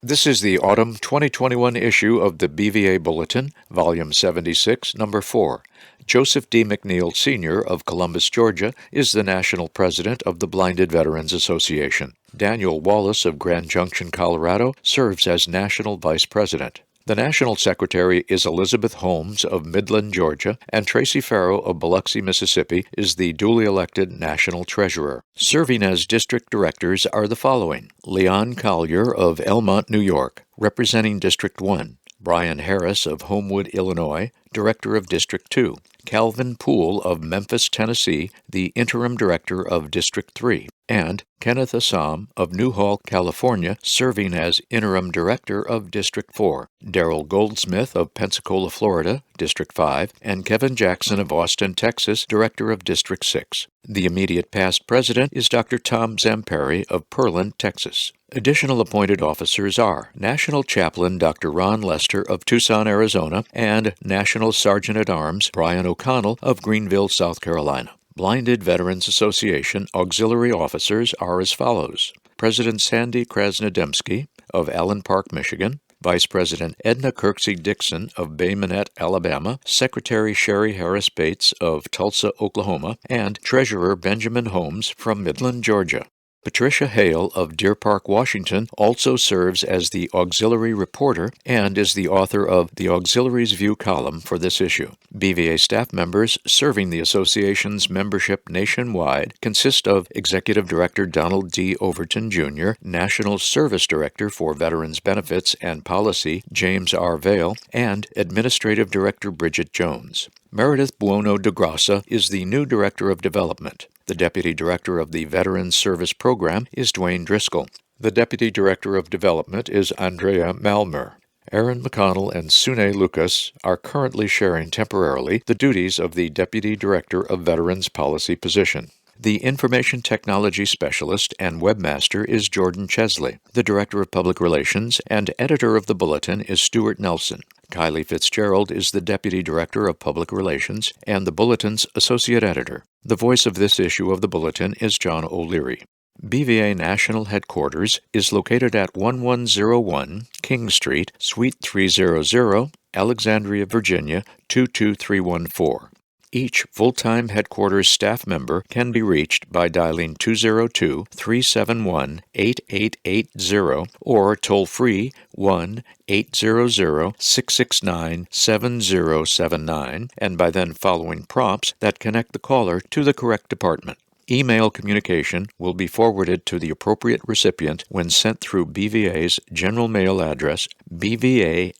This is the autumn 2021 issue of the BVA Bulletin, Volume 76, Number 4. Joseph D. McNeil, Sr. of Columbus, Georgia, is the National President of the Blinded Veterans Association. Daniel Wallace of Grand Junction, Colorado, serves as National Vice President. The National Secretary is Elizabeth Holmes of Midland, Georgia, and Tracy Farrow of Biloxi, Mississippi, is the duly elected National Treasurer. Serving as District Directors are the following: Leon Collier of Elmont, New York, representing District 1. Brian Harris of Homewood, Illinois, Director of District 2. Calvin Poole of Memphis, Tennessee, the Interim Director of District 3. And Kenneth Assam of Newhall, California, serving as Interim Director of District 4. Darrell Goldsmith of Pensacola, Florida, District 5, and Kevin Jackson of Austin, Texas, Director of District 6. The immediate past president is Dr. Tom Zamperi of Pearland, Texas. Additional appointed officers are National Chaplain Dr. Ron Lester of Tucson, Arizona, and National Sergeant-at-Arms Brian O'Connell of Greenville, South Carolina. Blinded Veterans Association auxiliary officers are as follows: President Sandy Krasnodemsky of Allen Park, Michigan, Vice President Edna Kirksey Dixon of Bay Minette, Alabama, Secretary Sherry Harris Bates of Tulsa, Oklahoma, and Treasurer Benjamin Holmes from Midland, Georgia. Patricia Hale of Deer Park, Washington, also serves as the auxiliary reporter and is the author of the Auxiliaries View column for this issue. BVA staff members serving the association's membership nationwide consist of Executive Director Donald D. Overton, Jr., National Service Director for Veterans Benefits and Policy James R. Vale, and Administrative Director Bridget Jones. Meredith Buono de Grassa is the new Director of Development. The Deputy Director of the Veterans Service Program is Dwayne Driscoll. The Deputy Director of Development is Andrea Malmer. Aaron McConnell and Sune Lucas are currently sharing temporarily the duties of the Deputy Director of Veterans Policy position. The Information Technology Specialist and Webmaster is Jordan Chesley. The Director of Public Relations and Editor of the Bulletin is Stuart Nelson. Kylie Fitzgerald is the Deputy Director of Public Relations and the Bulletin's Associate Editor. The voice of this issue of the Bulletin is John O'Leary. BVA National Headquarters is located at 1101 King Street, Suite 300, Alexandria, Virginia 22314. Each full-time headquarters staff member can be reached by dialing 202-371-8880 or toll-free 1-800-669-7079 and by then following prompts that connect the caller to the correct department. Email communication will be forwarded to the appropriate recipient when sent through BVA's general mail address, bva@bva.org.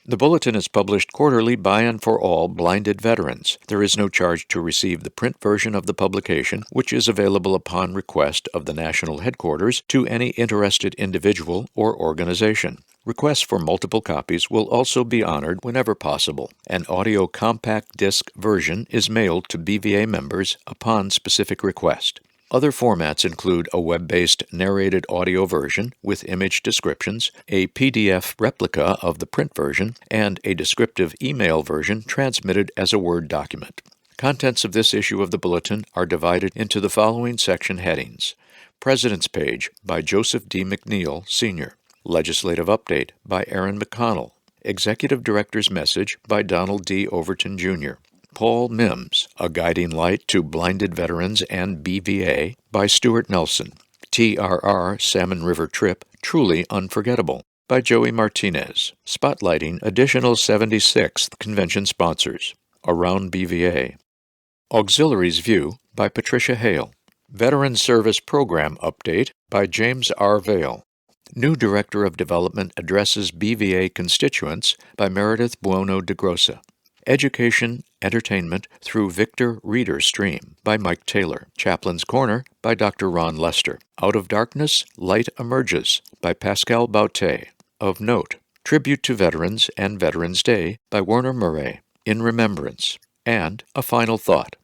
The Bulletin is published quarterly by and for all blinded veterans. There is no charge to receive the print version of the publication, which is available upon request of the National Headquarters to any interested individual or organization. Requests for multiple copies will also be honored whenever possible. An audio compact disc version is mailed to BVA members upon specific request. Other formats include a web-based narrated audio version with image descriptions, a PDF replica of the print version, and a descriptive email version transmitted as a Word document. Contents of this issue of the Bulletin are divided into the following section headings: President's Page by Joseph D. McNeil, Sr., Legislative Update by Aaron McConnell, Executive Director's Message by Donald D. Overton, Jr., Paul Mims, A Guiding Light to Blinded Veterans and BVA by Stuart Nelson, TRR Salmon River Trip, Truly Unforgettable by Joey Martinez, spotlighting additional 76th convention sponsors, Around BVA, Auxiliaries View by Patricia Hale, Veteran Service Program Update by James R. Vale, New Director of Development Addresses BVA Constituents by Meredith Buono de Grassa, Education, Entertainment through Victor Reader Stream by Mike Taylor, Chaplain's Corner by Dr. Ron Lester, Out of Darkness, Light Emerges by Pascal Bauté. Of Note, Tribute to Veterans and Veterans Day by Werner Murray, In Remembrance, and A Final Thought.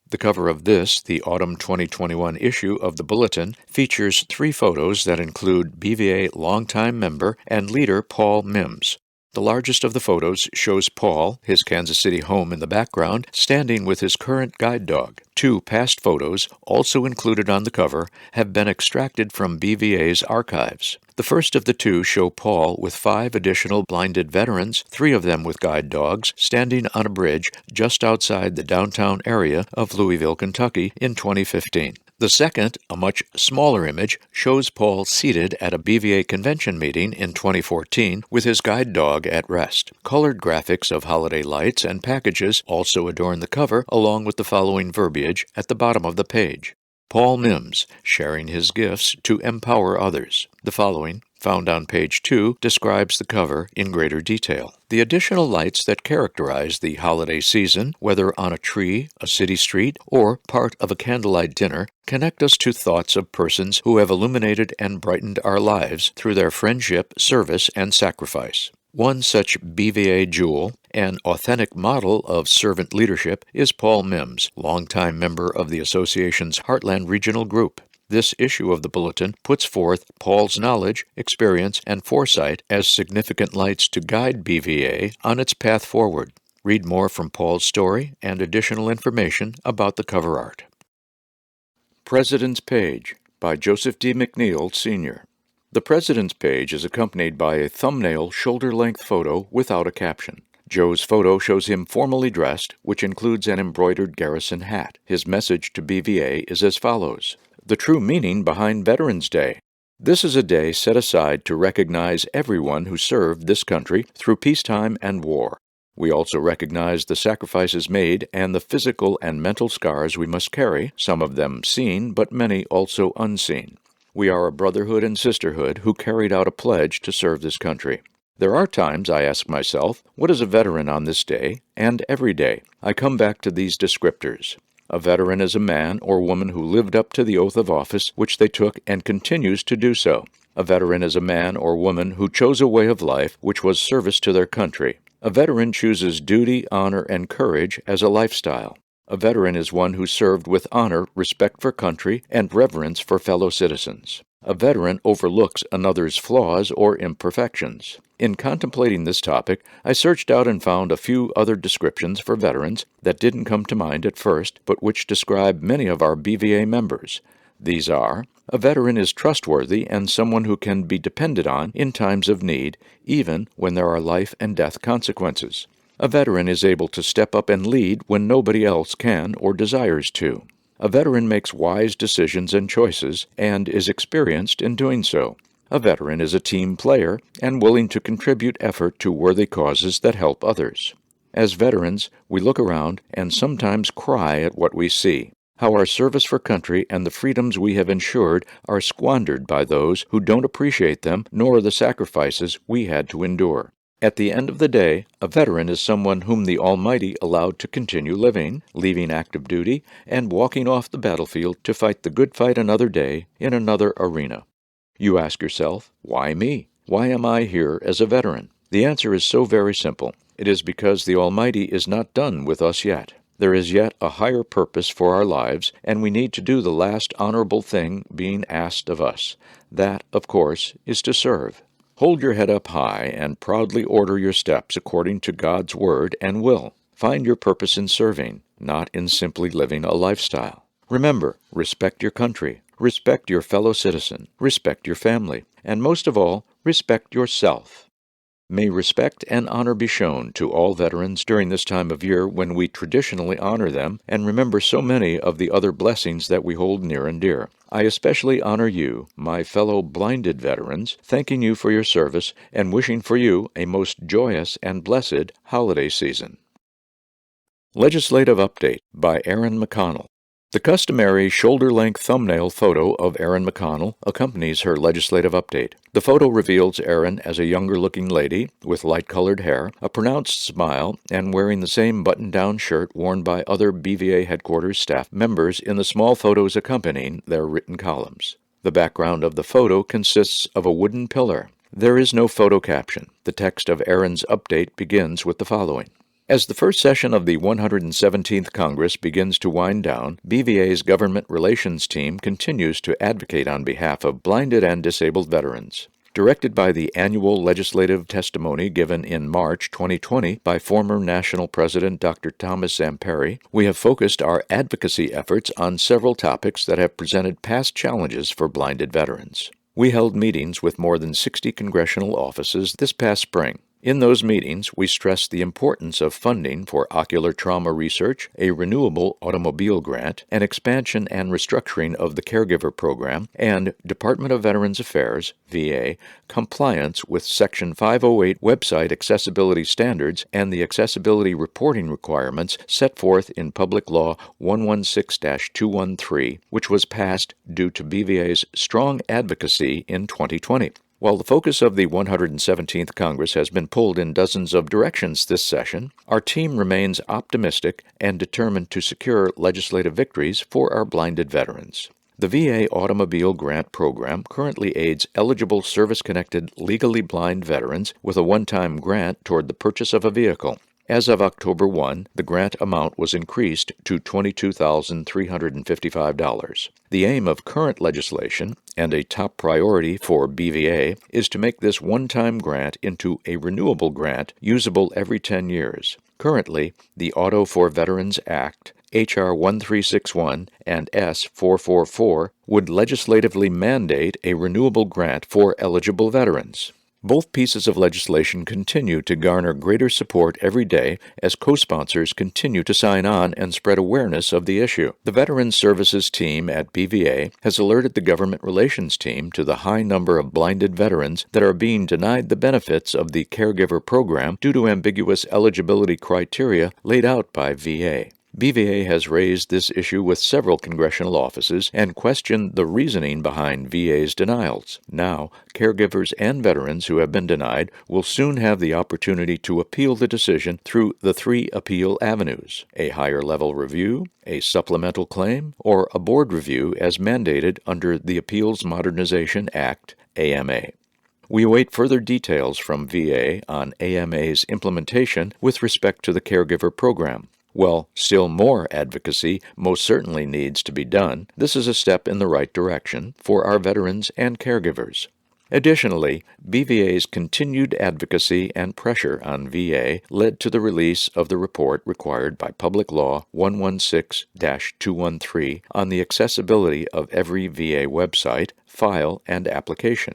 The cover of this, the autumn 2021 issue of the Bulletin, features 3 photos that include BVA longtime member and leader Paul Mims. The largest of the photos shows Paul, his Kansas City home in the background, standing with his current guide dog. 2 past photos, also included on the cover, have been extracted from BVA's archives. The first of the 2 show Paul with 5 additional blinded veterans, 3 of them with guide dogs, standing on a bridge just outside the downtown area of Louisville, Kentucky in 2015. The second, a much smaller image, shows Paul seated at a BVA convention meeting in 2014 with his guide dog at rest. Colored graphics of holiday lights and packages also adorn the cover, along with the following verbiage at the bottom of the page. Paul Mims, sharing his gifts to empower others. The following, found on page 2, describes the cover in greater detail. The additional lights that characterize the holiday season, whether on a tree, a city street, or part of a candlelight dinner, connect us to thoughts of persons who have illuminated and brightened our lives through their friendship, service, and sacrifice. One such BVA jewel, an authentic model of servant leadership, is Paul Mims, longtime member of the association's Heartland Regional Group. This issue of the Bulletin puts forth Paul's knowledge, experience, and foresight as significant lights to guide BVA on its path forward. Read more from Paul's story and additional information about the cover art. President's Page by Joseph D. McNeil, Sr. The President's Page is accompanied by a thumbnail shoulder-length photo without a caption. Joe's photo shows him formally dressed, which includes an embroidered garrison hat. His message to BVA is as follows: the true meaning behind Veterans Day. This is a day set aside to recognize everyone who served this country through peacetime and war. We also recognize the sacrifices made and the physical and mental scars we must carry, some of them seen, but many also unseen. We are a brotherhood and sisterhood who carried out a pledge to serve this country. There are times I ask myself, what is a veteran on this day and every day? I come back to these descriptors. A veteran is a man or woman who lived up to the oath of office which they took and continues to do so. A veteran is a man or woman who chose a way of life which was service to their country. A veteran chooses duty, honor, and courage as a lifestyle. A veteran is one who served with honor, respect for country, and reverence for fellow citizens. A veteran overlooks another's flaws or imperfections. In contemplating this topic, I searched out and found a few other descriptions for veterans that didn't come to mind at first, but which describe many of our BVA members. These are: a veteran is trustworthy and someone who can be depended on in times of need, even when there are life and death consequences. A veteran is able to step up and lead when nobody else can or desires to. A veteran makes wise decisions and choices and is experienced in doing so. A veteran is a team player and willing to contribute effort to worthy causes that help others. As veterans, we look around and sometimes cry at what we see, how our service for country and the freedoms we have ensured are squandered by those who don't appreciate them nor the sacrifices we had to endure. At the end of the day, a veteran is someone whom the Almighty allowed to continue living, leaving active duty, and walking off the battlefield to fight the good fight another day in another arena. You ask yourself, why me? Why am I here as a veteran? The answer is so very simple. It is because the Almighty is not done with us yet. There is yet a higher purpose for our lives, and we need to do the last honorable thing being asked of us. That, of course, is to serve. Hold your head up high and proudly order your steps according to God's word and will. Find your purpose in serving, not in simply living a lifestyle. Remember, respect your country, respect your fellow citizen, respect your family, and most of all, respect yourself. May respect and honor be shown to all veterans during this time of year when we traditionally honor them and remember so many of the other blessings that we hold near and dear. I especially honor you, my fellow blinded veterans, thanking you for your service and wishing for you a most joyous and blessed holiday season. Legislative Update by Erin McConnell. The customary shoulder-length thumbnail photo of Erin McConnell accompanies her legislative update. The photo reveals Erin as a younger-looking lady with light-colored hair, a pronounced smile, and wearing the same button-down shirt worn by other BVA headquarters staff members in the small photos accompanying their written columns. The background of the photo consists of a wooden pillar. There is no photo caption. The text of Erin's update begins with the following. As the first session of the 117th Congress begins to wind down, BVA's government relations team continues to advocate on behalf of blinded and disabled veterans. Directed by the annual legislative testimony given in March 2020 by former National President Dr. Thomas Zamperi, we have focused our advocacy efforts on several topics that have presented past challenges for blinded veterans. We held meetings with more than 60 congressional offices this past spring. In those meetings, we stressed the importance of funding for ocular trauma research, a renewable automobile grant, an expansion and restructuring of the caregiver program, and Department of Veterans Affairs, VA, compliance with Section 508 website accessibility standards and the accessibility reporting requirements set forth in Public Law 116-213, which was passed due to BVA's strong advocacy in 2020. While the focus of the 117th Congress has been pulled in dozens of directions this session, our team remains optimistic and determined to secure legislative victories for our blinded veterans. The VA Automobile Grant Program currently aids eligible service-connected legally blind veterans with a one-time grant toward the purchase of a vehicle. As of October 1, the grant amount was increased to $22,355. The aim of current legislation, and a top priority for BVA, is to make this one-time grant into a renewable grant usable every 10 years. Currently, the Auto for Veterans Act, H.R. 1361 and S. 444, would legislatively mandate a renewable grant for eligible veterans. Both pieces of legislation continue to garner greater support every day as co-sponsors continue to sign on and spread awareness of the issue. The Veterans Services team at BVA has alerted the Government Relations team to the high number of blinded veterans that are being denied the benefits of the caregiver program due to ambiguous eligibility criteria laid out by VA. BVA has raised this issue with several congressional offices and questioned the reasoning behind VA's denials. Now, caregivers and veterans who have been denied will soon have the opportunity to appeal the decision through the 3 appeal avenues: a higher-level review, a supplemental claim, or a board review as mandated under the Appeals Modernization Act, AMA. We await further details from VA on AMA's implementation with respect to the caregiver program. While still more advocacy most certainly needs to be done, this is a step in the right direction for our veterans and caregivers. Additionally, BVA's continued advocacy and pressure on VA led to the release of the report required by Public Law 116-213 on the accessibility of every VA website, file, and application.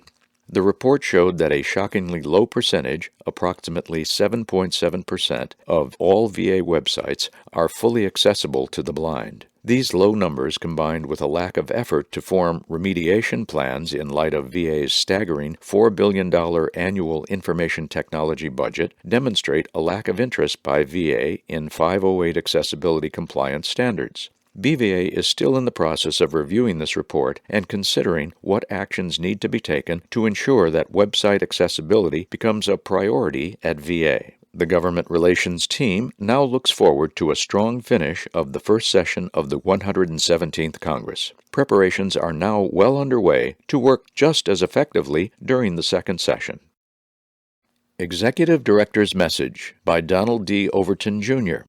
The report showed that a shockingly low percentage, approximately 7.7%, of all VA websites are fully accessible to the blind. These low numbers, combined with a lack of effort to form remediation plans in light of VA's staggering $4 billion annual information technology budget, demonstrate a lack of interest by VA in 508 accessibility compliance standards. BVA is still in the process of reviewing this report and considering what actions need to be taken to ensure that website accessibility becomes a priority at VA. The Government Relations team now looks forward to a strong finish of the first session of the 117th Congress. Preparations are now well underway to work just as effectively during the second session. Executive Director's Message by Donald D. Overton, Jr.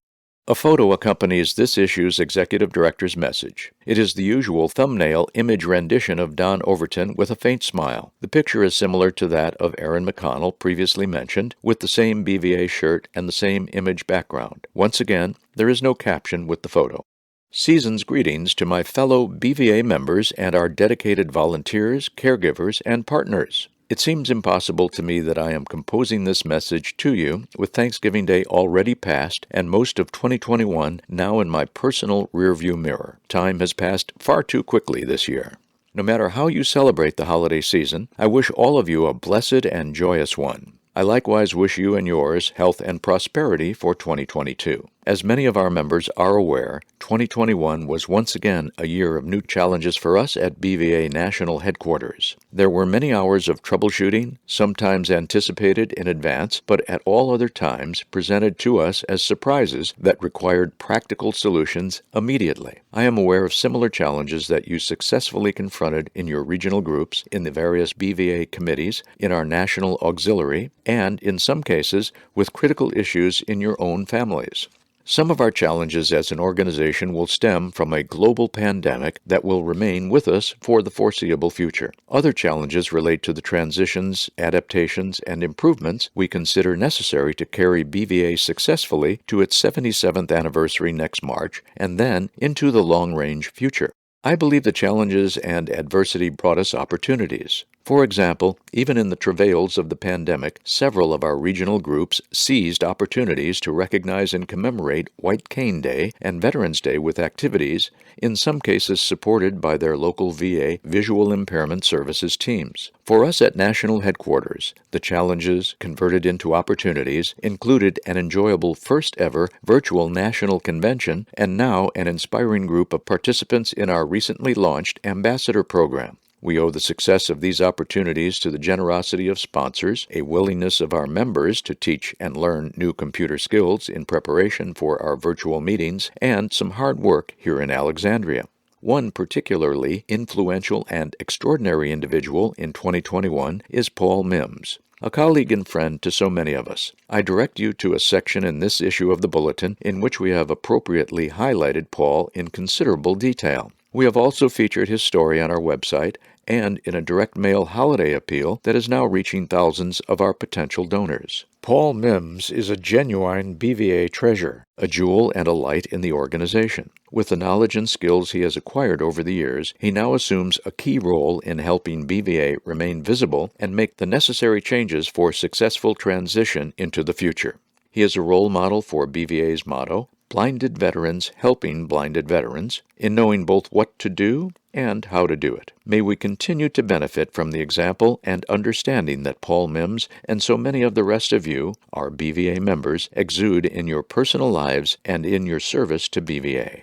A photo accompanies this issue's Executive Director's Message. It is the usual thumbnail image rendition of Don Overton with a faint smile. The picture is similar to that of Aaron McConnell, previously mentioned, with the same BVA shirt and the same image background. Once again, there is no caption with the photo. Season's greetings to my fellow BVA members and our dedicated volunteers, caregivers, and partners. It seems impossible to me that I am composing this message to you with Thanksgiving Day already past and most of 2021 now in my personal rearview mirror. Time has passed far too quickly this year. No matter how you celebrate the holiday season, I wish all of you a blessed and joyous one. I likewise wish you and yours health and prosperity for 2022. As many of our members are aware, 2021 was once again a year of new challenges for us at BVA National Headquarters. There were many hours of troubleshooting, sometimes anticipated in advance, but at all other times presented to us as surprises that required practical solutions immediately. I am aware of similar challenges that you successfully confronted in your regional groups, in the various BVA committees, in our national auxiliary, and, in some cases, with critical issues in your own families. Some of our challenges as an organization will stem from a global pandemic that will remain with us for the foreseeable future. Other challenges relate to the transitions, adaptations, and improvements we consider necessary to carry BVA successfully to its 77th anniversary next March and then into the long-range future. I believe the challenges and adversity brought us opportunities. For example, even in the travails of the pandemic, several of our regional groups seized opportunities to recognize and commemorate White Cane Day and Veterans Day with activities, in some cases supported by their local VA Visual Impairment Services teams. For us at national headquarters, the challenges, converted into opportunities, included an enjoyable first-ever virtual national convention and now an inspiring group of participants in our recently launched Ambassador Program. We owe the success of these opportunities to the generosity of sponsors, a willingness of our members to teach and learn new computer skills in preparation for our virtual meetings, and some hard work here in Alexandria. One particularly influential and extraordinary individual in 2021 is Paul Mims, a colleague and friend to so many of us. I direct you to a section in this issue of the Bulletin in which we have appropriately highlighted Paul in considerable detail. We have also featured his story on our website and in a direct mail holiday appeal that is now reaching thousands of our potential donors. Paul Mims is a genuine BVA treasure, a jewel and a light in the organization. With the knowledge and skills he has acquired over the years, he now assumes a key role in helping BVA remain visible and make the necessary changes for successful transition into the future. He is a role model for BVA's motto, Blinded Veterans Helping Blinded Veterans, in knowing both what to do and how to do it. May we continue to benefit from the example and understanding that Paul Mims and so many of the rest of you, our BVA members, exude in your personal lives and in your service to BVA.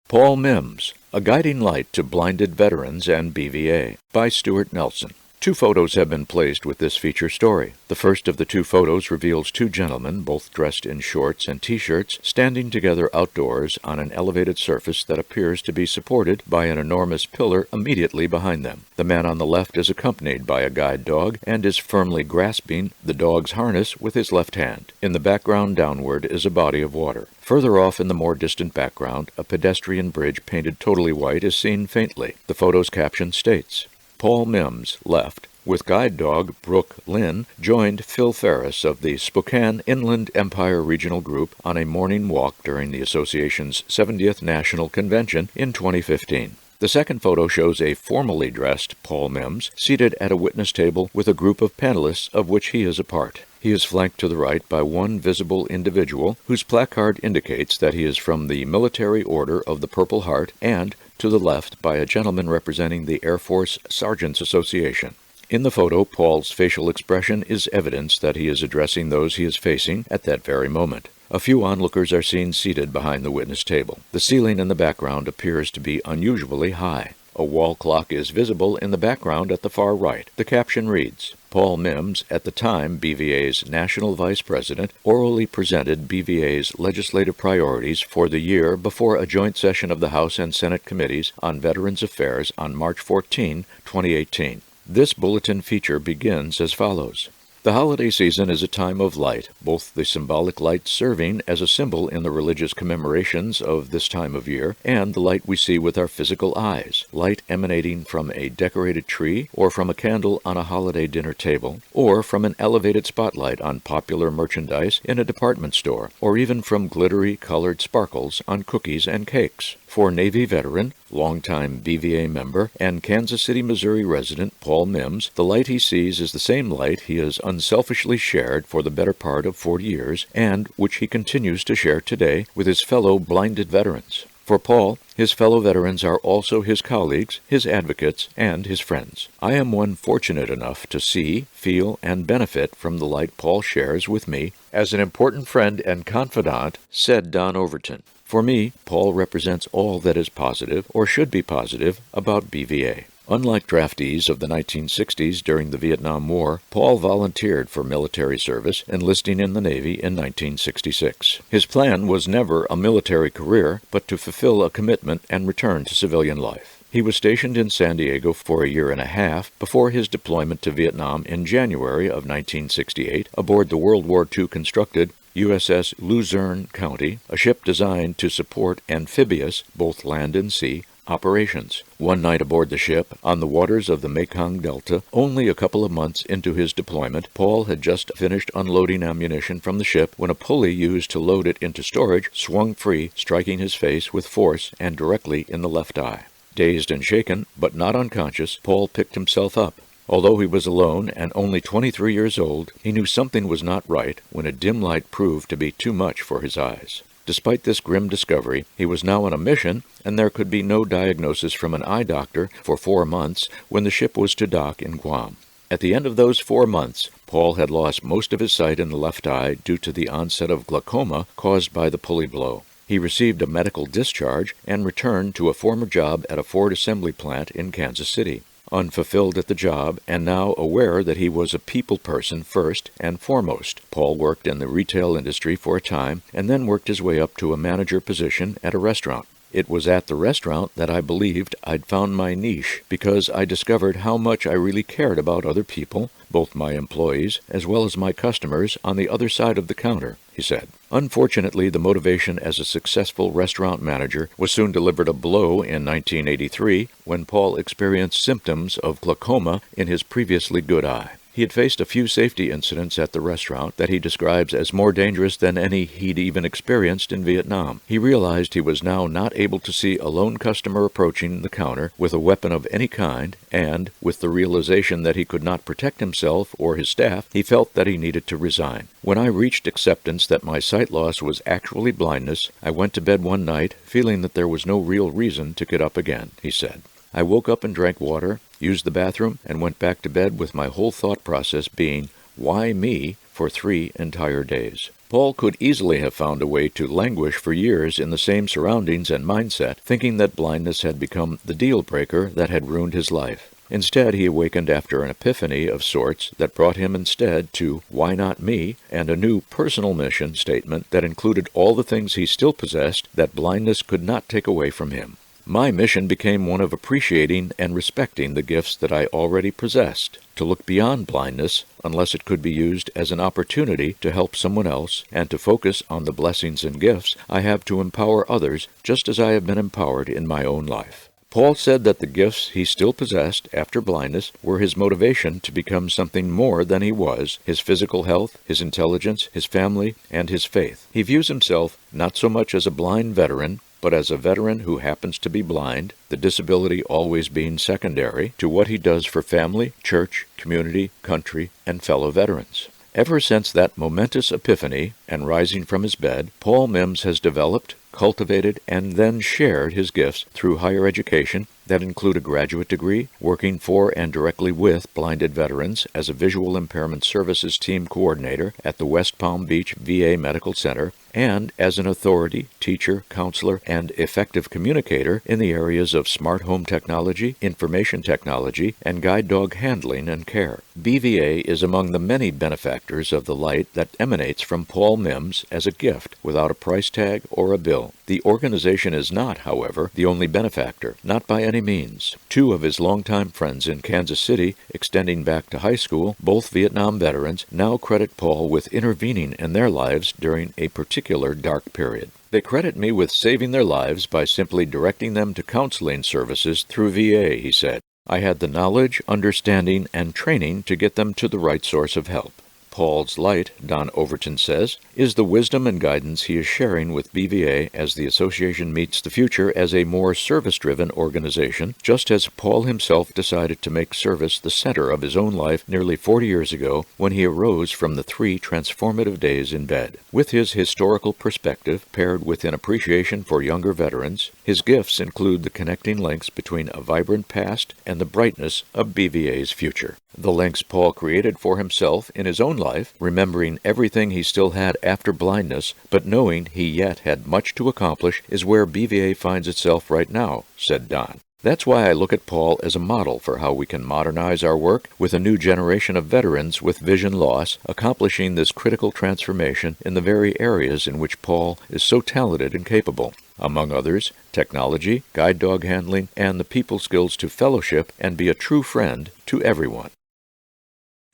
Paul Mims, A Guiding Light to Blinded Veterans and BVA, by Stuart Nelson. 2 photos have been placed with this feature story. The first of the 2 photos reveals 2 gentlemen, both dressed in shorts and t-shirts, standing together outdoors on an elevated surface that appears to be supported by an enormous pillar immediately behind them. The man on the left is accompanied by a guide dog and is firmly grasping the dog's harness with his left hand. In the background downward is a body of water. Further off in the more distant background, a pedestrian bridge painted totally white is seen faintly. The photo's caption states, Paul Mims, left, with guide dog Brooke Lynn, joined Phil Ferris of the Spokane Inland Empire Regional Group on a morning walk during the association's 70th National Convention in 2015. The second photo shows a formally dressed Paul Mims seated at a witness table with a group of panelists of which he is a part. He is flanked to the right by one visible individual whose placard indicates that he is from the Military Order of the Purple Heart, and to the left by a gentleman representing the Air Force Sergeants Association. In the photo, Paul's facial expression is evidence that he is addressing those he is facing at that very moment. A few onlookers are seen seated behind the witness table. The ceiling in the background appears to be unusually high. A wall clock is visible in the background at the far right. The caption reads, Paul Mims, at the time BVA's National Vice President, orally presented BVA's legislative priorities for the year before a joint session of the House and Senate Committees on Veterans Affairs on March 14, 2018. This bulletin feature begins as follows. The holiday season is a time of light, both the symbolic light serving as a symbol in the religious commemorations of this time of year, and the light we see with our physical eyes, light emanating from a decorated tree, or from a candle on a holiday dinner table, or from an elevated spotlight on popular merchandise in a department store, or even from glittery colored sparkles on cookies and cakes. For Navy veteran, longtime BVA member, and Kansas City, Missouri resident Paul Mims, the light he sees is the same light he has unselfishly shared for the better part of 40 years, and which he continues to share today with his fellow blinded veterans. For Paul, his fellow veterans are also his colleagues, his advocates, and his friends. I am one fortunate enough to see, feel, and benefit from the light Paul shares with me as an important friend and confidant, said Don Overton. For me, Paul represents all that is positive, or should be positive, about BVA. Unlike draftees of the 1960s during the Vietnam War, Paul volunteered for military service, enlisting in the Navy in 1966. His plan was never a military career, but to fulfill a commitment and return to civilian life. He was stationed in San Diego for a year and a half before his deployment to Vietnam in January of 1968 aboard the World War II constructed USS Luzerne County, a ship designed to support amphibious, both land and sea, operations. One night aboard the ship, on the waters of the Mekong Delta, only a couple of months into his deployment, Paul had just finished unloading ammunition from the ship when a pulley used to load it into storage swung free, striking his face with force and directly in the left eye. Dazed and shaken, but not unconscious, Paul picked himself up. Although he was alone and only 23 years old, he knew something was not right when a dim light proved to be too much for his eyes. Despite this grim discovery, he was now on a mission, and there could be no diagnosis from an eye doctor for 4 months when the ship was to dock in Guam. At the end of those 4 months, Paul had lost most of his sight in the left eye due to the onset of glaucoma caused by the pulley blow. He received a medical discharge and returned to a former job at a Ford assembly plant in Kansas City. Unfulfilled at the job, and now aware that he was a people person first and foremost, Paul worked in the retail industry for a time and then worked his way up to a manager position at a restaurant. It was at the restaurant that I believed I'd found my niche because I discovered how much I really cared about other people, both my employees as well as my customers on the other side of the counter, he said. Unfortunately, the motivation as a successful restaurant manager was soon delivered a blow in 1983 when Paul experienced symptoms of glaucoma in his previously good eye. He had faced a few safety incidents at the restaurant that he describes as more dangerous than any he'd even experienced in Vietnam. He realized he was now not able to see a lone customer approaching the counter with a weapon of any kind, and, with the realization that he could not protect himself or his staff, he felt that he needed to resign. When I reached acceptance that my sight loss was actually blindness, I went to bed one night feeling that there was no real reason to get up again, he said. I woke up and drank water, used the bathroom, and went back to bed with my whole thought process being, why me, for 3 entire days. Paul could easily have found a way to languish for years in the same surroundings and mindset, thinking that blindness had become the deal breaker that had ruined his life. Instead, he awakened after an epiphany of sorts that brought him instead to why not me, and a new personal mission statement that included all the things he still possessed that blindness could not take away from him. My mission became one of appreciating and respecting the gifts that I already possessed, to look beyond blindness, unless it could be used as an opportunity to help someone else, and to focus on the blessings and gifts I have to empower others, just as I have been empowered in my own life. Paul said that the gifts he still possessed after blindness were his motivation to become something more than he was, his physical health, his intelligence, his family, and his faith. He views himself not so much as a blind veteran, but as a veteran who happens to be blind, the disability always being secondary to what he does for family, church, community, country, and fellow veterans. Ever since that momentous epiphany and rising from his bed, Paul Mims has developed, cultivated, and then shared his gifts through higher education that include a graduate degree, working for and directly with blinded veterans as a visual impairment services team coordinator at the West Palm Beach VA Medical Center, and as an authority, teacher, counselor, and effective communicator in the areas of smart home technology, information technology, and guide dog handling and care. BVA is among the many benefactors of the light that emanates from Paul Mims as a gift without a price tag or a bill. The organization is not, however, the only benefactor, not by any means. 2 of his longtime friends in Kansas City, extending back to high school, both Vietnam veterans, now credit Paul with intervening in their lives during a particular dark period. They credit me with saving their lives by simply directing them to counseling services through VA, he said. I had the knowledge, understanding, and training to get them to the right source of help. Paul's light, Don Overton says, is the wisdom and guidance he is sharing with BVA as the association meets the future as a more service-driven organization, just as Paul himself decided to make service the center of his own life nearly 40 years ago when he arose from the 3 transformative days in bed. With his historical perspective, paired with an appreciation for younger veterans, his gifts include the connecting links between a vibrant past and the brightness of BVA's future. The links Paul created for himself in his own life, remembering everything he still had after blindness, but knowing he yet had much to accomplish, is where BVA finds itself right now, said Don. That's why I look at Paul as a model for how we can modernize our work with a new generation of veterans with vision loss, accomplishing this critical transformation in the very areas in which Paul is so talented and capable. Among others, technology, guide dog handling, and the people skills to fellowship and be a true friend to everyone.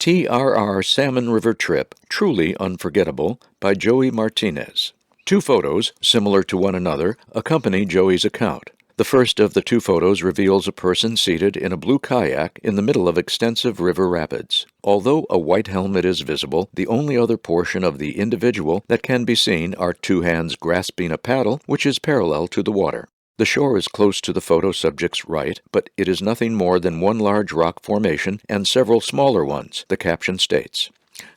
TRR Salmon River Trip, Truly Unforgettable by Joey Martinez. Two photos, similar to one another, accompany Joey's account. The first of the two photos reveals a person seated in a blue kayak in the middle of extensive river rapids. Although a white helmet is visible, the only other portion of the individual that can be seen are two hands grasping a paddle, which is parallel to the water. The shore is close to the photo subject's right, but it is nothing more than one large rock formation and several smaller ones, the caption states.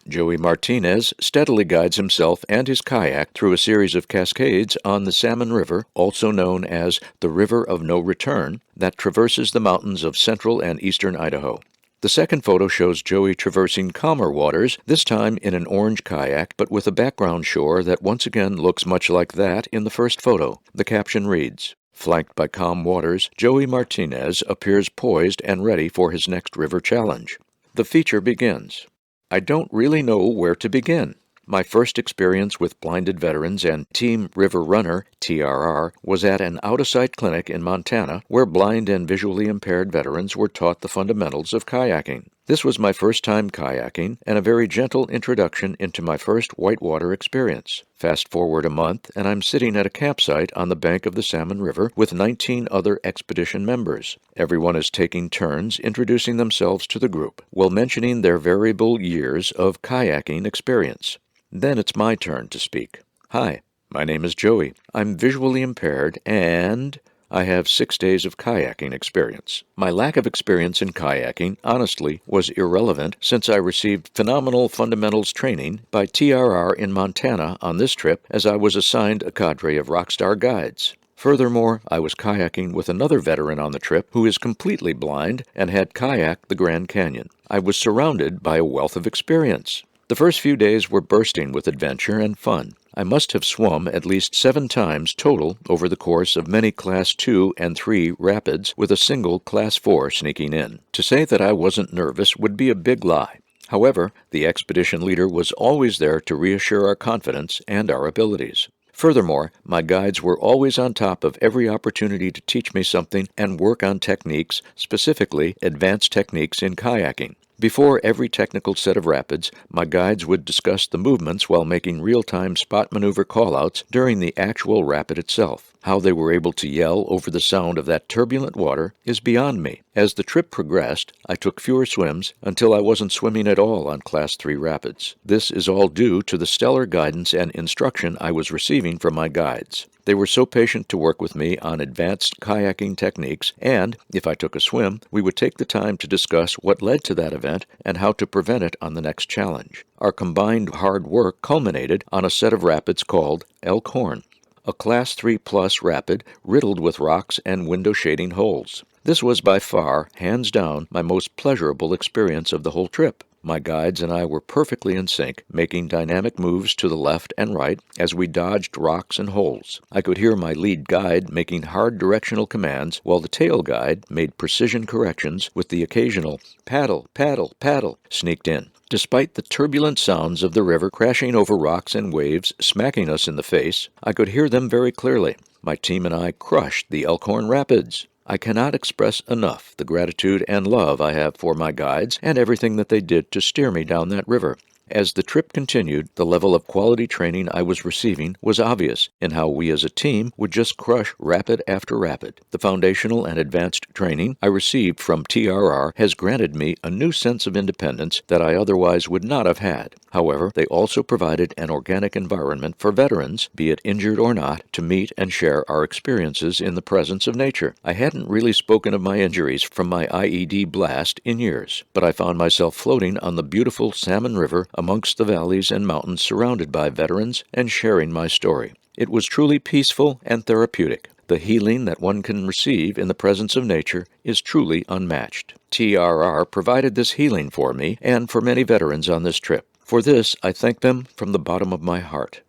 Joey Martinez steadily guides himself and his kayak through a series of cascades on the Salmon River, also known as the River of No Return, that traverses the mountains of central and eastern Idaho. The second photo shows Joey traversing calmer waters, this time in an orange kayak, but with a background shore that once again looks much like that in the first photo. The caption reads, "Flanked by calm waters, Joey Martinez appears poised and ready for his next river challenge." The feature begins. I don't really know where to begin. My first experience with blinded veterans and Team River Runner, TRR, was at an out-of-sight clinic in Montana where blind and visually impaired veterans were taught the fundamentals of kayaking. This was my first time kayaking and a very gentle introduction into my first whitewater experience. Fast forward a month, and I'm sitting at a campsite on the bank of the Salmon River with 19 other expedition members. Everyone is taking turns introducing themselves to the group, while mentioning their variable years of kayaking experience. Then it's my turn to speak. Hi, my name is Joey. I'm visually impaired and I have 6 days of kayaking experience. My lack of experience in kayaking, honestly, was irrelevant since I received phenomenal fundamentals training by TRR in Montana on this trip as I was assigned a cadre of rockstar guides. Furthermore, I was kayaking with another veteran on the trip who is completely blind and had kayaked the Grand Canyon. I was surrounded by a wealth of experience. The first few days were bursting with adventure and fun. I must have swum at least 7 times total over the course of many Class 2 and 3 rapids with a single Class 4 sneaking in. To say that I wasn't nervous would be a big lie. However, the expedition leader was always there to reassure our confidence and our abilities. Furthermore, my guides were always on top of every opportunity to teach me something and work on techniques, specifically advanced techniques in kayaking. Before every technical set of rapids, my guides would discuss the movements while making real-time spot maneuver callouts during the actual rapid itself. How they were able to yell over the sound of that turbulent water is beyond me. As the trip progressed, I took fewer swims until I wasn't swimming at all on Class 3 rapids. This is all due to the stellar guidance and instruction I was receiving from my guides. They were so patient to work with me on advanced kayaking techniques, and, if I took a swim, we would take the time to discuss what led to that event and how to prevent it on the next challenge. Our combined hard work culminated on a set of rapids called Elkhorn, a Class 3 plus rapid riddled with rocks and window shading holes. This was by far, hands down, my most pleasurable experience of the whole trip. My guides and I were perfectly in sync, making dynamic moves to the left and right as we dodged rocks and holes. I could hear my lead guide making hard directional commands, while the tail guide made precision corrections with the occasional paddle, paddle, paddle sneaked in. Despite the turbulent sounds of the river crashing over rocks and waves smacking us in the face, I could hear them very clearly. My team and I crushed the Elkhorn Rapids. I cannot express enough the gratitude and love I have for my guides and everything that they did to steer me down that river. As the trip continued, the level of quality training I was receiving was obvious in how we as a team would just crush rapid after rapid. The foundational and advanced training I received from TRR has granted me a new sense of independence that I otherwise would not have had. However, they also provided an organic environment for veterans, be it injured or not, to meet and share our experiences in the presence of nature. I hadn't really spoken of my injuries from my IED blast in years, but I found myself floating on the beautiful Salmon River amongst the valleys and mountains surrounded by veterans and sharing my story. It was truly peaceful and therapeutic. The healing that one can receive in the presence of nature is truly unmatched. TRR provided this healing for me and for many veterans on this trip. For this, I thank them from the bottom of my heart.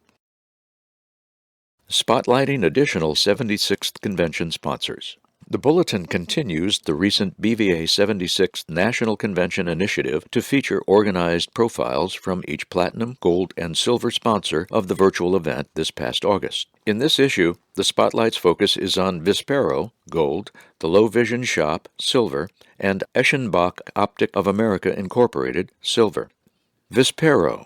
Spotlighting additional 76th Convention sponsors. The Bulletin continues the recent BVA 76th National Convention initiative to feature organized profiles from each platinum, gold, and silver sponsor of the virtual event this past August. In this issue, the spotlight's focus is on Vispero, gold, the Low Vision Shop, silver, and Eschenbach Optic of America Incorporated, silver. Vispero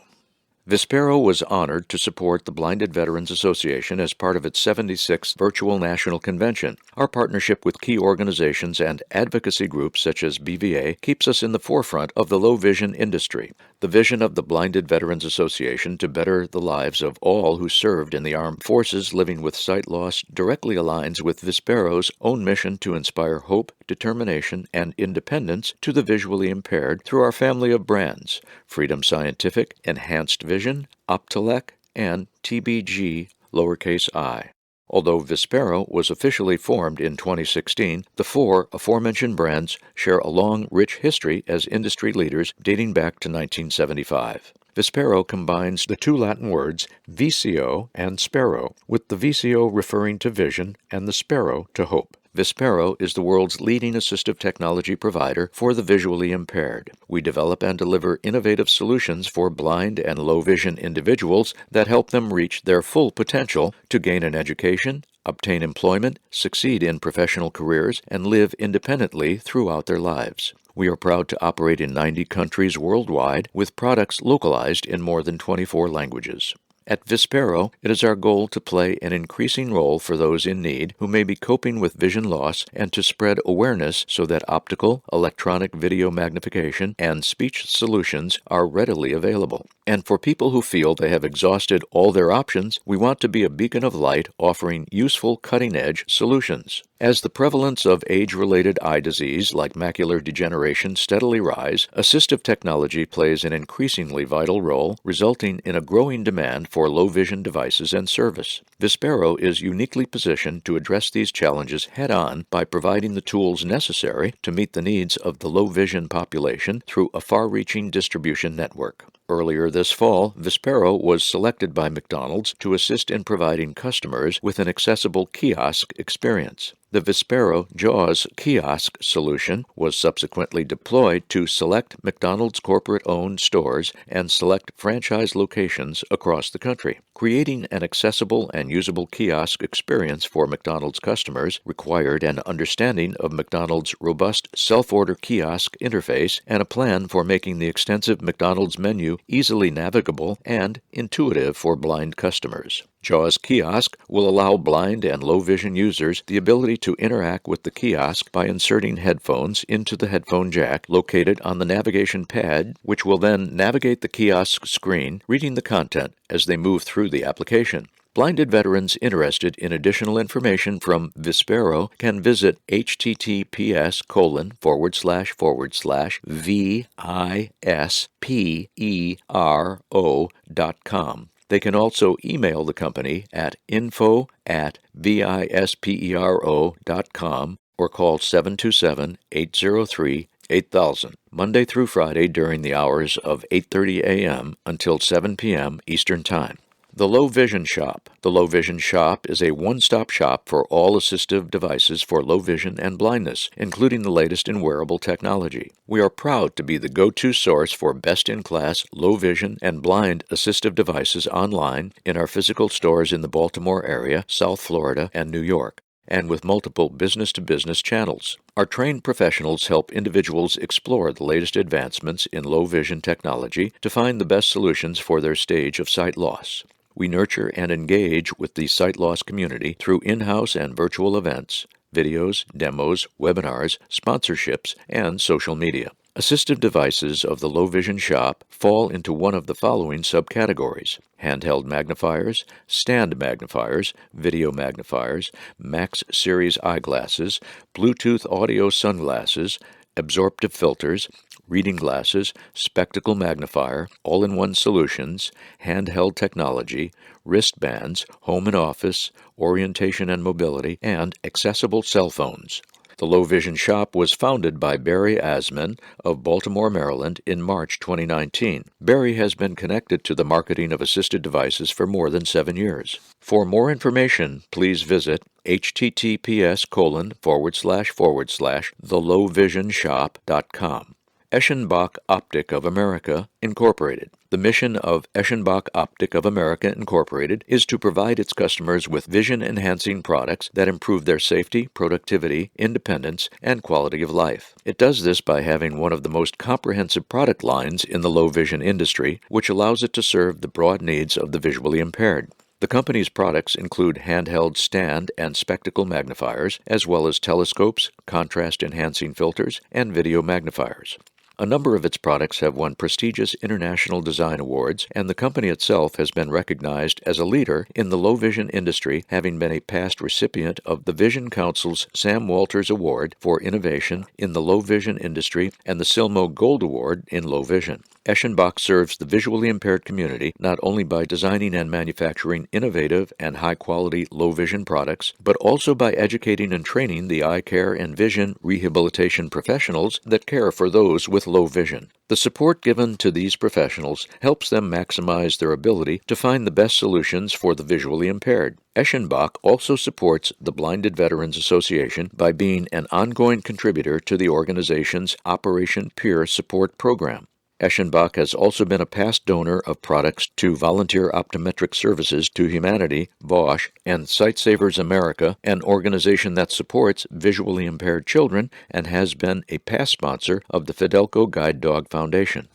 was honored to support the Blinded Veterans Association as part of its 76th Virtual National Convention. Our partnership with key organizations and advocacy groups such as BVA keeps us in the forefront of the low vision industry. The vision of the Blinded Veterans Association to better the lives of all who served in the armed forces living with sight loss directly aligns with Vispero's own mission to inspire hope, determination, and independence to the visually impaired through our family of brands: Freedom Scientific, Enhanced Vision, Optelec, and TBG lowercase I. Although Vispero was officially formed in 2016, the four aforementioned brands share a long, rich history as industry leaders dating back to 1975. Vispero combines the two Latin words vicio and spero, with the vicio referring to vision and the spero to hope. Vispero is the world's leading assistive technology provider for the visually impaired. We develop and deliver innovative solutions for blind and low vision individuals that help them reach their full potential to gain an education, obtain employment, succeed in professional careers, and live independently throughout their lives. We are proud to operate in 90 countries worldwide with products localized in more than 24 languages. At Vispero, it is our goal to play an increasing role for those in need who may be coping with vision loss and to spread awareness so that optical, electronic video magnification, and speech solutions are readily available. And for people who feel they have exhausted all their options, we want to be a beacon of light offering useful cutting-edge solutions. As the prevalence of age-related eye disease like macular degeneration steadily rise, assistive technology plays an increasingly vital role, resulting in a growing demand for low-vision devices and service. Vispero is uniquely positioned to address these challenges head-on by providing the tools necessary to meet the needs of the low-vision population through a far-reaching distribution network. Earlier this fall, Vispero was selected by McDonald's to assist in providing customers with an accessible kiosk experience. The Vispero JAWS kiosk solution was subsequently deployed to select McDonald's corporate-owned stores and select franchise locations across the country. Creating an accessible and usable kiosk experience for McDonald's customers required an understanding of McDonald's robust self-order kiosk interface and a plan for making the extensive McDonald's menu easily navigable and intuitive for blind customers. JAWS Kiosk will allow blind and low-vision users the ability to interact with the kiosk by inserting headphones into the headphone jack located on the navigation pad, which will then navigate the kiosk screen, reading the content as they move through the application. Blinded veterans interested in additional information from Vispero can visit https://vispero.com. They can also email the company at info@vispero.com or call 727-803-8000, Monday through Friday during the hours of 8:30 a.m. until 7 p.m. Eastern Time. The Low Vision Shop. The Low Vision Shop is a one-stop shop for all assistive devices for low vision and blindness, including the latest in wearable technology. We are proud to be the go-to source for best-in-class low vision and blind assistive devices online in our physical stores in the Baltimore area, South Florida, and New York, and with multiple business-to-business channels. Our trained professionals help individuals explore the latest advancements in low vision technology to find the best solutions for their stage of sight loss. We nurture and engage with the sight loss community through in-house and virtual events, videos, demos, webinars, sponsorships, and social media. Assistive devices of the Low Vision Shop fall into one of the following subcategories: handheld magnifiers, stand magnifiers, video magnifiers, Max Series eyeglasses, Bluetooth audio sunglasses, absorptive filters, reading glasses, spectacle magnifier, all-in-one solutions, handheld technology, wristbands, home and office, orientation and mobility, and accessible cell phones. The Low Vision Shop was founded by Barry Asman of Baltimore, Maryland in March 2019. Barry has been connected to the marketing of assisted devices for more than 7 years. For more information, please visit https://thelowvisionshop.com. Eschenbach Optic of America, Incorporated. The mission of Eschenbach Optic of America, Incorporated is to provide its customers with vision-enhancing products that improve their safety, productivity, independence, and quality of life. It does this by having one of the most comprehensive product lines in the low vision industry, which allows it to serve the broad needs of the visually impaired. The company's products include handheld stand and spectacle magnifiers, as well as telescopes, contrast-enhancing filters, and video magnifiers. A number of its products have won prestigious international design awards, and the company itself has been recognized as a leader in the low vision industry, having been a past recipient of the Vision Council's Sam Walters Award for Innovation in the Low Vision Industry and the Silmo Gold Award in Low Vision. Eschenbach serves the visually impaired community not only by designing and manufacturing innovative and high-quality low-vision products, but also by educating and training the eye care and vision rehabilitation professionals that care for those with low vision. The support given to these professionals helps them maximize their ability to find the best solutions for the visually impaired. Eschenbach also supports the Blinded Veterans Association by being an ongoing contributor to the organization's Operation Peer Support Program. Eschenbach has also been a past donor of products to Volunteer Optometric Services to Humanity, Bosch, and Sightsavers America, an organization that supports visually impaired children and has been a past sponsor of the Fidelco Guide Dog Foundation.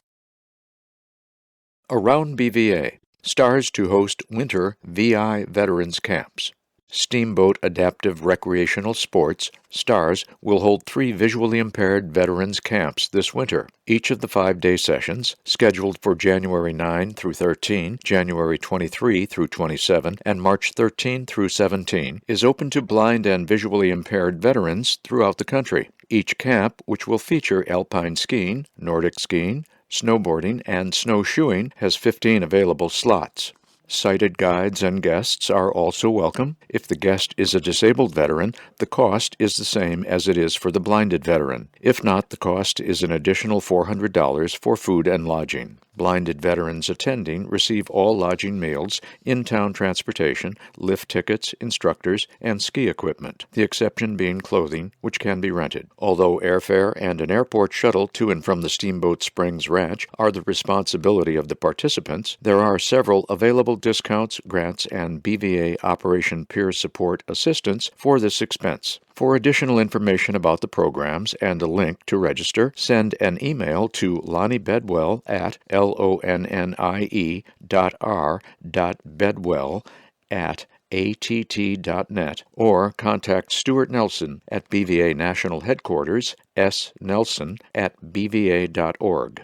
Around BVA, STARS to host winter VI veterans camps. Steamboat Adaptive Recreational Sports, STARS, will hold 3 visually impaired veterans camps this winter. Each of the 5-day sessions, scheduled for January 9 through 13, January 23 through 27, and March 13 through 17, is open to blind and visually impaired veterans throughout the country. Each camp, which will feature alpine skiing, Nordic skiing, snowboarding, and snowshoeing, has 15 available slots. Sighted guides and guests are also welcome. If the guest is a disabled veteran, the cost is the same as it is for the blinded veteran. If not, the cost is an additional $400 for food and lodging. Blinded veterans attending receive all lodging meals, in-town transportation, lift tickets, instructors, and ski equipment, the exception being clothing, which can be rented. Although airfare and an airport shuttle to and from the Steamboat Springs Ranch are the responsibility of the participants, there are several available discounts, grants, and BVA Operation Peer Support assistance for this expense. For additional information about the programs and a link to register, send an email to Lonnie Bedwell at lonnie.bedwell@att.net or contact Stuart Nelson at BVA National Headquarters, snelson@bva.org.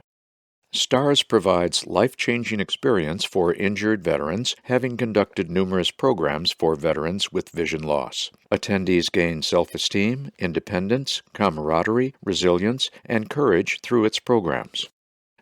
STARS provides life-changing experience for injured veterans, having conducted numerous programs for veterans with vision loss. Attendees gain self-esteem, independence, camaraderie, resilience, and courage through its programs.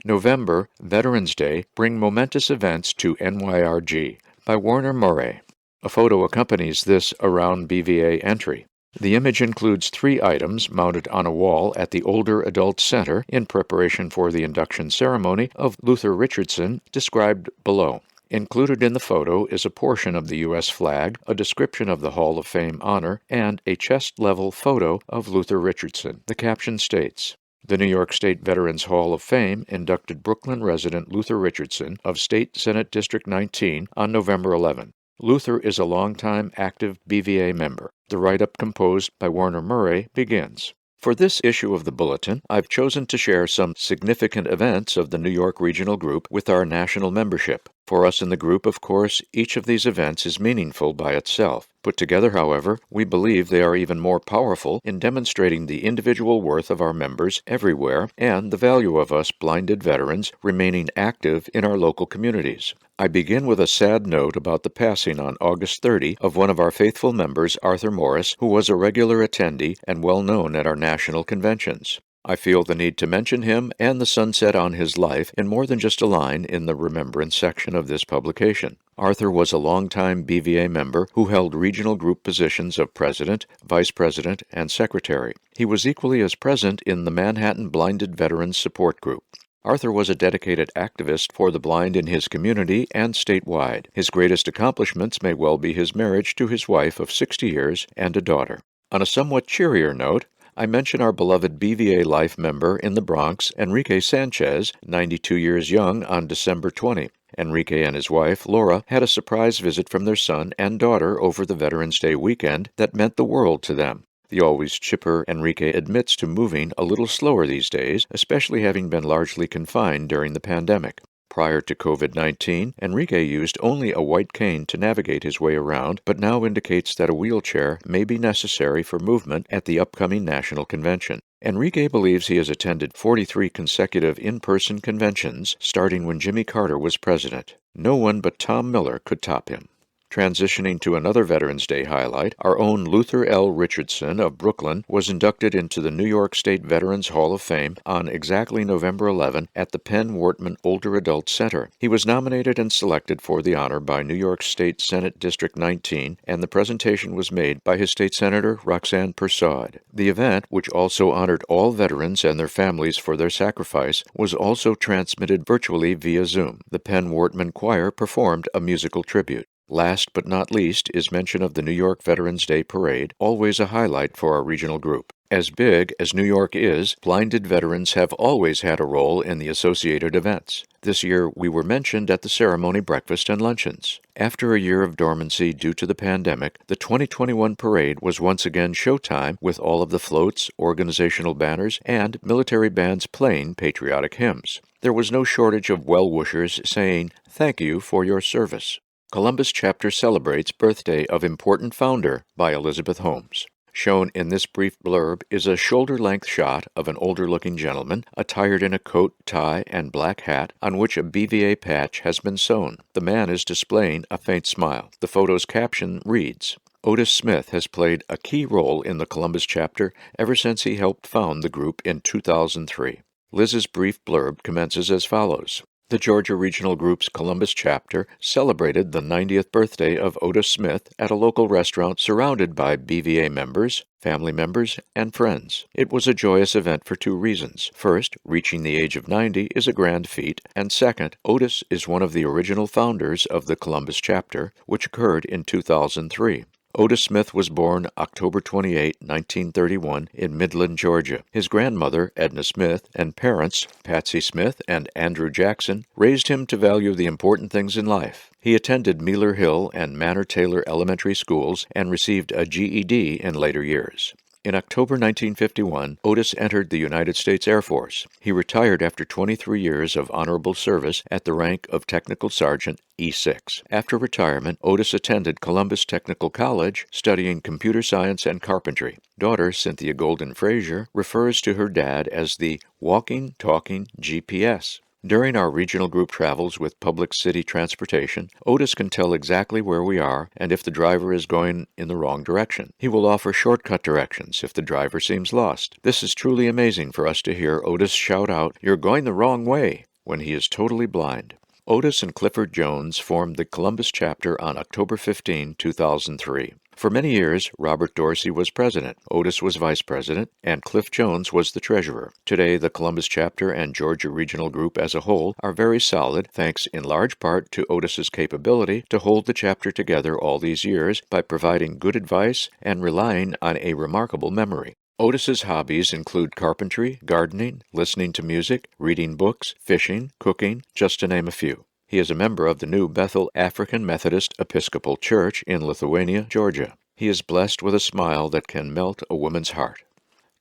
November, Veterans Day, bring momentous events to NYRG by Warner Murray. A photo accompanies this Around BVA entry. The image includes 3 items mounted on a wall at the Older Adult Center in preparation for the induction ceremony of Luther Richardson, described below. Included in the photo is a portion of the U.S. flag, a description of the Hall of Fame honor, and a chest-level photo of Luther Richardson. The caption states, "The New York State Veterans Hall of Fame inducted Brooklyn resident Luther Richardson of State Senate District 19 on November 11. Luther is a longtime active BVA member." The write-up, composed by Warner Murray, begins. For this issue of the Bulletin, I've chosen to share some significant events of the New York Regional Group with our national membership. For us in the group, of course, each of these events is meaningful by itself. Put together, however, we believe they are even more powerful in demonstrating the individual worth of our members everywhere and the value of us blinded veterans remaining active in our local communities. I begin with a sad note about the passing on August 30 of one of our faithful members, Arthur Morris, who was a regular attendee and well known at our national conventions. I feel the need to mention him and the sunset on his life in more than just a line in the remembrance section of this publication. Arthur was a longtime BVA member who held regional group positions of president, vice president, and secretary. He was equally as present in the Manhattan Blinded Veterans Support Group. Arthur was a dedicated activist for the blind in his community and statewide. His greatest accomplishments may well be his marriage to his wife of 60 years and a daughter. On a somewhat cheerier note, I mention our beloved BVA Life member in the Bronx, Enrique Sanchez, 92 years young, on December 20. Enrique and his wife, Laura, had a surprise visit from their son and daughter over the Veterans Day weekend that meant the world to them. The always chipper Enrique admits to moving a little slower these days, especially having been largely confined during the pandemic. Prior to COVID-19, Enrique used only a white cane to navigate his way around, but now indicates that a wheelchair may be necessary for movement at the upcoming national convention. Enrique believes he has attended 43 consecutive in-person conventions, starting when Jimmy Carter was president. No one but Tom Miller could top him. Transitioning to another Veterans Day highlight, our own Luther L. Richardson of Brooklyn was inducted into the New York State Veterans Hall of Fame on exactly November 11 at the Penn Wortman Older Adult Center. He was nominated and selected for the honor by New York State Senate District 19, and the presentation was made by his state senator Roxanne Persaud. The event, which also honored all veterans and their families for their sacrifice, was also transmitted virtually via Zoom. The Penn Wortman Choir performed a musical tribute. Last but not least is mention of the New York Veterans Day Parade, always a highlight for our regional group. As big as New York is, blinded veterans have always had a role in the associated events. This year, we were mentioned at the ceremony breakfast and luncheons. After a year of dormancy due to the pandemic, the 2021 parade was once again showtime with all of the floats, organizational banners, and military bands playing patriotic hymns. There was no shortage of well-wishers saying, "Thank you for your service." Columbus Chapter celebrates Birthday of Important Founder by Elizabeth Holmes. Shown in this brief blurb is a shoulder-length shot of an older-looking gentleman attired in a coat, tie, and black hat on which a BVA patch has been sewn. The man is displaying a faint smile. The photo's caption reads, "Otis Smith has played a key role in the Columbus Chapter ever since he helped found the group in 2003. Liz's brief blurb commences as follows. The Georgia Regional Group's Columbus Chapter celebrated the 90th birthday of Otis Smith at a local restaurant surrounded by BVA members, family members, and friends. It was a joyous event for two reasons. First, reaching the age of 90 is a grand feat, and second, Otis is one of the original founders of the Columbus Chapter, which occurred in 2003. Otis Smith was born October 28, 1931, in Midland, Georgia. His grandmother, Edna Smith, and parents, Patsy Smith and Andrew Jackson, raised him to value the important things in life. He attended Mealer Hill and Manor Taylor elementary schools and received a GED in later years. In October 1951, Otis entered the United States Air Force. He retired after 23 years of honorable service at the rank of Technical Sergeant E6. After retirement, Otis attended Columbus Technical College, studying computer science and carpentry. Daughter Cynthia Golden Frazier refers to her dad as the walking, talking GPS. During our regional group travels with public city transportation, Otis can tell exactly where we are and if the driver is going in the wrong direction. He will offer shortcut directions if the driver seems lost. This is truly amazing for us to hear Otis shout out, "You're going the wrong way," when he is totally blind. Otis and Clifford Jones formed the Columbus Chapter on October 15, 2003. For many years, Robert Dorsey was president, Otis was vice president, and Cliff Jones was the treasurer. Today, the Columbus Chapter and Georgia Regional Group as a whole are very solid, thanks in large part to Otis's capability to hold the chapter together all these years by providing good advice and relying on a remarkable memory. Otis's hobbies include carpentry, gardening, listening to music, reading books, fishing, cooking, just to name a few. He is a member of the New Bethel African Methodist Episcopal Church in Lithuania, Georgia. He is blessed with a smile that can melt a woman's heart.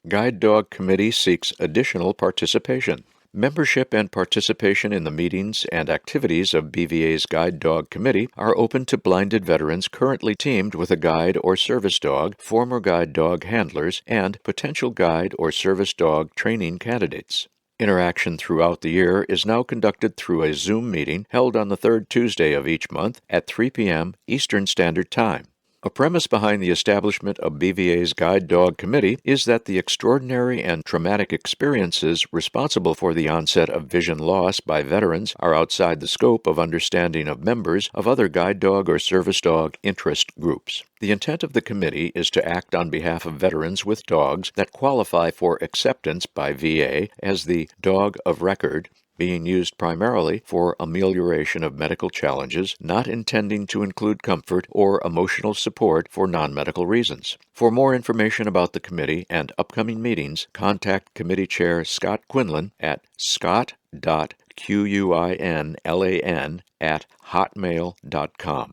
Guide Dog Committee seeks additional participation. Membership and participation in the meetings and activities of BVA's Guide Dog Committee are open to blinded veterans currently teamed with a guide or service dog, former guide dog handlers, and potential guide or service dog training candidates. Interaction throughout the year is now conducted through a Zoom meeting held on the third Tuesday of each month at 3 p.m. Eastern Standard Time. A premise behind the establishment of BVA's Guide Dog Committee is that the extraordinary and traumatic experiences responsible for the onset of vision loss by veterans are outside the scope of understanding of members of other guide dog or service dog interest groups. The intent of the committee is to act on behalf of veterans with dogs that qualify for acceptance by VA as the dog of record, being used primarily for amelioration of medical challenges, not intending to include comfort or emotional support for non-medical reasons. For more information about the committee and upcoming meetings, contact Committee Chair Scott Quinlan at scott.quinlan@hotmail.com.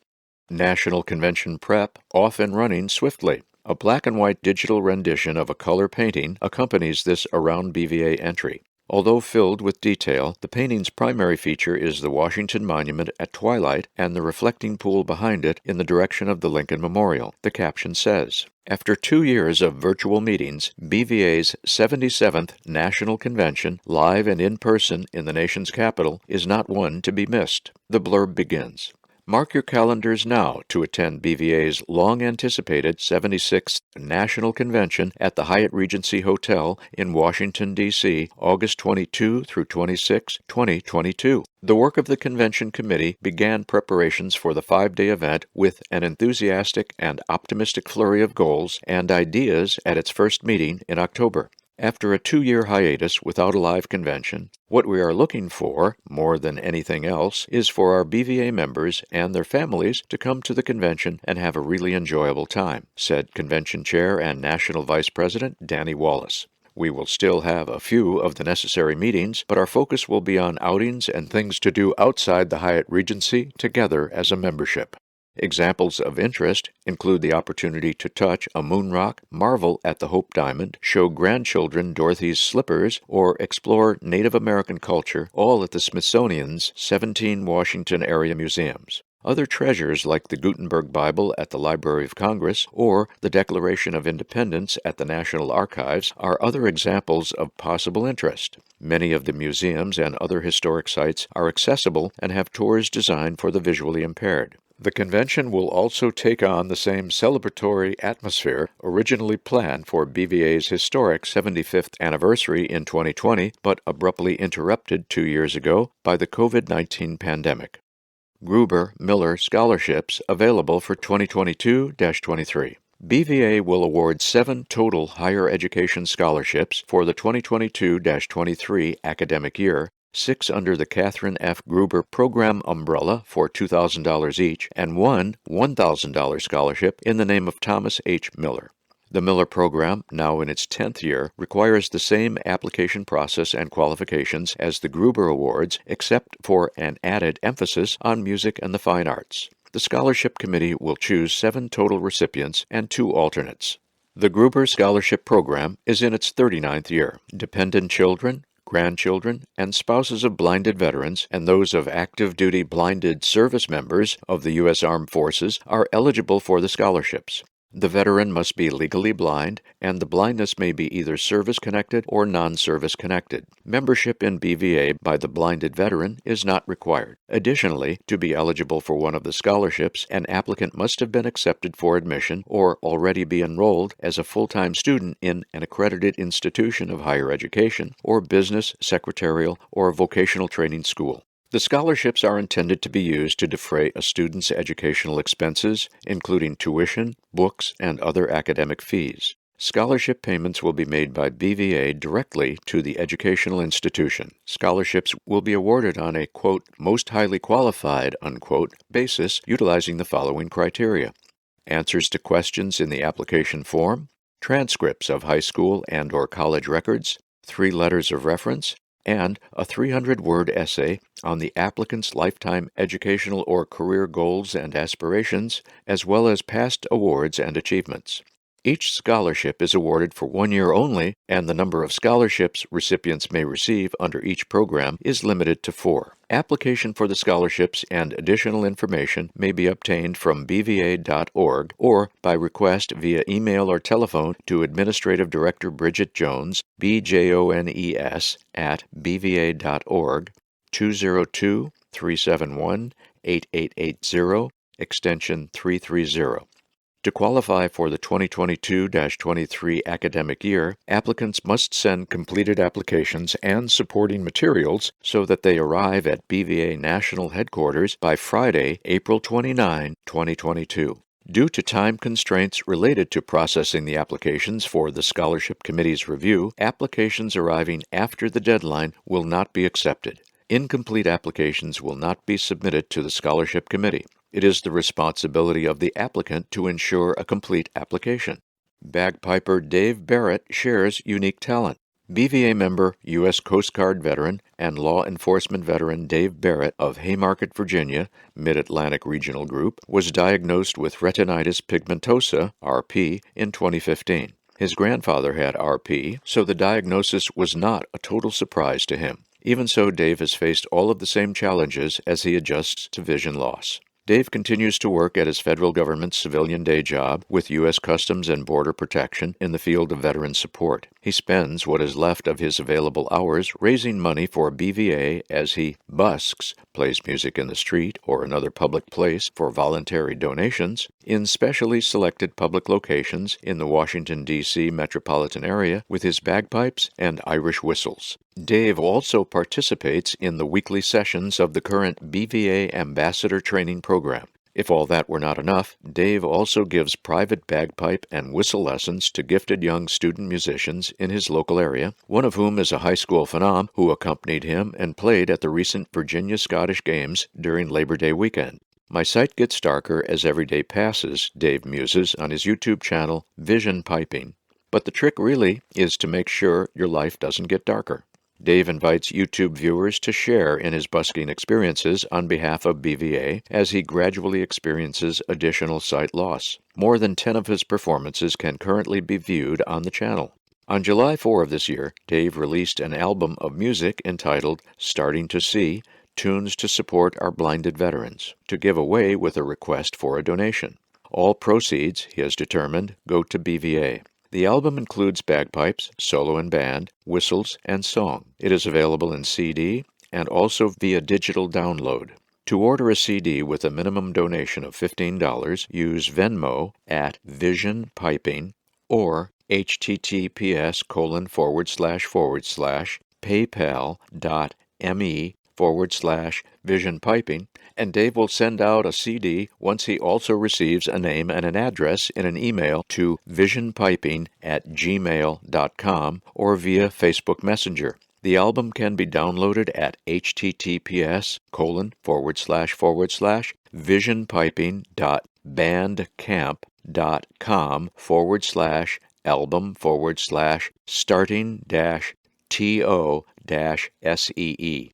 National Convention Prep off and running swiftly. A black and white digital rendition of a color painting accompanies this Around BVA entry. Although filled with detail, the painting's primary feature is the Washington Monument at twilight and the reflecting pool behind it in the direction of the Lincoln Memorial. The caption says, "After 2 years of virtual meetings, BVA's 77th National Convention, live and in person in the nation's capital, is not one to be missed." The blurb begins. Mark your calendars now to attend BVA's long-anticipated 76th National Convention at the Hyatt Regency Hotel in Washington, D.C., August 22 through 26, 2022. The work of the Convention Committee began preparations for the 5-day event with an enthusiastic and optimistic flurry of goals and ideas at its first meeting in October. After a 2-year hiatus without a live convention, what we are looking for, more than anything else, is for our BVA members and their families to come to the convention and have a really enjoyable time, said Convention Chair and National Vice President Danny Wallace. We will still have a few of the necessary meetings, but our focus will be on outings and things to do outside the Hyatt Regency together as a membership. Examples of interest include the opportunity to touch a moon rock, marvel at the Hope Diamond, show grandchildren Dorothy's slippers, or explore Native American culture, all at the Smithsonian's 17 Washington area museums. Other treasures like the Gutenberg Bible at the Library of Congress or the Declaration of Independence at the National Archives are other examples of possible interest. Many of the museums and other historic sites are accessible and have tours designed for the visually impaired. The convention will also take on the same celebratory atmosphere originally planned for BVA's historic 75th anniversary in 2020, but abruptly interrupted 2 years ago by the COVID-19 pandemic. Gruber Miller Scholarships available for 2022-23. BVA will award 7 total higher education scholarships for the 2022-23 academic year, 6 under the Catherine F. Gruber Program umbrella for $2,000 each, and 1 $1,000 scholarship in the name of Thomas H. Miller. The Miller Program, now in its 10th year, requires the same application process and qualifications as the Gruber Awards, except for an added emphasis on music and the fine arts. The Scholarship Committee will choose 7 total recipients and 2 alternates. The Gruber Scholarship Program is in its 39th year. Dependent children, grandchildren, and spouses of blinded veterans and those of active duty blinded service members of the U.S. Armed Forces are eligible for the scholarships. The veteran must be legally blind, and the blindness may be either service-connected or non-service-connected. Membership in BVA by the blinded veteran is not required. Additionally, to be eligible for one of the scholarships, an applicant must have been accepted for admission or already be enrolled as a full-time student in an accredited institution of higher education or business, secretarial, or vocational training school. The scholarships are intended to be used to defray a student's educational expenses, including tuition, books, and other academic fees. Scholarship payments will be made by BVA directly to the educational institution. Scholarships will be awarded on a, quote, most highly qualified, unquote, basis utilizing the following criteria: answers to questions in the application form, transcripts of high school and/or college records, 3 letters of reference, and a 300-word essay on the applicant's lifetime educational or career goals and aspirations, as well as past awards and achievements. Each scholarship is awarded for 1 year only, and the number of scholarships recipients may receive under each program is limited to 4. Application for the scholarships and additional information may be obtained from bva.org or by request via email or telephone to Administrative Director Bridget Jones, BJONES, at bva.org, 202-371-8880, extension 330. To qualify for the 2022-23 academic year, applicants must send completed applications and supporting materials so that they arrive at BVA National Headquarters by Friday, April 29, 2022. Due to time constraints related to processing the applications for the Scholarship Committee's review, applications arriving after the deadline will not be accepted. Incomplete applications will not be submitted to the Scholarship Committee. It is the responsibility of the applicant to ensure a complete application. Bagpiper Dave Barrett shares unique talent. BVA member, U.S. Coast Guard veteran, and law enforcement veteran Dave Barrett of Haymarket, Virginia, Mid-Atlantic Regional Group, was diagnosed with retinitis pigmentosa, RP, in 2015. His grandfather had RP, so the diagnosis was not a total surprise to him. Even so, Dave has faced all of the same challenges as he adjusts to vision loss. Dave continues to work at his federal government civilian day job with U.S. Customs and Border Protection in the field of veteran support. He spends what is left of his available hours raising money for BVA as he busks, plays music in the street or another public place for voluntary donations, in specially selected public locations in the Washington, D.C. metropolitan area with his bagpipes and Irish whistles. Dave also participates in the weekly sessions of the current BVA Ambassador Training Program. If all that were not enough, Dave also gives private bagpipe and whistle lessons to gifted young student musicians in his local area, one of whom is a high school phenom who accompanied him and played at the recent Virginia Scottish Games during Labor Day weekend. My sight gets darker as every day passes, Dave muses on his YouTube channel, Vision Piping. But the trick really is to make sure your life doesn't get darker. Dave invites YouTube viewers to share in his busking experiences on behalf of BVA as he gradually experiences additional sight loss. More than 10 of his performances can currently be viewed on the channel. On July 4 of this year, Dave released an album of music entitled Starting to See, Tunes to Support Our Blinded Veterans, to give away with a request for a donation. All proceeds, he has determined, go to BVA. The album includes bagpipes, solo and band, whistles, and song. It is available in CD and also via digital download. To order a CD with a minimum donation of $15, use Venmo at Vision Piping or https://paypal.me/Vision Piping, and Dave will send out a CD once he also receives a name and an address in an email to visionpiping@gmail.com or via Facebook Messenger. The album can be downloaded at https://visionpiping.bandcamp.com/album/starting-to-see.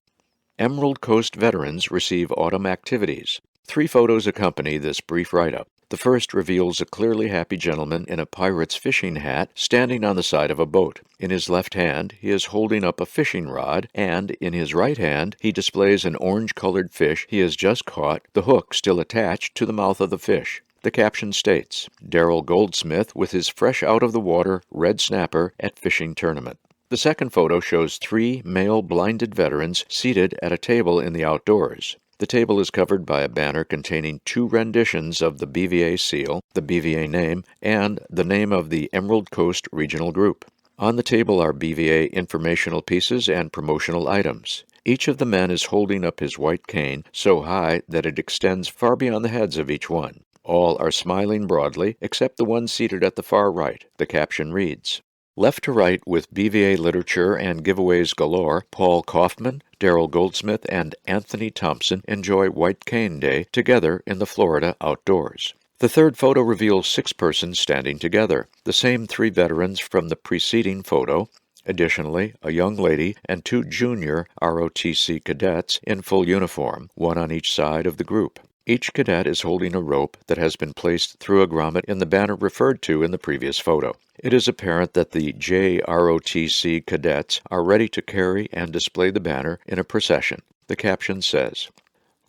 Emerald Coast veterans receive autumn activities. 3 photos accompany this brief write-up. The first reveals a clearly happy gentleman in a pirate's fishing hat standing on the side of a boat. In his left hand, he is holding up a fishing rod, and in his right hand, he displays an orange-colored fish he has just caught, the hook still attached to the mouth of the fish. The caption states, Darrell Goldsmith with his fresh-out-of-the-water red snapper at fishing tournament. The second photo shows 3 male blinded veterans seated at a table in the outdoors. The table is covered by a banner containing 2 renditions of the BVA seal, the BVA name, and the name of the Emerald Coast Regional Group. On the table are BVA informational pieces and promotional items. Each of the men is holding up his white cane so high that it extends far beyond the heads of each one. All are smiling broadly, except the one seated at the far right. The caption reads, Left to right with BVA literature and giveaways galore, Paul Kaufman, Darrell Goldsmith, and Anthony Thompson enjoy White Cane Day together in the Florida outdoors. The third photo reveals 6 persons standing together, the same 3 veterans from the preceding photo. Additionally, a young lady and 2 junior ROTC cadets in full uniform, one on each side of the group. Each cadet is holding a rope that has been placed through a grommet in the banner referred to in the previous photo. It is apparent that the JROTC cadets are ready to carry and display the banner in a procession. The caption says,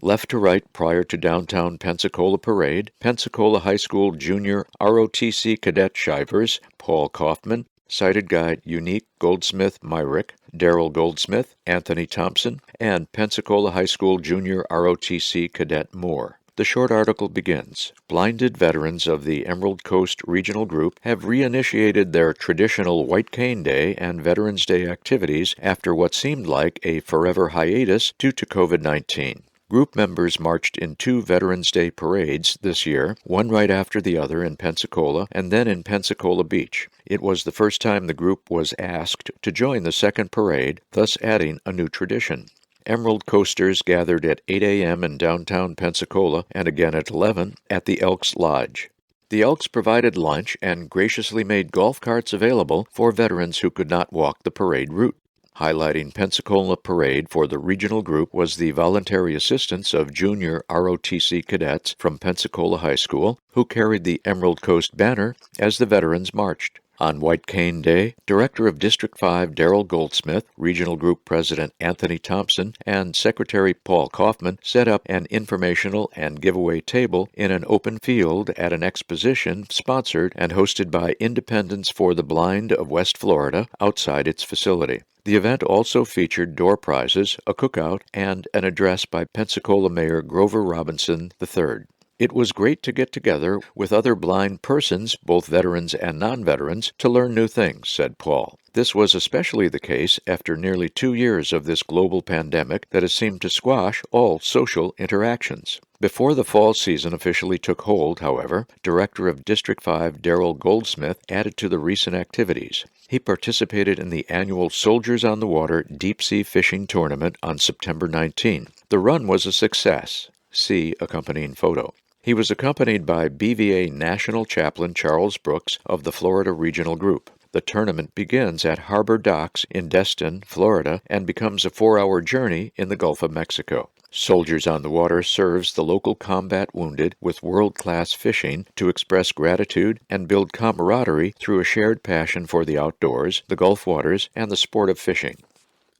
Left to right prior to downtown Pensacola Parade, Pensacola High School Junior ROTC Cadet Shivers, Paul Kaufman, Sighted Guide Unique Goldsmith Myrick, Darrell Goldsmith, Anthony Thompson, and Pensacola High School Junior ROTC Cadet Moore. The short article begins, "Blinded veterans of the Emerald Coast Regional Group have reinitiated their traditional White Cane Day and Veterans Day activities after what seemed like a forever hiatus due to COVID-19. Group members marched in 2 Veterans Day parades this year, one right after the other in Pensacola and then in Pensacola Beach. It was the first time the group was asked to join the second parade, thus adding a new tradition. Emerald Coasters gathered at 8 a.m. in downtown Pensacola and again at 11 at the Elks Lodge. The Elks provided lunch and graciously made golf carts available for veterans who could not walk the parade route. Highlighting Pensacola Parade for the regional group was the voluntary assistance of junior ROTC cadets from Pensacola High School who carried the Emerald Coast banner as the veterans marched. On White Cane Day, Director of District 5 Darrell Goldsmith, Regional Group President Anthony Thompson, and Secretary Paul Kaufman set up an informational and giveaway table in an open field at an exposition sponsored and hosted by Independence for the Blind of West Florida outside its facility. The event also featured door prizes, a cookout, and an address by Pensacola Mayor Grover Robinson III. It was great to get together with other blind persons, both veterans and non-veterans, to learn new things, said Paul. This was especially the case after nearly 2 years of this global pandemic that has seemed to squash all social interactions. Before the fall season officially took hold, however, Director of District 5 Darrell Goldsmith added to the recent activities. He participated in the annual Soldiers on the Water deep-sea fishing tournament on September 19. The run was a success. See accompanying photo. He was accompanied by BVA National Chaplain Charles Brooks of the Florida Regional Group. The tournament begins at Harbor Docks in Destin, Florida, and becomes a 4-hour journey in the Gulf of Mexico. Soldiers on the Water serves the local combat wounded with world-class fishing to express gratitude and build camaraderie through a shared passion for the outdoors, the Gulf waters, and the sport of fishing.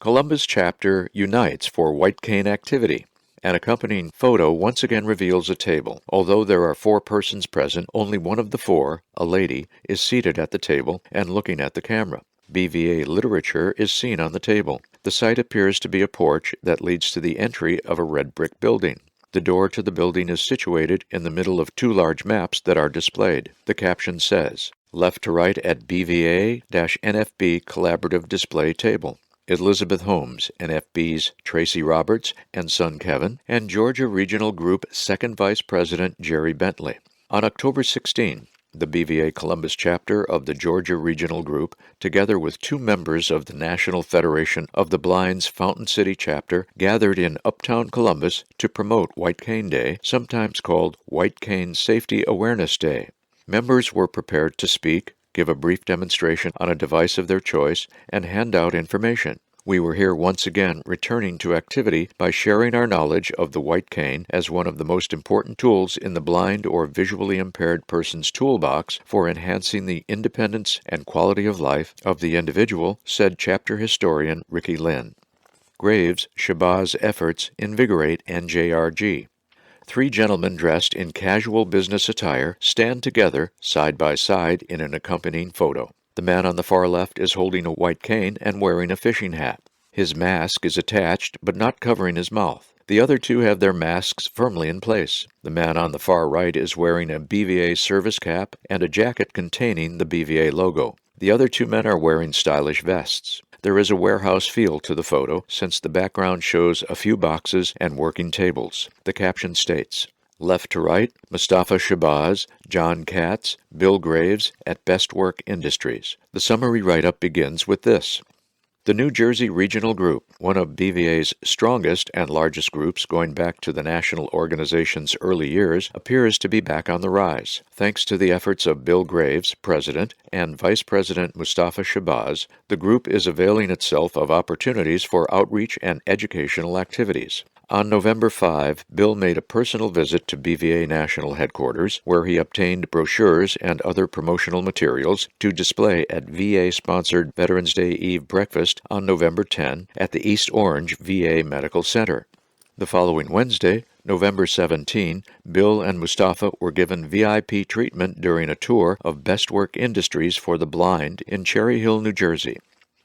Columbus Chapter unites for White Cane activity. An accompanying photo once again reveals a table. Although there are 4 persons present, only one of the 4, a lady, is seated at the table and looking at the camera. BVA literature is seen on the table. The site appears to be a porch that leads to the entry of a red brick building. The door to the building is situated in the middle of 2 large maps that are displayed. The caption says, "Left to right at BVA-NFB Collaborative Display Table." Elizabeth Holmes, NFB's Tracy Roberts and son Kevin, and Georgia Regional Group Second Vice President Jerry Bentley. On October 16, the BVA Columbus chapter of the Georgia Regional Group, together with 2 members of the National Federation of the Blind's Fountain City chapter, gathered in Uptown Columbus to promote White Cane Day, sometimes called White Cane Safety Awareness Day. Members were prepared to speak, give a brief demonstration on a device of their choice, and hand out information. We were here once again returning to activity by sharing our knowledge of the white cane as one of the most important tools in the blind or visually impaired person's toolbox for enhancing the independence and quality of life of the individual, said chapter historian Ricky Lynn. Graves, Shabazz efforts invigorate NJRG. 3 gentlemen dressed in casual business attire stand together, side by side, in an accompanying photo. The man on the far left is holding a white cane and wearing a fishing hat. His mask is attached but not covering his mouth. The other 2 have their masks firmly in place. The man on the far right is wearing a BVA service cap and a jacket containing the BVA logo. The other 2 men are wearing stylish vests. There is a warehouse feel to the photo since the background shows a few boxes and working tables. The caption states, "Left to right, Mustafa Shabazz, John Katz, Bill Graves at Best Work Industries." The summary write-up begins with this. The New Jersey Regional Group, one of BVA's strongest and largest groups going back to the national organization's early years, appears to be back on the rise. Thanks to the efforts of Bill Graves, President, and Vice President Mustafa Shabazz, the group is availing itself of opportunities for outreach and educational activities. On November 5, Bill made a personal visit to BVA National Headquarters, where he obtained brochures and other promotional materials to display at VA-sponsored Veterans Day Eve breakfast on November 10 at the East Orange VA Medical Center. The following Wednesday, November 17, Bill and Mustafa were given VIP treatment during a tour of Best Work Industries for the Blind in Cherry Hill, New Jersey.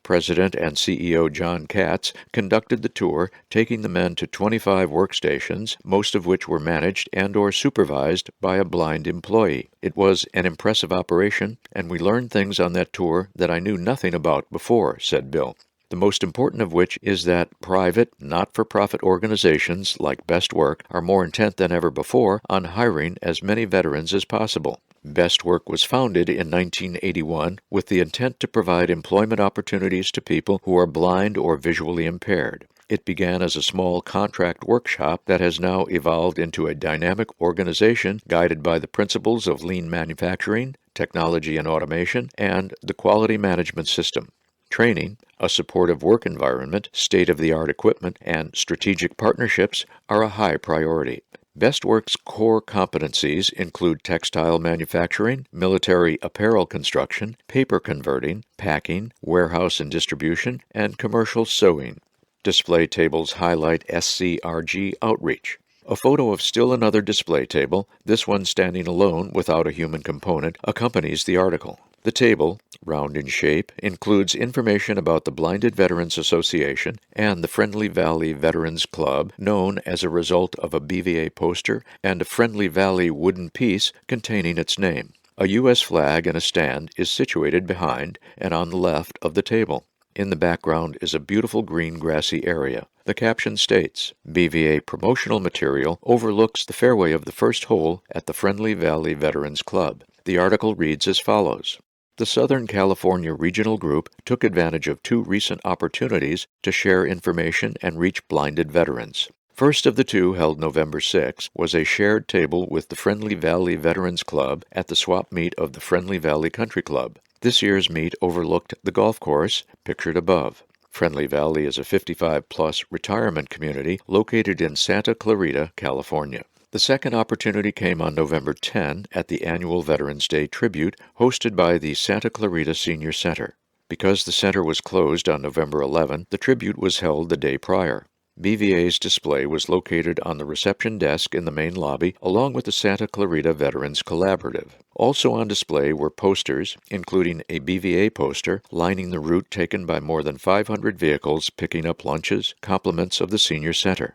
President and CEO John Katz conducted the tour, taking the men to 25 workstations, most of which were managed and/or supervised by a blind employee. It was an impressive operation, and we learned things on that tour that I knew nothing about before, said Bill. The most important of which is that private, not-for-profit organizations like Best Work are more intent than ever before on hiring as many veterans as possible. Best Work was founded in 1981 with the intent to provide employment opportunities to people who are blind or visually impaired. It began as a small contract workshop that has now evolved into a dynamic organization guided by the principles of lean manufacturing, technology and automation, and the quality management system. Training, a supportive work environment, state-of-the-art equipment, and strategic partnerships are a high priority. Best Work's core competencies include textile manufacturing, military apparel construction, paper converting, packing, warehouse and distribution, and commercial sewing. Display tables highlight SCRG outreach. A photo of still another display table, this one standing alone without a human component, accompanies the article. The table, round in shape, includes information about the Blinded Veterans Association and the Friendly Valley Veterans Club, known as a result of a BVA poster and a Friendly Valley wooden piece containing its name. A U.S. flag and a stand is situated behind and on the left of the table. In the background is a beautiful green grassy area. The caption states, BVA promotional material overlooks the fairway of the first hole at the Friendly Valley Veterans Club. The article reads as follows. The Southern California Regional Group took advantage of two recent opportunities to share information and reach blinded veterans. First of the two, held November 6, was a shared table with the Friendly Valley Veterans Club at the swap meet of the Friendly Valley Country Club. This year's meet overlooked the golf course, pictured above. Friendly Valley is a 55-plus retirement community located in Santa Clarita, California. The second opportunity came on November 10 at the annual Veterans Day tribute hosted by the Santa Clarita Senior Center. Because the center was closed on November 11, the tribute was held the day prior. BVA's display was located on the reception desk in the main lobby, along with the Santa Clarita Veterans Collaborative. Also on display were posters, including a BVA poster lining the route taken by more than 500 vehicles picking up lunches, compliments of the Senior Center.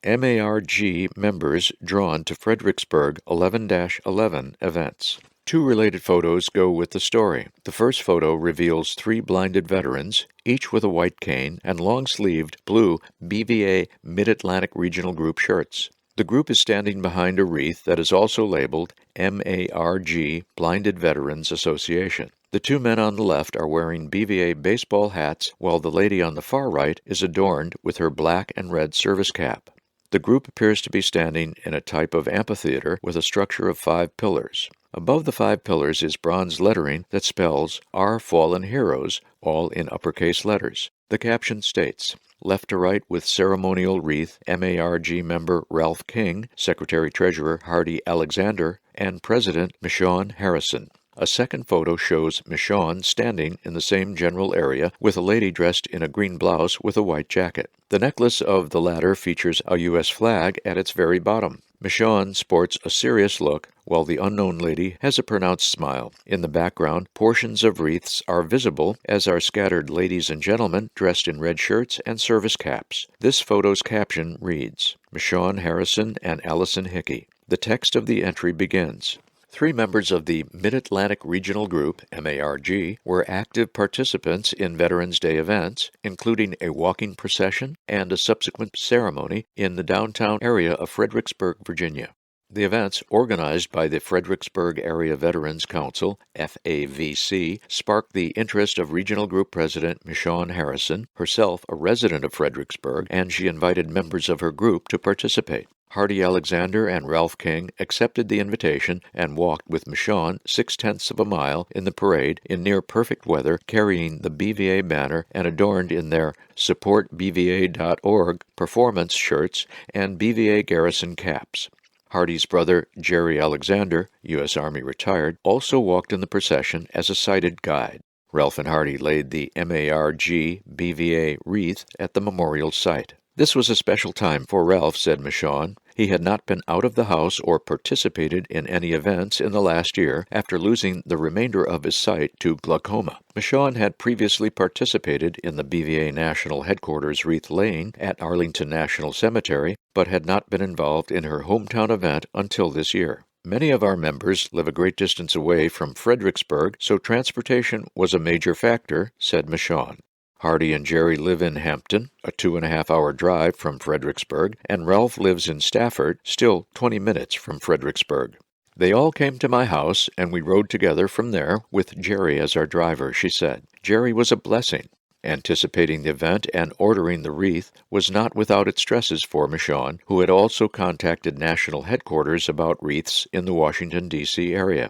MARG members drawn to Fredericksburg 11-11 events. Two related photos go with the story. The first photo reveals three blinded veterans, each with a white cane and long-sleeved blue BVA Mid-Atlantic Regional Group shirts. The group is standing behind a wreath that is also labeled MARG Blinded Veterans Association. The two men on the left are wearing BVA baseball hats, while the lady on the far right is adorned with her black and red service cap. The group appears to be standing in a type of amphitheater with a structure of 5 pillars. Above the 5 pillars is bronze lettering that spells Our Fallen Heroes, all in uppercase letters. The caption states, left to right with ceremonial wreath, MARG member Ralph King, Secretary-Treasurer Hardy Alexander, and President Michonne Harrison. A second photo shows Michonne standing in the same general area with a lady dressed in a green blouse with a white jacket. The necklace of the latter features a U.S. flag at its very bottom. Michonne sports a serious look, while the unknown lady has a pronounced smile. In the background, portions of wreaths are visible, as are scattered ladies and gentlemen dressed in red shirts and service caps. This photo's caption reads, Michonne Harrison and Allison Hickey. The text of the entry begins, 3 members of the Mid-Atlantic Regional Group, MARG, were active participants in Veterans Day events, including a walking procession and a subsequent ceremony in the downtown area of Fredericksburg, Virginia. The events, organized by the Fredericksburg Area Veterans Council, FAVC, sparked the interest of Regional Group President Michonne Harrison, herself a resident of Fredericksburg, and she invited members of her group to participate. Hardy Alexander and Ralph King accepted the invitation and walked with Michonne 0.6 of a mile in the parade in near-perfect weather, carrying the BVA banner and adorned in their SupportBVA.org performance shirts and BVA Garrison caps. Hardy's brother, Jerry Alexander, U.S. Army retired, also walked in the procession as a sighted guide. Ralph and Hardy laid the MARG BVA wreath at the memorial site. This was a special time for Ralph, said Michonne. He had not been out of the house or participated in any events in the last year after losing the remainder of his sight to glaucoma. Michonne had previously participated in the BVA National Headquarters wreath laying at Arlington National Cemetery, but had not been involved in her hometown event until this year. Many of our members live a great distance away from Fredericksburg, so transportation was a major factor, said Michonne. Hardy and Jerry live in Hampton, a 2.5-hour drive from Fredericksburg, and Ralph lives in Stafford, still 20 minutes from Fredericksburg. They all came to my house, and we rode together from there with Jerry as our driver, she said. Jerry was a blessing. Anticipating the event and ordering the wreath was not without its stresses for Michonne, who had also contacted national headquarters about wreaths in the Washington, D.C. area.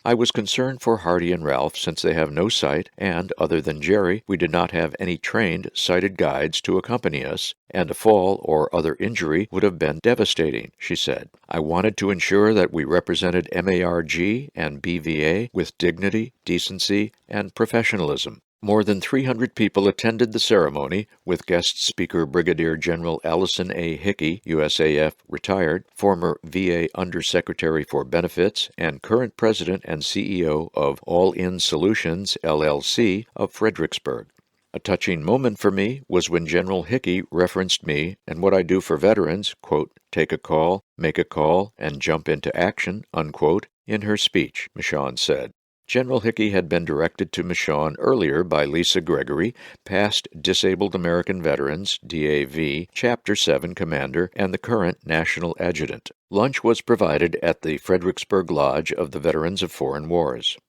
I was concerned for Hardy and Ralph since they have no sight, and, other than Jerry, we did not have any trained, sighted guides to accompany us, and a fall or other injury would have been devastating, she said. I wanted to ensure that we represented MARG and BVA with dignity, decency, and professionalism. More than 300 people attended the ceremony, with guest speaker Brigadier General Allison A. Hickey, USAF retired, former VA Undersecretary for Benefits, and current President and CEO of All In Solutions, LLC, of Fredericksburg. A touching moment for me was when General Hickey referenced me and what I do for veterans, quote, take a call, make a call, and jump into action, unquote, in her speech, Michonne said. General Hickey had been directed to Michonne earlier by Lisa Gregory, past Disabled American Veterans, DAV, Chapter 7 Commander, and the current National Adjutant. Lunch was provided at the Fredericksburg Lodge of the Veterans of Foreign Wars.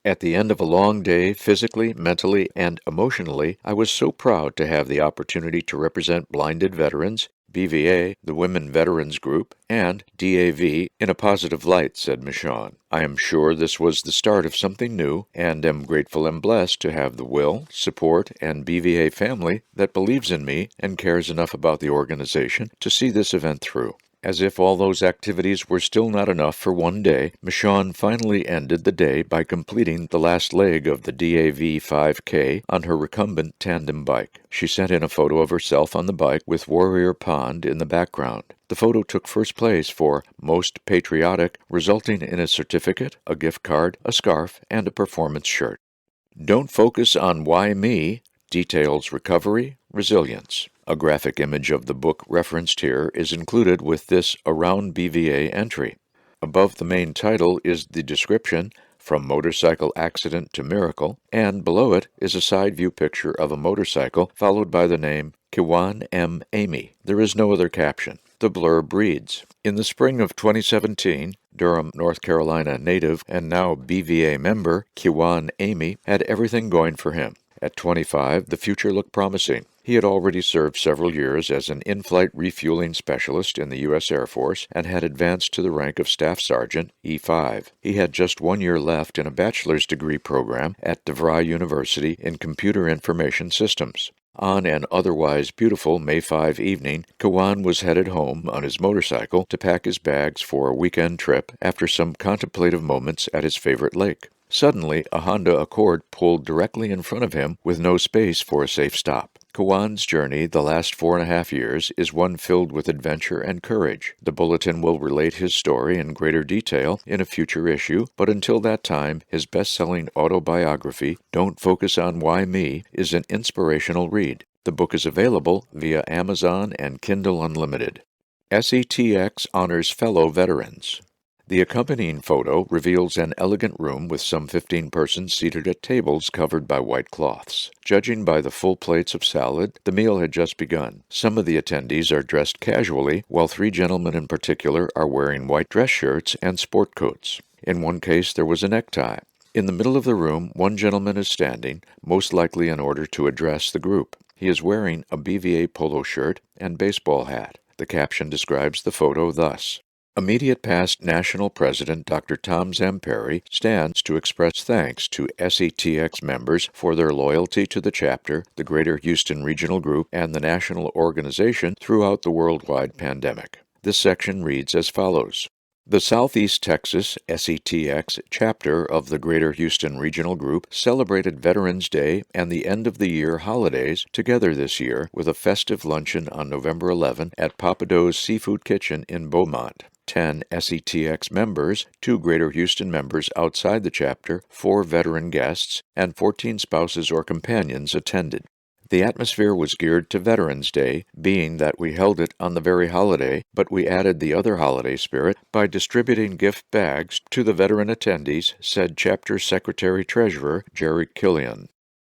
At the end of a long day, physically, mentally, and emotionally, I was so proud to have the opportunity to represent blinded veterans, BVA, the Women Veterans Group, and DAV in a positive light, said Michonne. I am sure this was the start of something new, and am grateful and blessed to have the will, support, and BVA family that believes in me and cares enough about the organization to see this event through. As if all those activities were still not enough for one day, Michonne finally ended the day by completing the last leg of the DAV 5K on her recumbent tandem bike. She sent in a photo of herself on the bike with Warrior Pond in the background. The photo took first place for Most Patriotic, resulting in a certificate, a gift card, a scarf, and a performance shirt. Don't focus on why me details recovery, resilience. A graphic image of the book referenced here is included with this Around BVA entry. Above the main title is the description, From Motorcycle Accident to Miracle, and below it is a side view picture of a motorcycle followed by the name Kiwan M. Amy. There is no other caption. The blurb reads, in the spring of 2017, Durham, North Carolina native and now BVA member Kiwan Amy had everything going for him. At 25, the future looked promising. He had already served several years as an in-flight refueling specialist in the U.S. Air Force and had advanced to the rank of Staff Sergeant, E5. He had just 1 year left in a bachelor's degree program at DeVry University in Computer Information Systems. On an otherwise beautiful May 5 evening, Kiwan was headed home on his motorcycle to pack his bags for a weekend trip after some contemplative moments at his favorite lake. Suddenly, a Honda Accord pulled directly in front of him with no space for a safe stop. Kiwan's journey the last 4.5 years is one filled with adventure and courage. The Bulletin will relate his story in greater detail in a future issue, but until that time, his best-selling autobiography, Don't Focus on Why Me, is an inspirational read. The book is available via Amazon and Kindle Unlimited. SETX honors fellow veterans. The accompanying photo reveals an elegant room with some 15 persons seated at tables covered by white cloths. Judging by the full plates of salad, the meal had just begun. Some of the attendees are dressed casually, while 3 gentlemen in particular are wearing white dress shirts and sport coats. In one case, there was a necktie. In the middle of the room, one gentleman is standing, most likely in order to address the group. He is wearing a BVA polo shirt and baseball hat. The caption describes the photo thus. Immediate past National President Dr. Tom Zamperi stands to express thanks to SETX members for their loyalty to the chapter, the Greater Houston Regional Group, and the national organization throughout the worldwide pandemic. This section reads as follows. The Southeast Texas SETX chapter of the Greater Houston Regional Group celebrated Veterans Day and the end-of-the-year holidays together this year with a festive luncheon on November 11 at Papado's Seafood Kitchen in Beaumont. 10 SETX members, 2 Greater Houston members outside the chapter, 4 veteran guests, and 14 spouses or companions attended. The atmosphere was geared to Veterans Day, being that we held it on the very holiday, but we added the other holiday spirit by distributing gift bags to the veteran attendees, said Chapter Secretary-Treasurer Jerry Killian.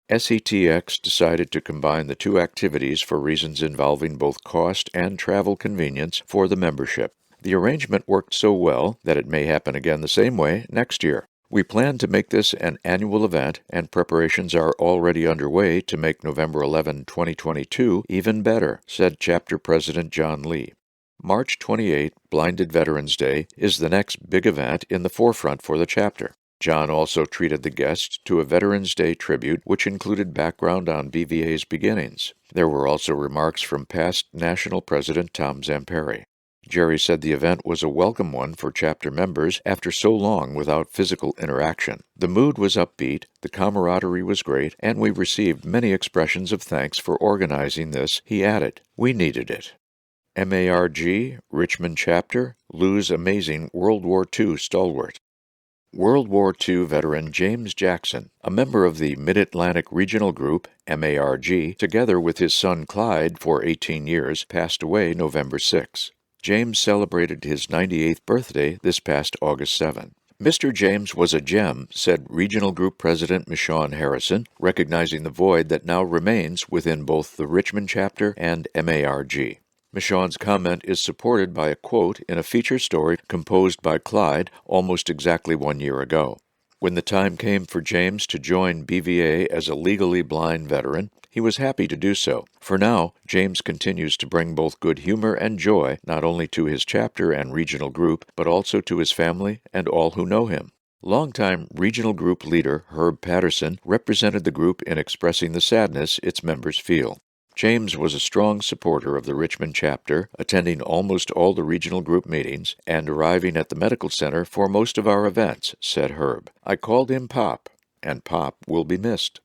SETX decided to combine the two activities for reasons involving both cost and travel convenience for the membership. The arrangement worked so well that it may happen again the same way next year. We plan to make this an annual event, and preparations are already underway to make November 11, 2022 even better, said Chapter President John Lee. March 28, Blinded Veterans Day, is the next big event in the forefront for the chapter. John also treated the guests to a Veterans Day tribute, which included background on BVA's beginnings. There were also remarks from past National President Tom Zamperi. Jerry said the event was a welcome one for chapter members after so long without physical interaction. The mood was upbeat, the camaraderie was great, and we received many expressions of thanks for organizing this, he added. We needed it. MARG, Richmond Chapter, lose amazing World War II stalwart. World War II veteran James Jackson, a member of the Mid-Atlantic Regional Group, MARG, together with his son Clyde for 18 years, passed away November 6. James celebrated his 98th birthday this past August 7. Mr. James was a gem, said Regional Group President Michonne Harrison, recognizing the void that now remains within both the Richmond chapter and MARG. Michonne's comment is supported by a quote in a feature story composed by Clyde almost exactly 1 year ago. When the time came for James to join BVA as a legally blind veteran, he was happy to do so. For now, James continues to bring both good humor and joy not only to his chapter and regional group, but also to his family and all who know him. Longtime regional group leader Herb Patterson represented the group in expressing the sadness its members feel. James was a strong supporter of the Richmond chapter, attending almost all the regional group meetings and arriving at the medical center for most of our events, said Herb. I called him Pop, and Pop will be missed.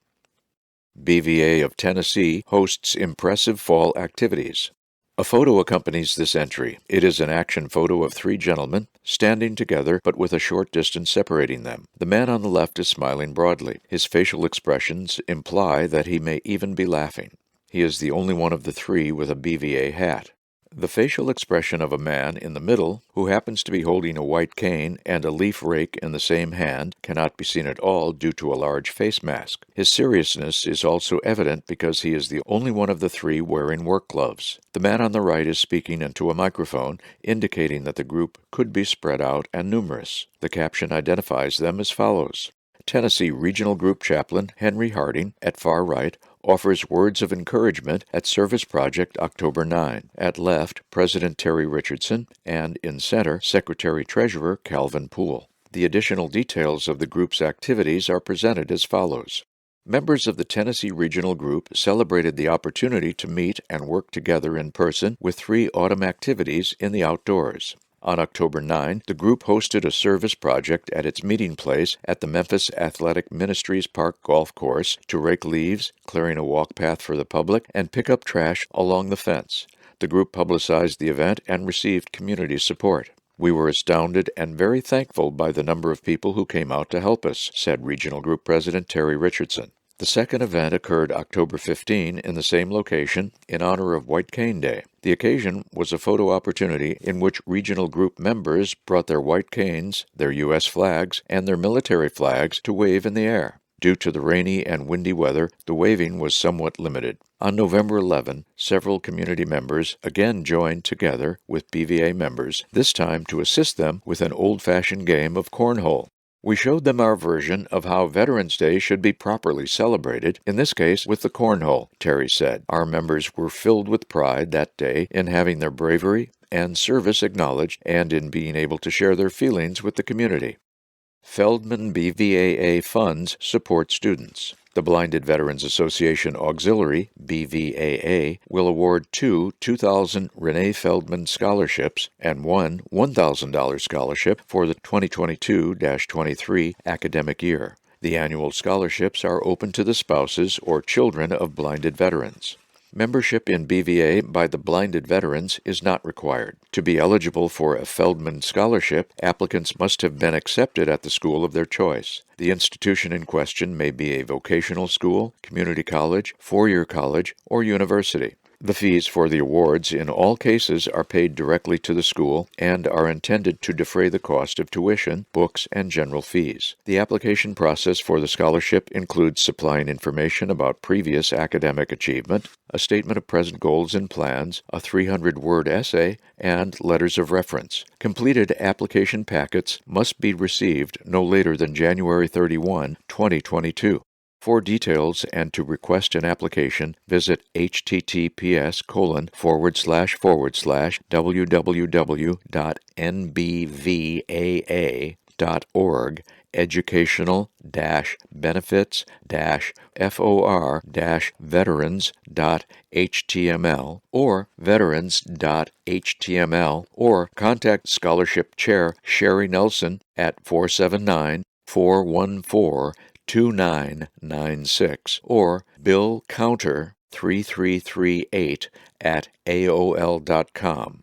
BVA of Tennessee hosts impressive fall activities. A photo accompanies this entry. It is an action photo of 3 gentlemen standing together but with a short distance separating them. The man on the left is smiling broadly. His facial expressions imply that he may even be laughing. He is the only one of the 3 with a BVA hat. The facial expression of a man in the middle, who happens to be holding a white cane and a leaf rake in the same hand, cannot be seen at all due to a large face mask. His seriousness is also evident because he is the only one of the 3 wearing work gloves. The man on the right is speaking into a microphone, indicating that the group could be spread out and numerous. The caption identifies them as follows. Tennessee Regional Group Chaplain Henry Harding, at far right, offers words of encouragement at Service Project October 9. At left, President Terry Richardson, and in center, Secretary-Treasurer Calvin Poole. The additional details of the group's activities are presented as follows. Members of the Tennessee Regional Group celebrated the opportunity to meet and work together in person with 3 autumn activities in the outdoors. On October 9, the group hosted a service project at its meeting place at the Memphis Athletic Ministries Park Golf Course to rake leaves, clearing a walk path for the public, and pick up trash along the fence. The group publicized the event and received community support. We were astounded and very thankful by the number of people who came out to help us, said Regional Group President Terry Richardson. The second event occurred October 15 in the same location in honor of White Cane Day. The occasion was a photo opportunity in which regional group members brought their white canes, their U.S. flags, and their military flags to wave in the air. Due to the rainy and windy weather, the waving was somewhat limited. On November 11, several community members again joined together with BVA members, this time to assist them with an old-fashioned game of cornhole. We showed them our version of how Veterans Day should be properly celebrated, in this case with the cornhole, Terry said. Our members were filled with pride that day in having their bravery and service acknowledged and in being able to share their feelings with the community. Feldman BVAA funds support students. The Blinded Veterans Association Auxiliary, BVAA, will award two 2000 Renee Feldman scholarships and one $1,000 scholarship for the 2022-23 academic year. The annual scholarships are open to the spouses or children of blinded veterans. Membership in BVA by the blinded veterans is not required. To be eligible for a Feldman Scholarship, applicants must have been accepted at the school of their choice. The institution in question may be a vocational school, community college, four-year college, or university. The fees for the awards in all cases are paid directly to the school and are intended to defray the cost of tuition, books, and general fees. The application process for the scholarship includes supplying information about previous academic achievement, a statement of present goals and plans, a 300-word essay, and letters of reference. Completed application packets must be received no later than January 31, 2022. For details and to request an application, visit https://www.nbvaa.org educational-benefits-for-veterans.html or veterans.html or contact Scholarship Chair Sherry Nelson at 479-414-2996 or Bill Counter 3338 at AOL.com.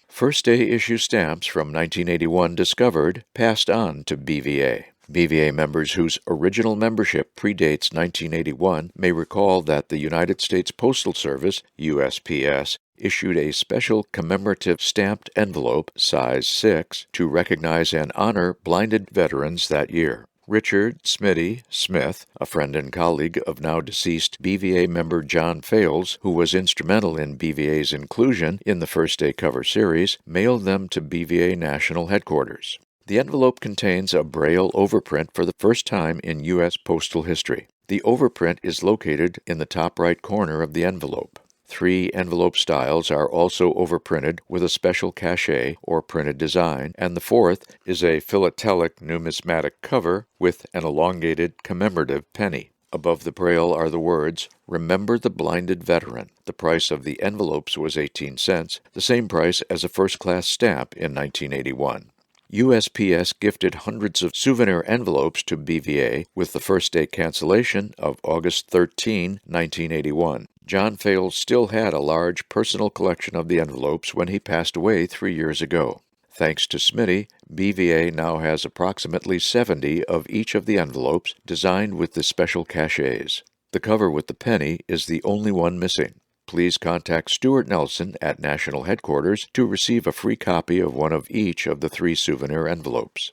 First Day issue stamps from 1981 discovered, passed on to BVA. BVA members whose original membership predates 1981 may recall that the United States Postal Service, USPS, issued a special commemorative stamped envelope, size 6, to recognize and honor blinded veterans that year. Richard Smitty Smith, a friend and colleague of now deceased BVA member John Fales, who was instrumental in BVA's inclusion in the First Day cover series, mailed them to BVA National Headquarters. The envelope contains a Braille overprint for the first time in U.S. postal history. The overprint is located in the top right corner of the envelope. 3 envelope styles are also overprinted with a special cachet or printed design, and the 4th is a philatelic numismatic cover with an elongated commemorative penny. Above the Braille are the words, "Remember the Blinded Veteran." The price of the envelopes was 18 cents, the same price as a first-class stamp in 1981. USPS gifted hundreds of souvenir envelopes to BVA with the First Day cancellation of August 13, 1981. John Fales still had a large personal collection of the envelopes when he passed away 3 years ago. Thanks to Smitty, BVA now has approximately 70 of each of the envelopes designed with the special cachets. The cover with the penny is the only one missing. Please contact Stuart Nelson at National Headquarters to receive a free copy of one of each of the 3 souvenir envelopes.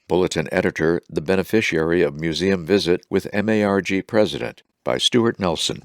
Bulletin Editor, The Beneficiary of Museum Visit with MARG President, by Stuart Nelson.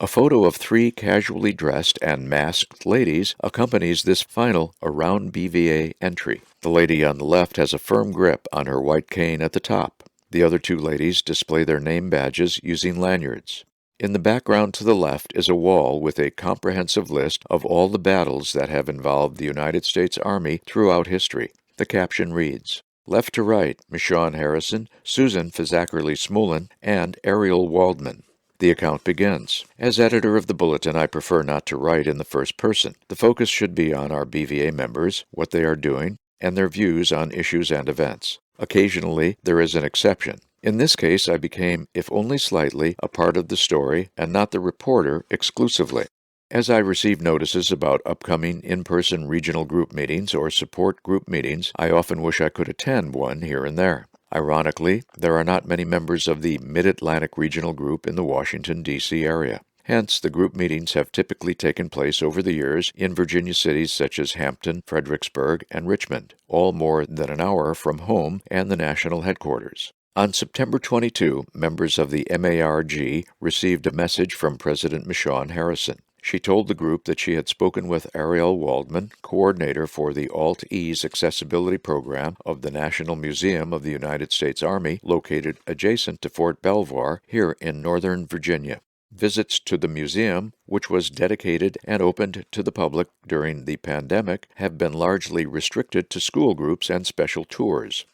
A photo of 3 casually dressed and masked ladies accompanies this final Around BVA entry. The lady on the left has a firm grip on her white cane at the top. The other 2 ladies display their name badges using lanyards. In the background to the left is a wall with a comprehensive list of all the battles that have involved the United States Army throughout history. The caption reads, "Left to right, Michonne Harrison, Susan Fazakerly-Smulin, and Ariel Waldman." The account begins. As editor of the Bulletin, I prefer not to write in the first person. The focus should be on our BVA members, what they are doing, and their views on issues and events. Occasionally, there is an exception. In this case, I became, if only slightly, a part of the story and not the reporter exclusively. As I receive notices about upcoming in-person regional group meetings or support group meetings, I often wish I could attend one here and there. Ironically, there are not many members of the Mid-Atlantic Regional Group in the Washington, D.C. area. Hence, the group meetings have typically taken place over the years in Virginia cities such as Hampton, Fredericksburg, and Richmond, all more than an hour from home and the national headquarters. On September 22, members of the MARG received a message from President Michonne Harrison. She told the group that she had spoken with Ariel Waldman, coordinator for the Alt-Ease Accessibility Program of the National Museum of the United States Army, located adjacent to Fort Belvoir here in Northern Virginia. Visits to the museum, which was dedicated and opened to the public during the pandemic, have been largely restricted to school groups and special tours.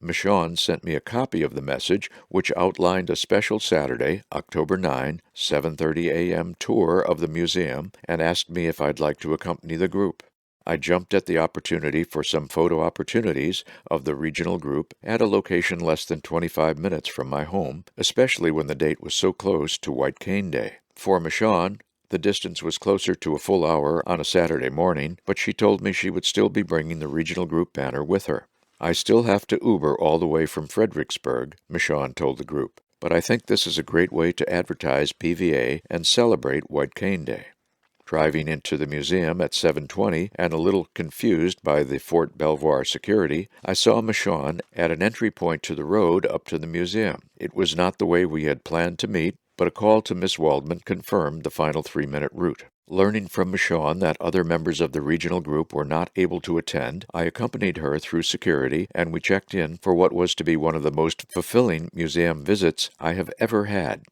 Michonne sent me a copy of the message, which outlined a special Saturday, October 9, 7:30 a.m. tour of the museum and asked me if I'd like to accompany the group. I jumped at the opportunity for some photo opportunities of the regional group at a location less than 25 minutes from my home, especially when the date was so close to White Cane Day. For Michonne, the distance was closer to a full hour on a Saturday morning, but she told me she would still be bringing the regional group banner with her. I still have to Uber all the way from Fredericksburg, Michonne told the group, but I think this is a great way to advertise BVA and celebrate White Cane Day. Driving into the museum at 7:20 and a little confused by the Fort Belvoir security, I saw Michonne at an entry point to the road up to the museum. It was not the way we had planned to meet, but a call to Miss Waldman confirmed the final 3-minute route. Learning from Michonne that other members of the regional group were not able to attend, I accompanied her through security, and we checked in for what was to be one of the most fulfilling museum visits I have ever had.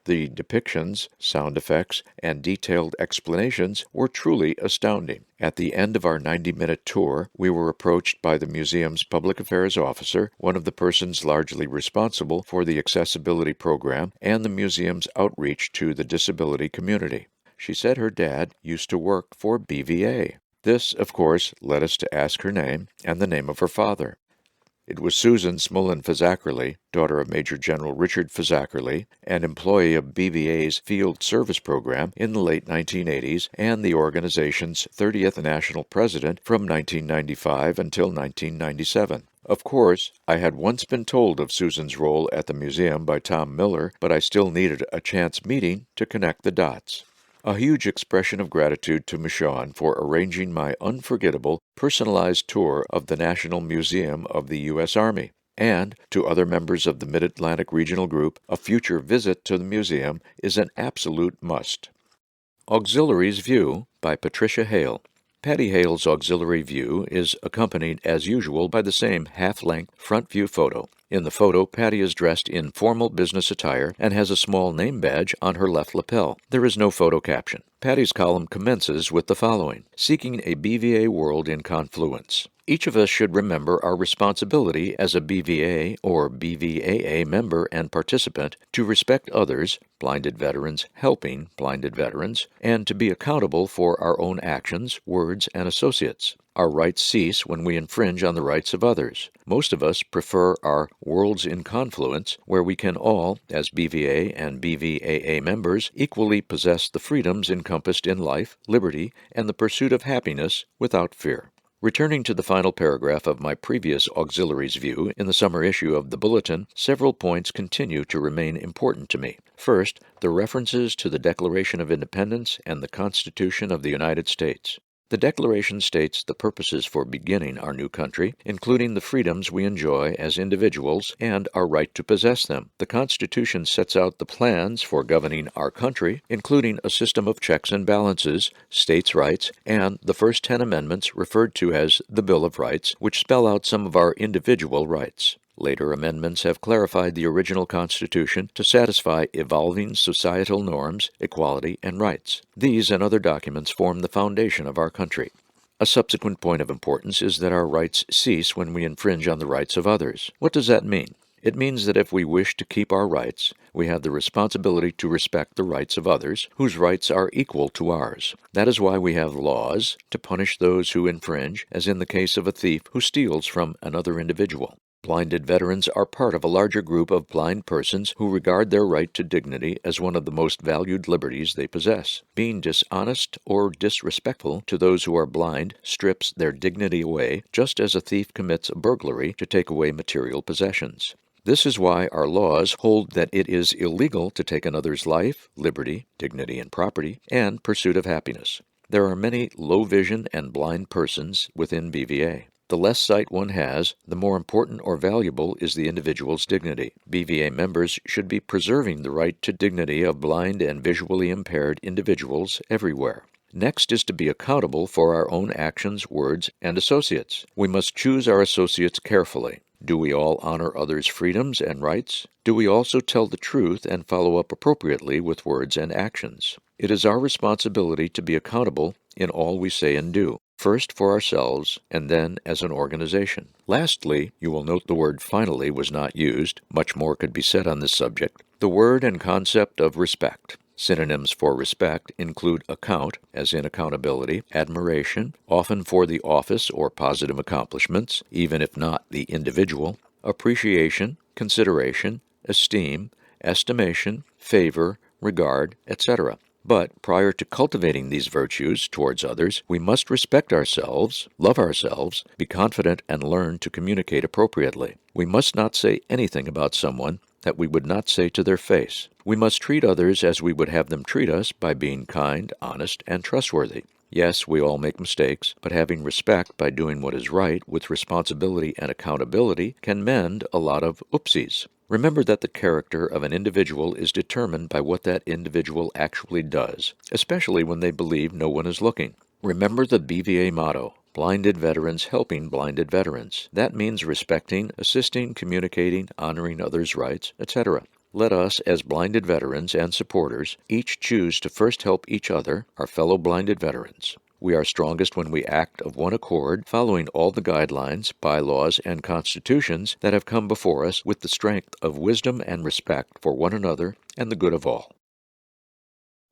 The depictions, sound effects, and detailed explanations were truly astounding. At the end of our 90-minute tour, we were approached by the museum's public affairs officer, one of the persons largely responsible for the accessibility program and the museum's outreach to the disability community. She said her dad used to work for BVA. This, of course, led us to ask her name and the name of her father. It was Susan Smullen Fazakerly, daughter of Major General Richard Fazakerly, an employee of BVA's Field Service Program in the late 1980s and the organization's 30th national president from 1995 until 1997. Of course, I had once been told of Susan's role at the museum by Tom Miller, but I still needed a chance meeting to connect the dots. A huge expression of gratitude to Michonne for arranging my unforgettable, personalized tour of the National Museum of the U.S. Army, and to other members of the Mid-Atlantic Regional Group, a future visit to the museum is an absolute must. Auxiliaries View by Patricia Hale. Patty Hale's auxiliary view is accompanied, as usual, by the same half-length front view photo. In the photo, Patty is dressed in formal business attire and has a small name badge on her left lapel. There is no photo caption. Patty's column commences with the following: Seeking a BVA World in Confluence. Each of us should remember our responsibility as a BVA or BVAA member and participant to respect others, blinded veterans helping blinded veterans, and to be accountable for our own actions, words, and associates. Our rights cease when we infringe on the rights of others. Most of us prefer our worlds in confluence, where we can all, as BVA and BVAA members, equally possess the freedoms encompassed in life, liberty, and the pursuit of happiness without fear. Returning to the final paragraph of my previous auxiliaries view in the summer issue of the Bulletin, several points continue to remain important to me. First, the references to the Declaration of Independence and the Constitution of the United States. The Declaration states the purposes for beginning our new country, including the freedoms we enjoy as individuals and our right to possess them. The Constitution sets out the plans for governing our country, including a system of checks and balances, states' rights, and the first 10 amendments referred to as the Bill of Rights, which spell out some of our individual rights. Later amendments have clarified the original Constitution to satisfy evolving societal norms, equality, and rights. These and other documents form the foundation of our country. A subsequent point of importance is that our rights cease when we infringe on the rights of others. What does that mean? It means that if we wish to keep our rights, we have the responsibility to respect the rights of others, whose rights are equal to ours. That is why we have laws to punish those who infringe, as in the case of a thief who steals from another individual. Blinded veterans are part of a larger group of blind persons who regard their right to dignity as one of the most valued liberties they possess. Being dishonest or disrespectful to those who are blind strips their dignity away, just as a thief commits a burglary to take away material possessions. This is why our laws hold that it is illegal to take another's life, liberty, dignity, and property, and pursuit of happiness. There are many low vision and blind persons within BVA. The less sight one has, the more important or valuable is the individual's dignity. BVA members should be preserving the right to dignity of blind and visually impaired individuals everywhere. Next is to be accountable for our own actions, words, and associates. We must choose our associates carefully. Do we all honor others' freedoms and rights? Do we also tell the truth and follow up appropriately with words and actions? It is our responsibility to be accountable in all we say and do. first for ourselves and then as an organization. Lastly, you will note the word finally was not used. Much more could be said on this subject. The word and concept of respect. Synonyms for respect include account, as in accountability, admiration, often for the office or positive accomplishments, even if not the individual, appreciation, consideration, esteem, estimation, favor, regard, etc. But prior to cultivating these virtues towards others, we must respect ourselves, love ourselves, be confident, and learn to communicate appropriately. We must not say anything about someone that we would not say to their face. We must treat others as we would have them treat us by being kind, honest, and trustworthy. Yes, we all make mistakes, but having respect by doing what is right with responsibility and accountability can mend a lot of oopsies. Remember that the character of an individual is determined by what that individual actually does, especially when they believe no one is looking. Remember the BVA motto, Blinded Veterans Helping Blinded Veterans. That means respecting, assisting, communicating, honoring others' rights, etc. Let us, as blinded veterans and supporters, each choose to first help each other, our fellow blinded veterans. We are strongest when we act of one accord, following all the guidelines, bylaws, and constitutions that have come before us with the strength of wisdom and respect for one another and the good of all.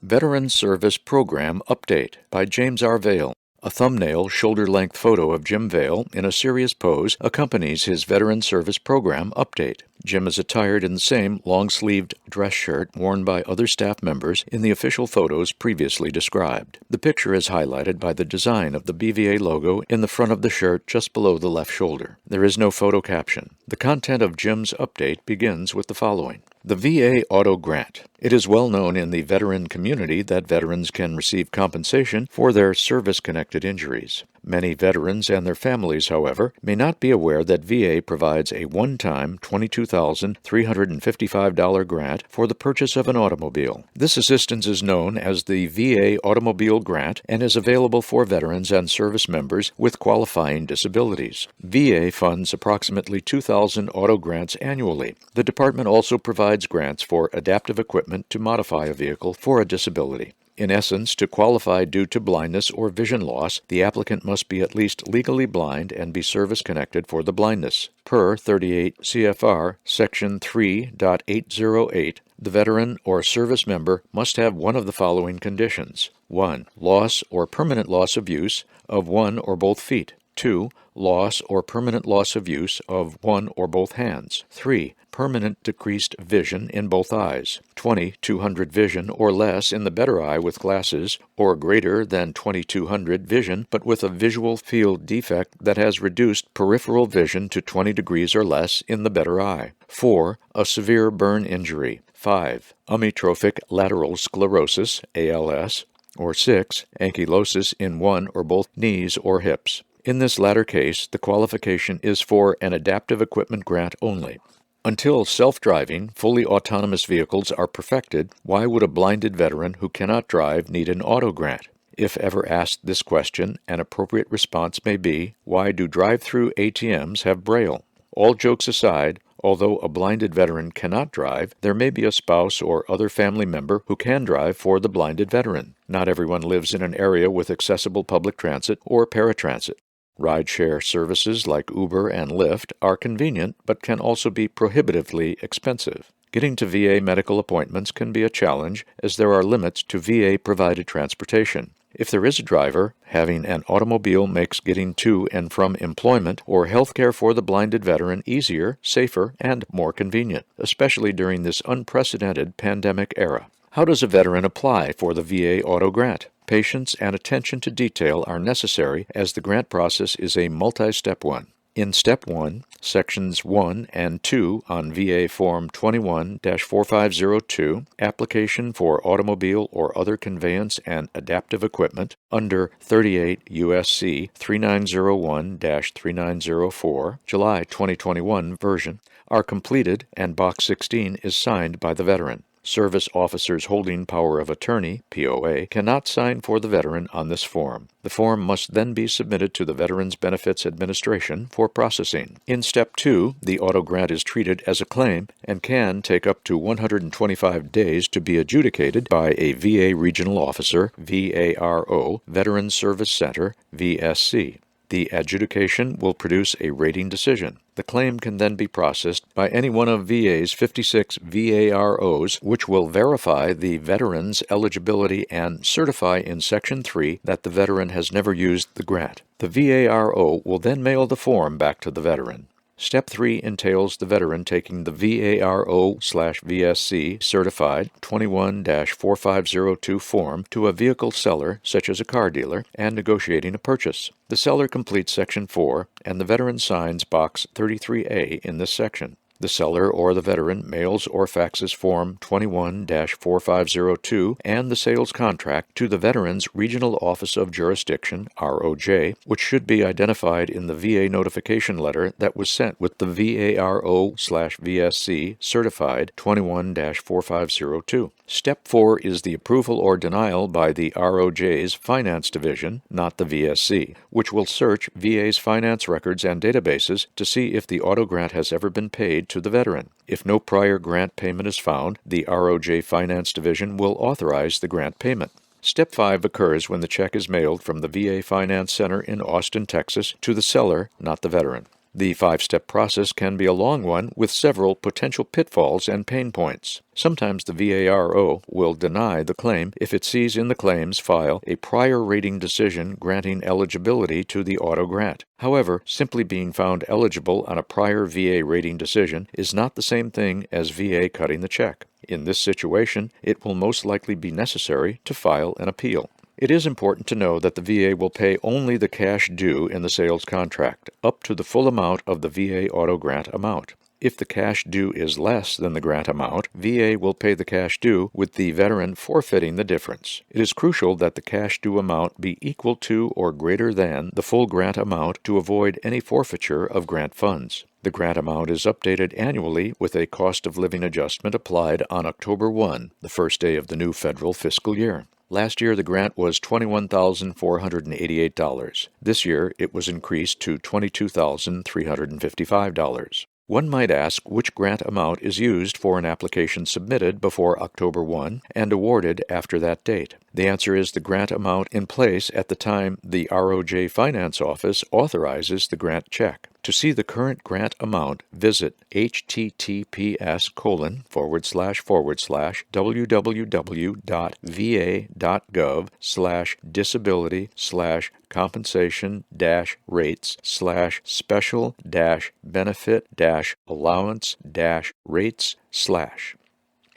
Veteran Service Program Update by James R. Vale. A thumbnail, shoulder-length photo of Jim Vale in a serious pose accompanies his Veteran Service Program update. Jim is attired in the same long-sleeved dress shirt worn by other staff members in the official photos previously described. The picture is highlighted by the design of the BVA logo in the front of the shirt just below the left shoulder. There is no photo caption. The content of Jim's update begins with the following. The VA Auto Grant. It is well known in the veteran community that veterans can receive compensation for their service-connected injuries. Many veterans and their families, however, may not be aware that VA provides a one-time $22,355 grant for the purchase of an automobile. This assistance is known as the VA Automobile Grant and is available for veterans and service members with qualifying disabilities. VA funds approximately 2,000 auto grants annually. The department also provides grants for adaptive equipment to modify a vehicle for a disability. In essence, to qualify due to blindness or vision loss, the applicant must be at least legally blind and be service-connected for the blindness. Per 38 CFR Section 3.808, the veteran or service member must have one of the following conditions. 1. Loss or permanent loss of use of one or both feet. 2. Loss or permanent loss of use of one or both hands. 3. Permanent decreased vision in both eyes. 20/200 vision or less in the better eye with glasses, or greater than 20/200 vision but with a visual field defect that has reduced peripheral vision to 20 degrees or less in the better eye. 4. A severe burn injury. 5. Amyotrophic lateral sclerosis, ALS. Or 6. Ankylosis in one or both knees or hips. In this latter case, the qualification is for an adaptive equipment grant only. Until self-driving, fully autonomous vehicles are perfected, why would a blinded veteran who cannot drive need an auto grant? If ever asked this question, an appropriate response may be, why do drive-through ATMs have Braille? All jokes aside, although a blinded veteran cannot drive, there may be a spouse or other family member who can drive for the blinded veteran. Not everyone lives in an area with accessible public transit or paratransit. Rideshare services like Uber and Lyft are convenient but can also be prohibitively expensive. Getting to VA medical appointments can be a challenge as there are limits to VA-provided transportation. If there is a driver, having an automobile makes getting to and from employment or health care for the blinded veteran easier, safer, and more convenient, especially during this unprecedented pandemic era. How does a veteran apply for the VA Auto Grant? Patience and attention to detail are necessary as the grant process is a multi-step one. In Step 1, Sections 1 and 2 on VA Form 21-4502, Application for Automobile or Other Conveyance and Adaptive Equipment, under 38 U.S.C. 3901-3904, July 2021 version, are completed and Box 16 is signed by the veteran. Service officers holding power of attorney, POA, cannot sign for the veteran on this form. The form must then be submitted to the Veterans Benefits Administration for processing. In Step 2, the auto grant is treated as a claim and can take up to 125 days to be adjudicated by a VA Regional Officer, VARO, Veterans Service Center, VSC. The adjudication will produce a rating decision. The claim can then be processed by any one of VA's 56 VAROs, which will verify the veteran's eligibility and certify in Section 3 that the veteran has never used the grant. The VARO will then mail the form back to the veteran. Step 3 entails the veteran taking the VARO/VSC certified 21-4502 form to a vehicle seller, such as a car dealer, and negotiating a purchase. The seller completes Section 4, and the veteran signs Box 33A in this section. The seller or the veteran mails or faxes Form 21-4502 and the sales contract to the Veteran's Regional Office of Jurisdiction, ROJ, which should be identified in the VA notification letter that was sent with the VARO/VSC certified 21-4502. Step 4 is the approval or denial by the ROJ's Finance Division, not the VSC, which will search VA's finance records and databases to see if the auto grant has ever been paid to the veteran. If no prior grant payment is found, the ROJ Finance Division will authorize the grant payment. Step 5 occurs when the check is mailed from the VA Finance Center in Austin, Texas, to the seller, not the veteran. The 5-step process can be a long one with several potential pitfalls and pain points. Sometimes the VARO will deny the claim if it sees in the claims file a prior rating decision granting eligibility to the auto grant. However, simply being found eligible on a prior VA rating decision is not the same thing as VA cutting the check. In this situation, it will most likely be necessary to file an appeal. It is important to know that the VA will pay only the cash due in the sales contract, up to the full amount of the VA auto grant amount. If the cash due is less than the grant amount, VA will pay the cash due with the veteran forfeiting the difference. It is crucial that the cash due amount be equal to or greater than the full grant amount to avoid any forfeiture of grant funds. The grant amount is updated annually with a cost of living adjustment applied on October 1, the first day of the new federal fiscal year. Last year, the grant was $21,488. This year, it was increased to $22,355. One might ask which grant amount is used for an application submitted before October 1 and awarded after that date. The answer is the grant amount in place at the time the ROJ Finance Office authorizes the grant check. To see the current grant amount, visit https://www.va.gov/disability/compensation-rates/allowance-rates/.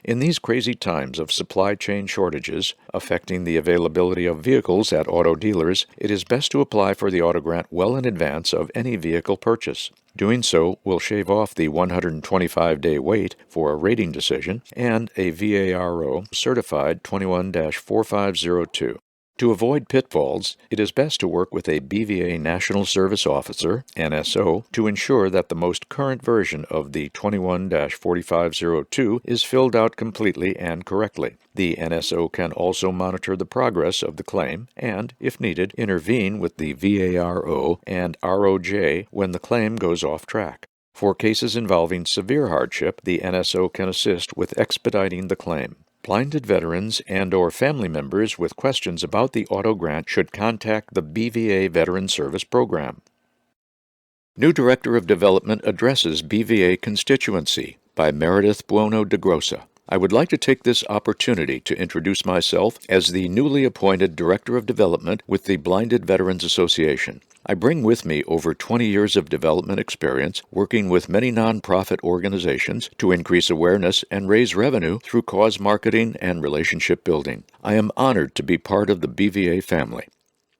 In these crazy times of supply chain shortages affecting the availability of vehicles at auto dealers, it is best to apply for the auto grant well in advance of any vehicle purchase. Doing so will shave off the 125-day wait for a rating decision and a VARO certified 21-4502. To avoid pitfalls, it is best to work with a BVA National Service Officer, NSO, to ensure that the most current version of the 21-4502 is filled out completely and correctly. The NSO can also monitor the progress of the claim and, if needed, intervene with the VARO and ROJ when the claim goes off track. For cases involving severe hardship, the NSO can assist with expediting the claim. Blinded veterans and/or family members with questions about the auto grant should contact the BVA Veteran Service Program. New Director of Development addresses BVA constituency by Meredith Buono de Grossa. I would like to take this opportunity to introduce myself as the newly appointed Director of Development with the Blinded Veterans Association. I bring with me over 20 years of development experience working with many nonprofit organizations to increase awareness and raise revenue through cause marketing and relationship building. I am honored to be part of the BVA family.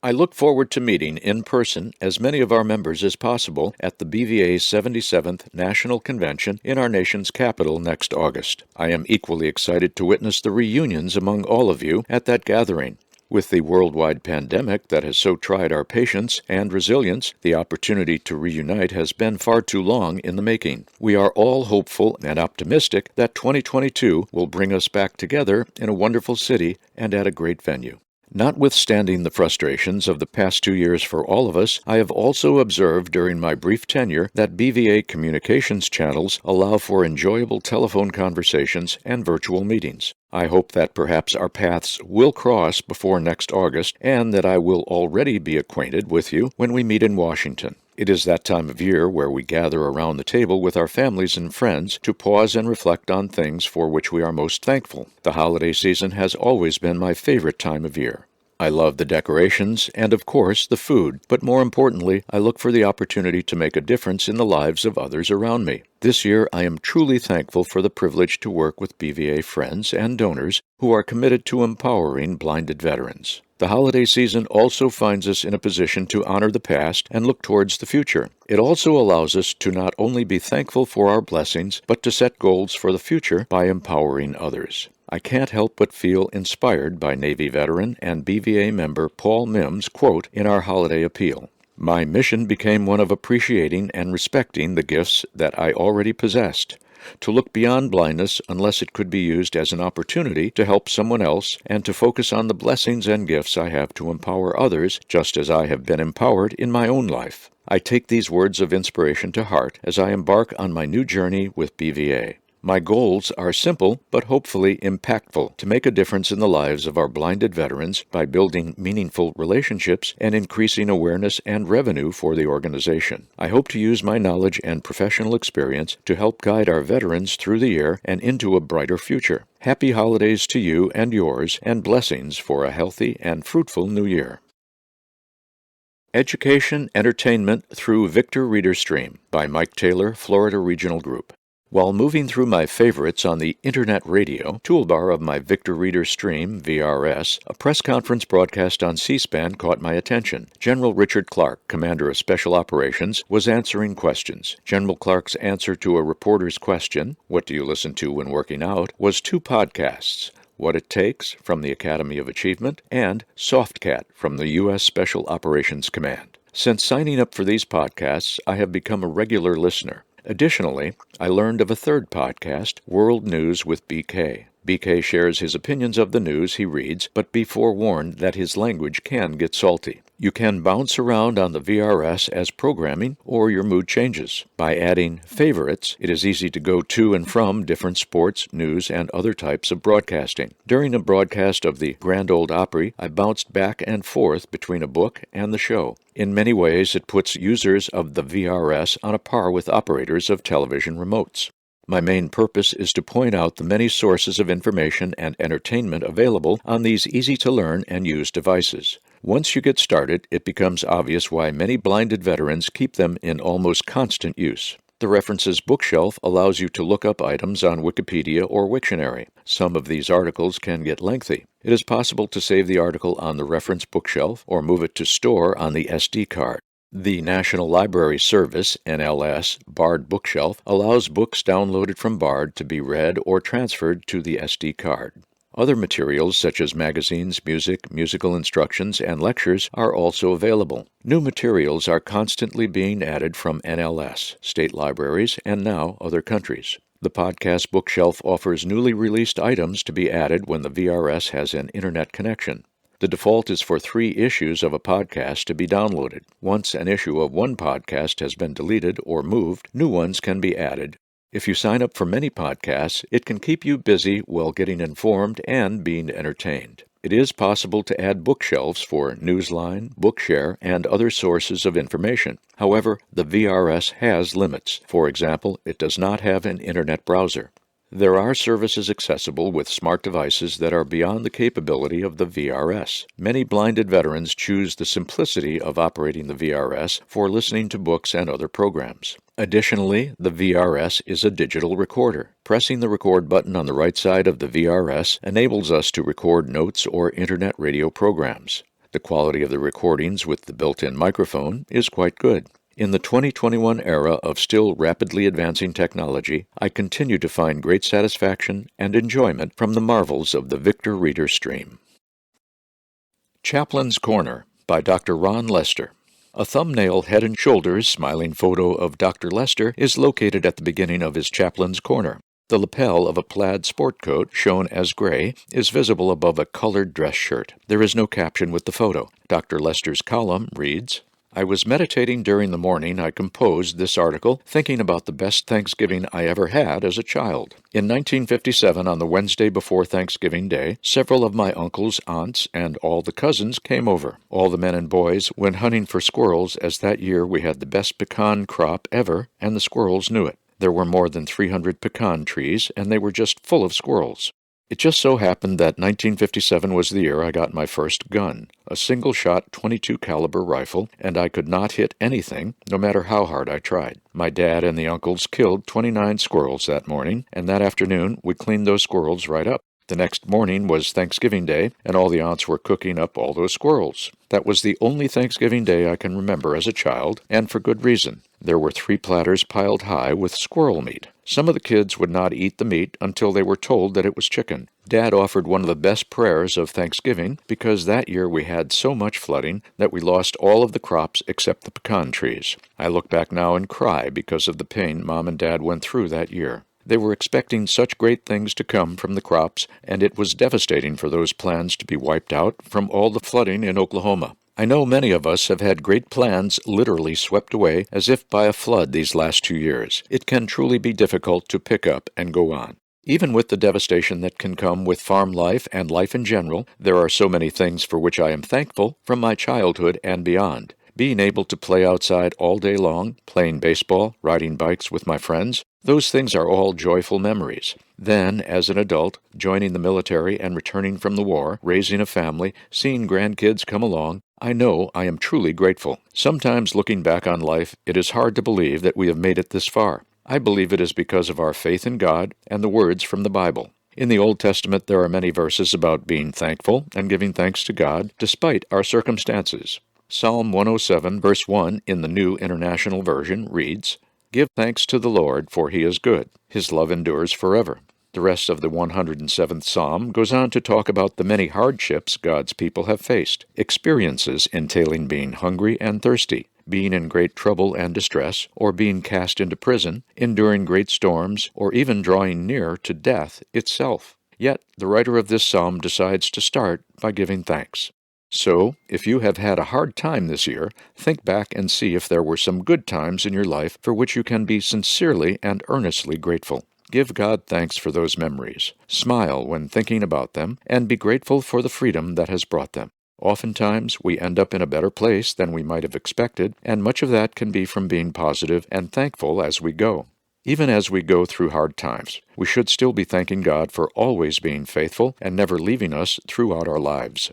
I look forward to meeting in person as many of our members as possible at the BVA's 77th National Convention in our nation's capital next August. I am equally excited to witness the reunions among all of you at that gathering. With the worldwide pandemic that has so tried our patience and resilience, the opportunity to reunite has been far too long in the making. We are all hopeful and optimistic that 2022 will bring us back together in a wonderful city and at a great venue. Notwithstanding the frustrations of the past 2 years for all of us, I have also observed during my brief tenure that BVA communications channels allow for enjoyable telephone conversations and virtual meetings. I hope that perhaps our paths will cross before next August and that I will already be acquainted with you when we meet in Washington. It is that time of year where we gather around the table with our families and friends to pause and reflect on things for which we are most thankful. The holiday season has always been my favorite time of year. I love the decorations and, of course, the food, but more importantly, I look for the opportunity to make a difference in the lives of others around me. This year, I am truly thankful for the privilege to work with BVA friends and donors who are committed to empowering blinded veterans. The holiday season also finds us in a position to honor the past and look towards the future. It also allows us to not only be thankful for our blessings, but to set goals for the future by empowering others. I can't help but feel inspired by Navy veteran and BVA member Paul Mims' quote in our holiday appeal. "My mission became one of appreciating and respecting the gifts that I already possessed. To look beyond blindness unless it could be used as an opportunity to help someone else and to focus on the blessings and gifts I have to empower others just as I have been empowered in my own life." I take these words of inspiration to heart as I embark on my new journey with BVA. My goals are simple but hopefully impactful: to make a difference in the lives of our blinded veterans by building meaningful relationships and increasing awareness and revenue for the organization. I hope to use my knowledge and professional experience to help guide our veterans through the year and into a brighter future. Happy holidays to you and yours, and blessings for a healthy and fruitful new year. Education Entertainment Through Victor Reader Stream by Mike Taylor, Florida Regional Group. While moving through my favorites on the Internet Radio toolbar of my Victor Reader Stream, VRS, a press conference broadcast on C-SPAN caught my attention. General Richard Clark, Commander of Special Operations, was answering questions. General Clark's answer to a reporter's question, "What do you listen to when working out?" was 2 podcasts: What It Takes from the Academy of Achievement and Softcat from the U.S. Special Operations Command. Since signing up for these podcasts, I have become a regular listener. Additionally, I learned of a 3rd podcast, World News with BK. BK shares his opinions of the news he reads, but be forewarned that his language can get salty. You can bounce around on the VRS as programming or your mood changes. By adding favorites, it is easy to go to and from different sports, news, and other types of broadcasting. During a broadcast of the Grand Ole Opry, I bounced back and forth between a book and the show. In many ways, it puts users of the VRS on a par with operators of television remotes. My main purpose is to point out the many sources of information and entertainment available on these easy-to-learn and use devices. Once you get started, it becomes obvious why many blinded veterans keep them in almost constant use. The References bookshelf allows you to look up items on Wikipedia or Wiktionary. Some of these articles can get lengthy. It is possible to save the article on the reference bookshelf or move it to store on the SD card. The National Library Service, NLS, Bard Bookshelf allows books downloaded from Bard to be read or transferred to the SD card. Other materials such as magazines, music, musical instructions, and lectures are also available. New materials are constantly being added from NLS, state libraries, and now other countries. The podcast bookshelf offers newly released items to be added when the VRS has an internet connection. The default is for 3 issues of a podcast to be downloaded. Once an issue of one podcast has been deleted or moved, new ones can be added. If you sign up for many podcasts, it can keep you busy while getting informed and being entertained. It is possible to add bookshelves for Newsline, Bookshare, and other sources of information. However, the VRS has limits. For example, it does not have an internet browser. There are services accessible with smart devices that are beyond the capability of the VRS. Many blinded veterans choose the simplicity of operating the VRS for listening to books and other programs. Additionally, the VRS is a digital recorder. Pressing the record button on the right side of the VRS enables us to record notes or internet radio programs. The quality of the recordings with the built-in microphone is quite good. In the 2021 era of still rapidly advancing technology, I continue to find great satisfaction and enjoyment from the marvels of the Victor Reader Stream. Chaplain's Corner by Dr. Ron Lester. A thumbnail head and shoulders smiling photo of Dr. Lester is located at the beginning of his Chaplain's Corner. The lapel of a plaid sport coat, shown as gray, is visible above a colored dress shirt. There is no caption with the photo. Dr. Lester's column reads, "I was meditating during the morning. I composed this article thinking about the best Thanksgiving I ever had as a child. In 1957, on the Wednesday before Thanksgiving Day, several of my uncles, aunts, and all the cousins came over. All the men and boys went hunting for squirrels, as that year we had the best pecan crop ever, and the squirrels knew it. There were more than 300 pecan trees, and they were just full of squirrels. It just so happened that 1957 was the year I got my first gun, a single-shot .22 caliber rifle, and I could not hit anything, no matter how hard I tried. My dad and the uncles killed 29 squirrels that morning, and that afternoon we cleaned those squirrels right up. The next morning was Thanksgiving Day, and all the aunts were cooking up all those squirrels. That was the only Thanksgiving Day I can remember as a child, and for good reason. There were 3 platters piled high with squirrel meat. Some of the kids would not eat the meat until they were told that it was chicken. Dad offered one of the best prayers of Thanksgiving because that year we had so much flooding that we lost all of the crops except the pecan trees. I look back now and cry because of the pain Mom and Dad went through that year. They were expecting such great things to come from the crops, and it was devastating for those plans to be wiped out from all the flooding in Oklahoma. I know many of us have had great plans literally swept away as if by a flood these last 2 years. It can truly be difficult to pick up and go on. Even with the devastation that can come with farm life and life in general, there are so many things for which I am thankful from my childhood and beyond. Being able to play outside all day long, playing baseball, riding bikes with my friends, those things are all joyful memories. Then, as an adult, joining the military and returning from the war, raising a family, seeing grandkids come along, I know I am truly grateful. Sometimes looking back on life, it is hard to believe that we have made it this far. I believe it is because of our faith in God and the words from the Bible. In the Old Testament, there are many verses about being thankful and giving thanks to God despite our circumstances. Psalm 107, verse 1 in the New International Version reads, "Give thanks to the Lord, for he is good. His love endures forever." The rest of the 107th Psalm goes on to talk about the many hardships God's people have faced, experiences entailing being hungry and thirsty, being in great trouble and distress, or being cast into prison, enduring great storms, or even drawing near to death itself. Yet, the writer of this psalm decides to start by giving thanks. So, if you have had a hard time this year, think back and see if there were some good times in your life for which you can be sincerely and earnestly grateful. Give God thanks for those memories. Smile when thinking about them, and be grateful for the freedom that has brought them. Oftentimes, we end up in a better place than we might have expected, and much of that can be from being positive and thankful as we go. Even as we go through hard times, we should still be thanking God for always being faithful and never leaving us throughout our lives.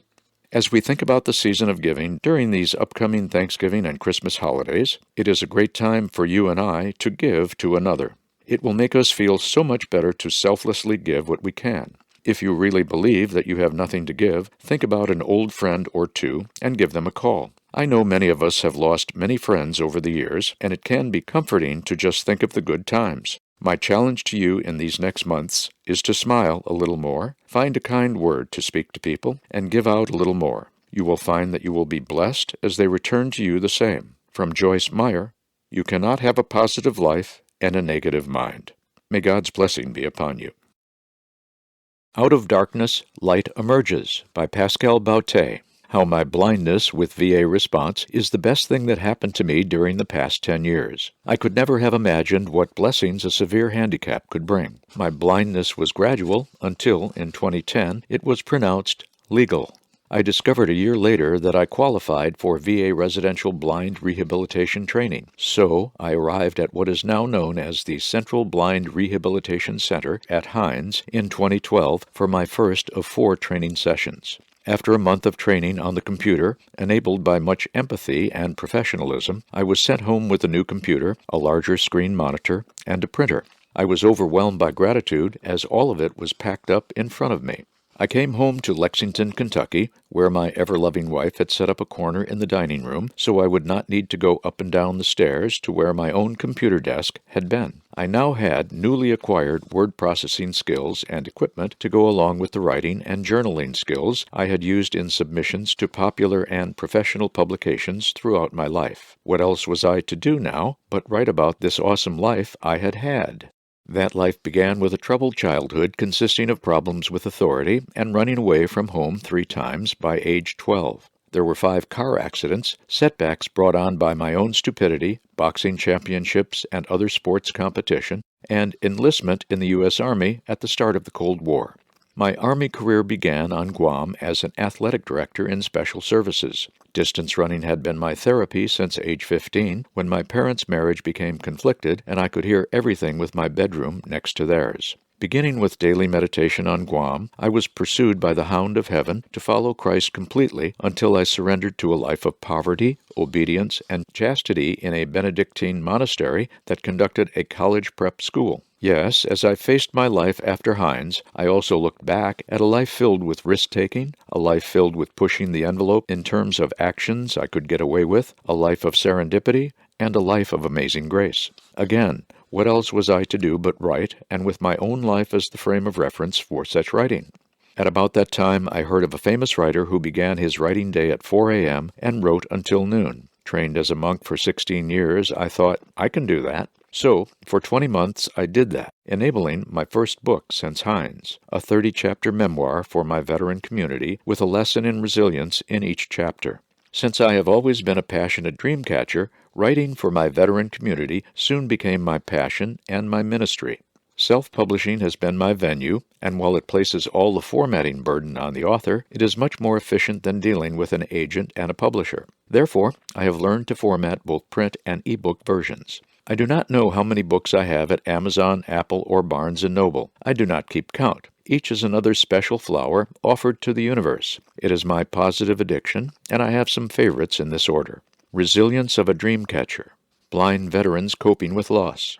As we think about the season of giving during these upcoming Thanksgiving and Christmas holidays, it is a great time for you and I to give to another. It will make us feel so much better to selflessly give what we can. If you really believe that you have nothing to give, think about an old friend or two and give them a call. I know many of us have lost many friends over the years, and it can be comforting to just think of the good times. My challenge to you in these next months is to smile a little more, find a kind word to speak to people, and give out a little more. You will find that you will be blessed as they return to you the same. From Joyce Meyer, "You cannot have a positive life and a negative mind." May God's blessing be upon you. Out of Darkness, Light Emerges by Pascal Bautet. How my blindness with VA response is the best thing that happened to me during the past 10 years. I could never have imagined what blessings a severe handicap could bring. My blindness was gradual until, in 2010, it was pronounced legal. I discovered a year later that I qualified for VA residential blind rehabilitation training. So, I arrived at what is now known as the Central Blind Rehabilitation Center at Hines in 2012 for my first of 4 training sessions. After a month of training on the computer, enabled by much empathy and professionalism, I was sent home with a new computer, a larger screen monitor, and a printer. I was overwhelmed by gratitude as all of it was packed up in front of me. I came home to Lexington, Kentucky, where my ever-loving wife had set up a corner in the dining room so I would not need to go up and down the stairs to where my own computer desk had been. I now had newly acquired word processing skills and equipment to go along with the writing and journaling skills I had used in submissions to popular and professional publications throughout my life. What else was I to do now but write about this awesome life I had had? That life began with a troubled childhood consisting of problems with authority and running away from home 3 times by age 12. There were 5 car accidents, setbacks brought on by my own stupidity, boxing championships and other sports competition, and enlistment in the U.S. Army at the start of the Cold War. My Army career began on Guam as an athletic director in special services. Distance running had been my therapy since age 15, when my parents' marriage became conflicted and I could hear everything with my bedroom next to theirs. Beginning with daily meditation on Guam, I was pursued by the Hound of Heaven to follow Christ completely until I surrendered to a life of poverty, obedience, and chastity in a Benedictine monastery that conducted a college prep school. Yes, as I faced my life after Hines, I also looked back at a life filled with risk-taking, a life filled with pushing the envelope in terms of actions I could get away with, a life of serendipity, and a life of amazing grace. Again, what else was I to do but write, and with my own life as the frame of reference for such writing? At about that time, I heard of a famous writer who began his writing day at 4 a.m. and wrote until noon. Trained as a monk for 16 years, I thought, I can do that. So, for 20 months, I did that, enabling my first book since Hines, a 30-chapter memoir for my veteran community with a lesson in resilience in each chapter. Since I have always been a passionate dream catcher, writing for my veteran community soon became my passion and my ministry. Self-publishing has been my venue, and while it places all the formatting burden on the author, it is much more efficient than dealing with an agent and a publisher. Therefore, I have learned to format both print and ebook versions. I do not know how many books I have at Amazon, Apple, or Barnes & Noble. I do not keep count. Each is another special flower offered to the universe. It is my positive addiction, and I have some favorites in this order. Resilience of a Dream Catcher, Blind Veterans Coping with Loss,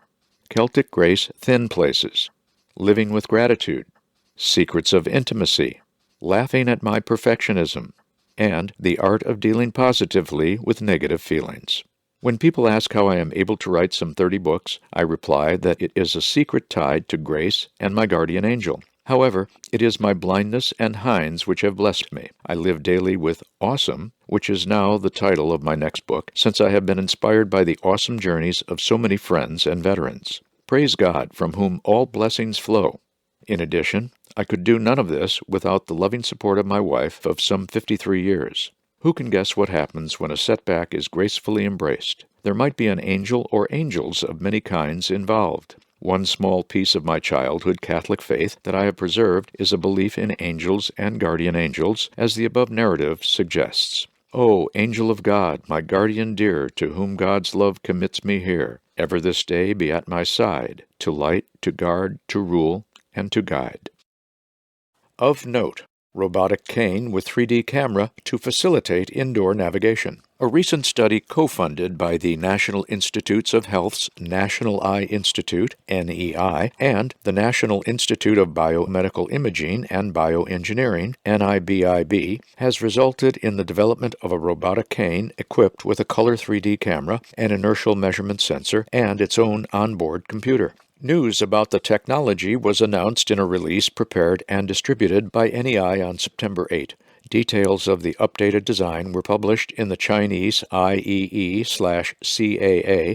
Celtic Grace Thin Places, Living with Gratitude, Secrets of Intimacy, Laughing at My Perfectionism, and The Art of Dealing Positively with Negative Feelings. When people ask how I am able to write some 30 books, I reply that it is a secret tied to grace and my guardian angel. However, it is my blindness and Hines which have blessed me. I live daily with Awesome, which is now the title of my next book, since I have been inspired by the awesome journeys of so many friends and veterans. Praise God, from whom all blessings flow. In addition, I could do none of this without the loving support of my wife of some 53 years. Who can guess what happens when a setback is gracefully embraced? There might be an angel or angels of many kinds involved. One small piece of my childhood Catholic faith that I have preserved is a belief in angels and guardian angels, as the above narrative suggests. O angel of God, my guardian dear, to whom God's love commits me here, ever this day be at my side, to light, to guard, to rule, and to guide. Of note, robotic cane with 3D camera to facilitate indoor navigation. A recent study co-funded by the National Institutes of Health's National Eye Institute, NEI, and the National Institute of Biomedical Imaging and Bioengineering, NIBIB, has resulted in the development of a robotic cane equipped with a color 3D camera, an inertial measurement sensor, and its own onboard computer. News about the technology was announced in a release prepared and distributed by NEI on September 8. Details of the updated design were published in the Chinese IEE/CAA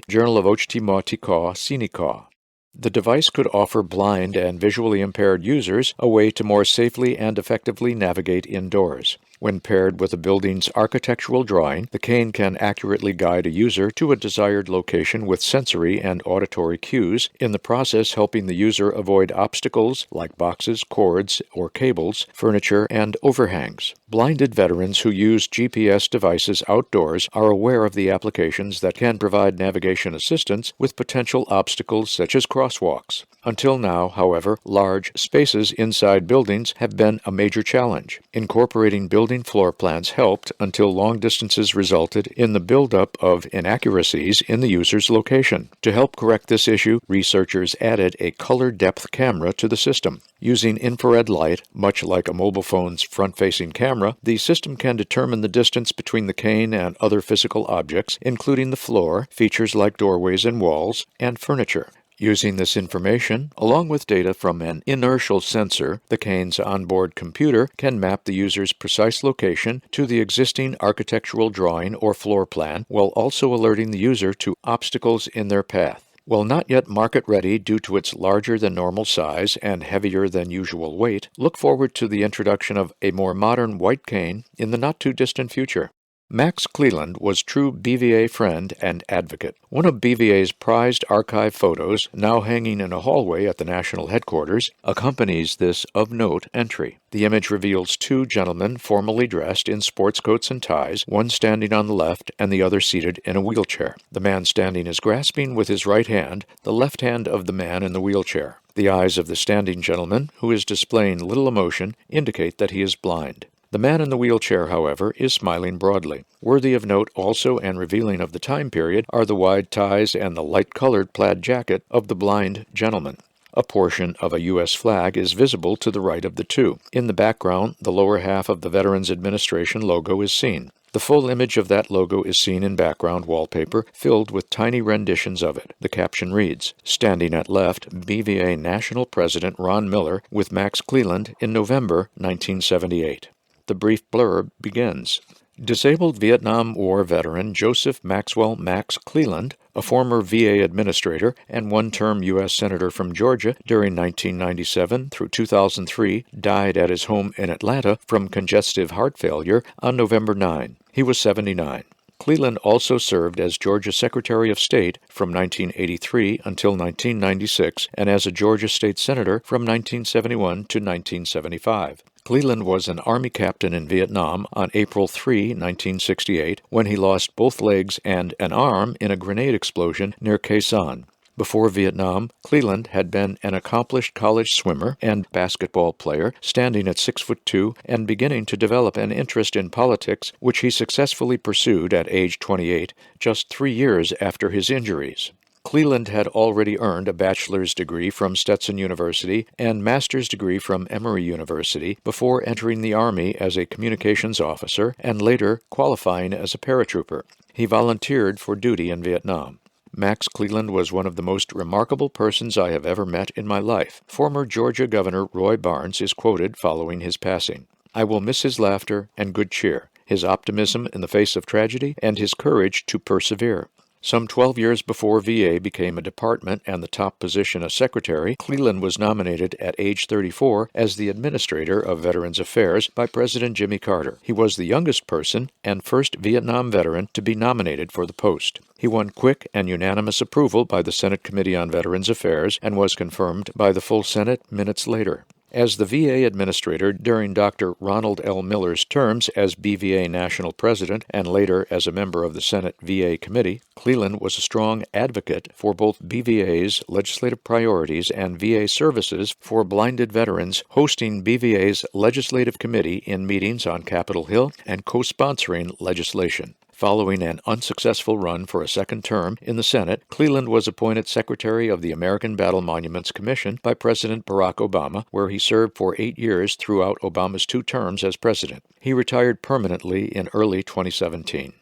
Journal of Ochtimotiko Sinika. The device could offer blind and visually impaired users a way to more safely and effectively navigate indoors. When paired with a building's architectural drawing, the cane can accurately guide a user to a desired location with sensory and auditory cues, in the process helping the user avoid obstacles like boxes, cords, or cables, furniture, and overhangs. Blinded veterans who use GPS devices outdoors are aware of the applications that can provide navigation assistance with potential obstacles such as crosswalks. Until now, however, large spaces inside buildings have been a major challenge. Incorporating building building floor plans helped until long distances resulted in the buildup of inaccuracies in the user's location. To help correct this issue, researchers added a color depth camera to the system. Using infrared light, much like a mobile phone's front-facing camera, the system can determine the distance between the cane and other physical objects, including the floor, features like doorways and walls, and furniture. Using this information, along with data from an inertial sensor, the cane's onboard computer can map the user's precise location to the existing architectural drawing or floor plan, while also alerting the user to obstacles in their path. While not yet market-ready due to its larger than normal size and heavier than usual weight, look forward to the introduction of a more modern white cane in the not-too-distant future. Max Cleland was true BVA friend and advocate. One of BVA's prized archive photos, now hanging in a hallway at the national headquarters, accompanies this of note entry. The image reveals two gentlemen formally dressed in sports coats and ties, one standing on the left and the other seated in a wheelchair. The man standing is grasping with his right hand the left hand of the man in the wheelchair. The eyes of the standing gentleman, who is displaying little emotion, indicate that he is blind. The man in the wheelchair, however, is smiling broadly. Worthy of note also and revealing of the time period are the wide ties and the light-colored plaid jacket of the blind gentleman. A portion of a U.S. flag is visible to the right of the two. In the background, the lower half of the Veterans Administration logo is seen. The full image of that logo is seen in background wallpaper filled with tiny renditions of it. The caption reads, "Standing at left, BVA National President Ron Miller with Max Cleland in November 1978. The brief blurb begins. Disabled Vietnam War veteran Joseph Maxwell Max Cleland, a former VA administrator and one-term U.S. Senator from Georgia during 1997 through 2003, died at his home in Atlanta from congestive heart failure on November 9. He was 79. Cleland also served as Georgia Secretary of State from 1983 until 1996 and as a Georgia State Senator from 1971 to 1975. Cleland was an Army captain in Vietnam on April 3, 1968, when he lost both legs and an arm in a grenade explosion near Khe Sanh. Before Vietnam, Cleland had been an accomplished college swimmer and basketball player, standing at 6'2" and beginning to develop an interest in politics, which he successfully pursued at age 28, just 3 years after his injuries. Cleland had already earned a bachelor's degree from Stetson University and master's degree from Emory University before entering the Army as a communications officer and later qualifying as a paratrooper. He volunteered for duty in Vietnam. Max Cleland was one of the most remarkable persons I have ever met in my life. Former Georgia Governor Roy Barnes is quoted following his passing. "I will miss his laughter and good cheer, his optimism in the face of tragedy, and his courage to persevere." Some 12 years before VA became a department and the top position a secretary, Cleland was nominated at age 34 as the Administrator of Veterans Affairs by President Jimmy Carter. He was the youngest person and first Vietnam veteran to be nominated for the post. He won quick and unanimous approval by the Senate Committee on Veterans Affairs and was confirmed by the full Senate minutes later. As the VA administrator during Dr. Ronald L. Miller's terms as BVA National President and later as a member of the Senate VA Committee, Cleland was a strong advocate for both BVA's legislative priorities and VA services for blinded veterans, hosting BVA's Legislative Committee in meetings on Capitol Hill and co-sponsoring legislation. Following an unsuccessful run for a second term in the Senate, Cleland was appointed Secretary of the American Battle Monuments Commission by President Barack Obama, where he served for 8 years throughout Obama's 2 terms as president. He retired permanently in early 2017.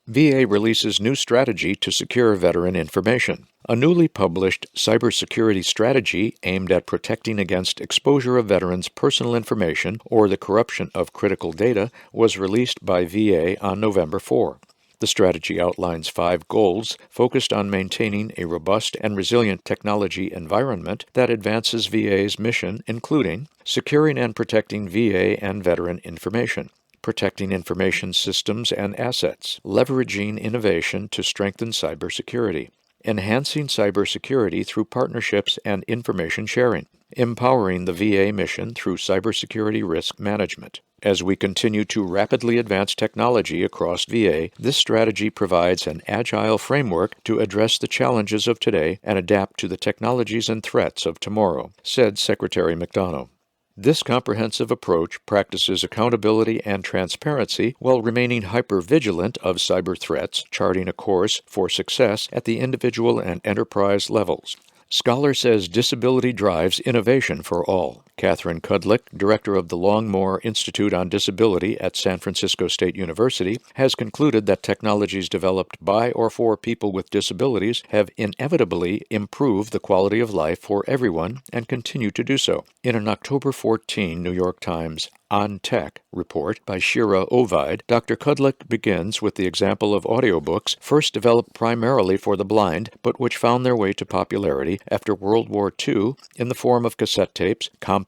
VA releases new strategy to secure veteran information. A newly published cybersecurity strategy aimed at protecting against exposure of veterans' personal information or the corruption of critical data was released by VA on November 4. The strategy outlines 5 goals focused on maintaining a robust and resilient technology environment that advances VA's mission, including securing and protecting VA and veteran information, protecting information systems and assets, leveraging innovation to strengthen cybersecurity, enhancing cybersecurity through partnerships and information sharing, empowering the VA mission through cybersecurity risk management. As we continue to rapidly advance technology across VA, this strategy provides an agile framework to address the challenges of today and adapt to the technologies and threats of tomorrow, said Secretary McDonough. This comprehensive approach practices accountability and transparency while remaining hyper-vigilant of cyber threats, charting a course for success at the individual and enterprise levels. Scholar says disability drives innovation for all. Catherine Kudlick, director of the Longmore Institute on Disability at San Francisco State University, has concluded that technologies developed by or for people with disabilities have inevitably improved the quality of life for everyone and continue to do so. In an October 14 New York Times On Tech report by Shira Ovid, Dr. Kudlick begins with the example of audiobooks first developed primarily for the blind, but which found their way to popularity after World War II in the form of cassette tapes, compact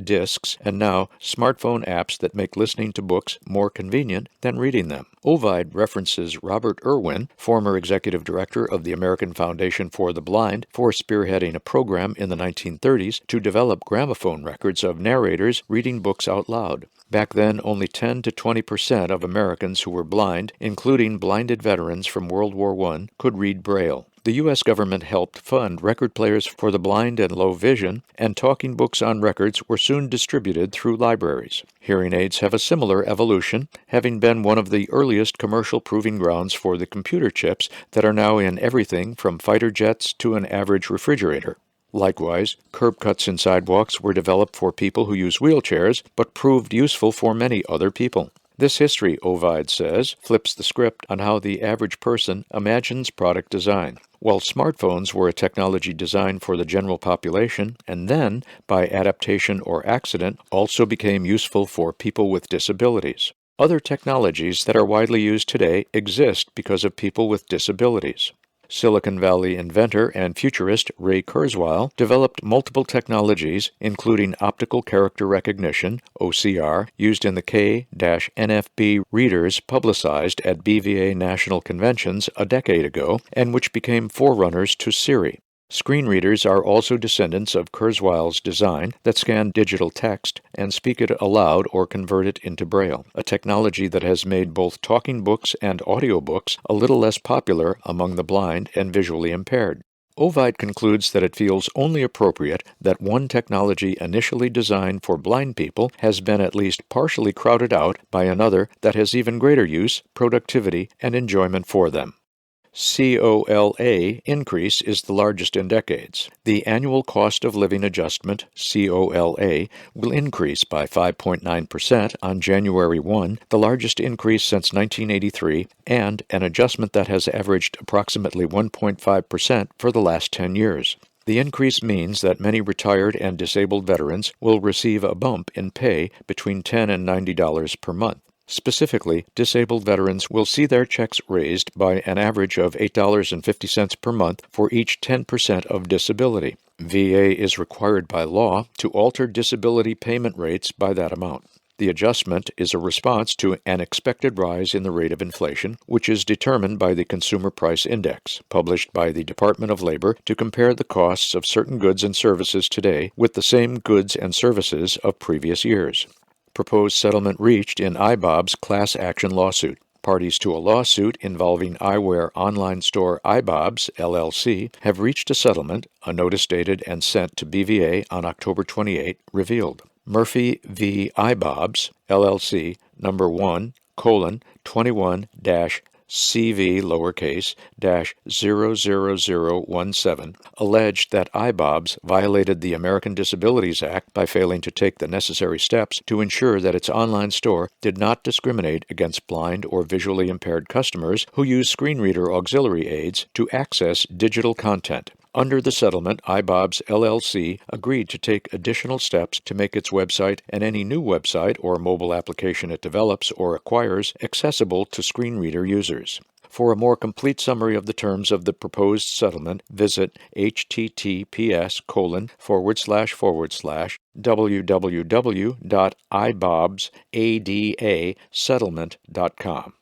discs, and now smartphone apps that make listening to books more convenient than reading them. Ovid references Robert Irwin, former executive director of the American Foundation for the Blind, for spearheading a program in the 1930s to develop gramophone records of narrators reading books out loud. Back then, only 10 to 20% of Americans who were blind, including blinded veterans from World War I, could read Braille. The U.S. government helped fund record players for the blind and low vision, and talking books on records were soon distributed through libraries. Hearing aids have a similar evolution, having been one of the earliest commercial proving grounds for the computer chips that are now in everything from fighter jets to an average refrigerator. Likewise, curb cuts in sidewalks were developed for people who use wheelchairs, but proved useful for many other people. This history, Ovid says, flips the script on how the average person imagines product design. While smartphones were a technology designed for the general population, and then, by adaptation or accident, also became useful for people with disabilities. Other technologies that are widely used today exist because of people with disabilities. Silicon Valley inventor and futurist Ray Kurzweil developed multiple technologies, including optical character recognition, OCR, used in the K-NFB readers publicized at BVA national conventions a decade ago, and which became forerunners to Siri. Screen readers are also descendants of Kurzweil's design that scan digital text and speak it aloud or convert it into Braille, a technology that has made both talking books and audiobooks a little less popular among the blind and visually impaired. Ovid concludes that it feels only appropriate that one technology initially designed for blind people has been at least partially crowded out by another that has even greater use, productivity, and enjoyment for them. COLA increase is the largest in decades. The annual cost of living adjustment, COLA, will increase by 5.9% on January 1, the largest increase since 1983, and an adjustment that has averaged approximately 1.5% for the last 10 years. The increase means that many retired and disabled veterans will receive a bump in pay between $10 and $90 per month. Specifically, disabled veterans will see their checks raised by an average of $8.50 per month for each 10% of disability. VA is required by law to alter disability payment rates by that amount. The adjustment is a response to an expected rise in the rate of inflation, which is determined by the Consumer Price Index, published by the Department of Labor to compare the costs of certain goods and services today with the same goods and services of previous years. Proposed settlement reached in iBob's class action lawsuit. Parties to a lawsuit involving eyewear online store iBob's, LLC, have reached a settlement, a notice dated and sent to BVA on October 28, revealed. Murphy v. iBob's, LLC, number 1:21-CV lowercase -00017, alleged that iBob's violated the American Disabilities Act by failing to take the necessary steps to ensure that its online store did not discriminate against blind or visually impaired customers who use screen reader auxiliary aids to access digital content. Under the settlement, iBob's LLC agreed to take additional steps to make its website and any new website or mobile application it develops or acquires accessible to screen reader users. For a more complete summary of the terms of the proposed settlement, visit https://www.ibobsadasettlement.com.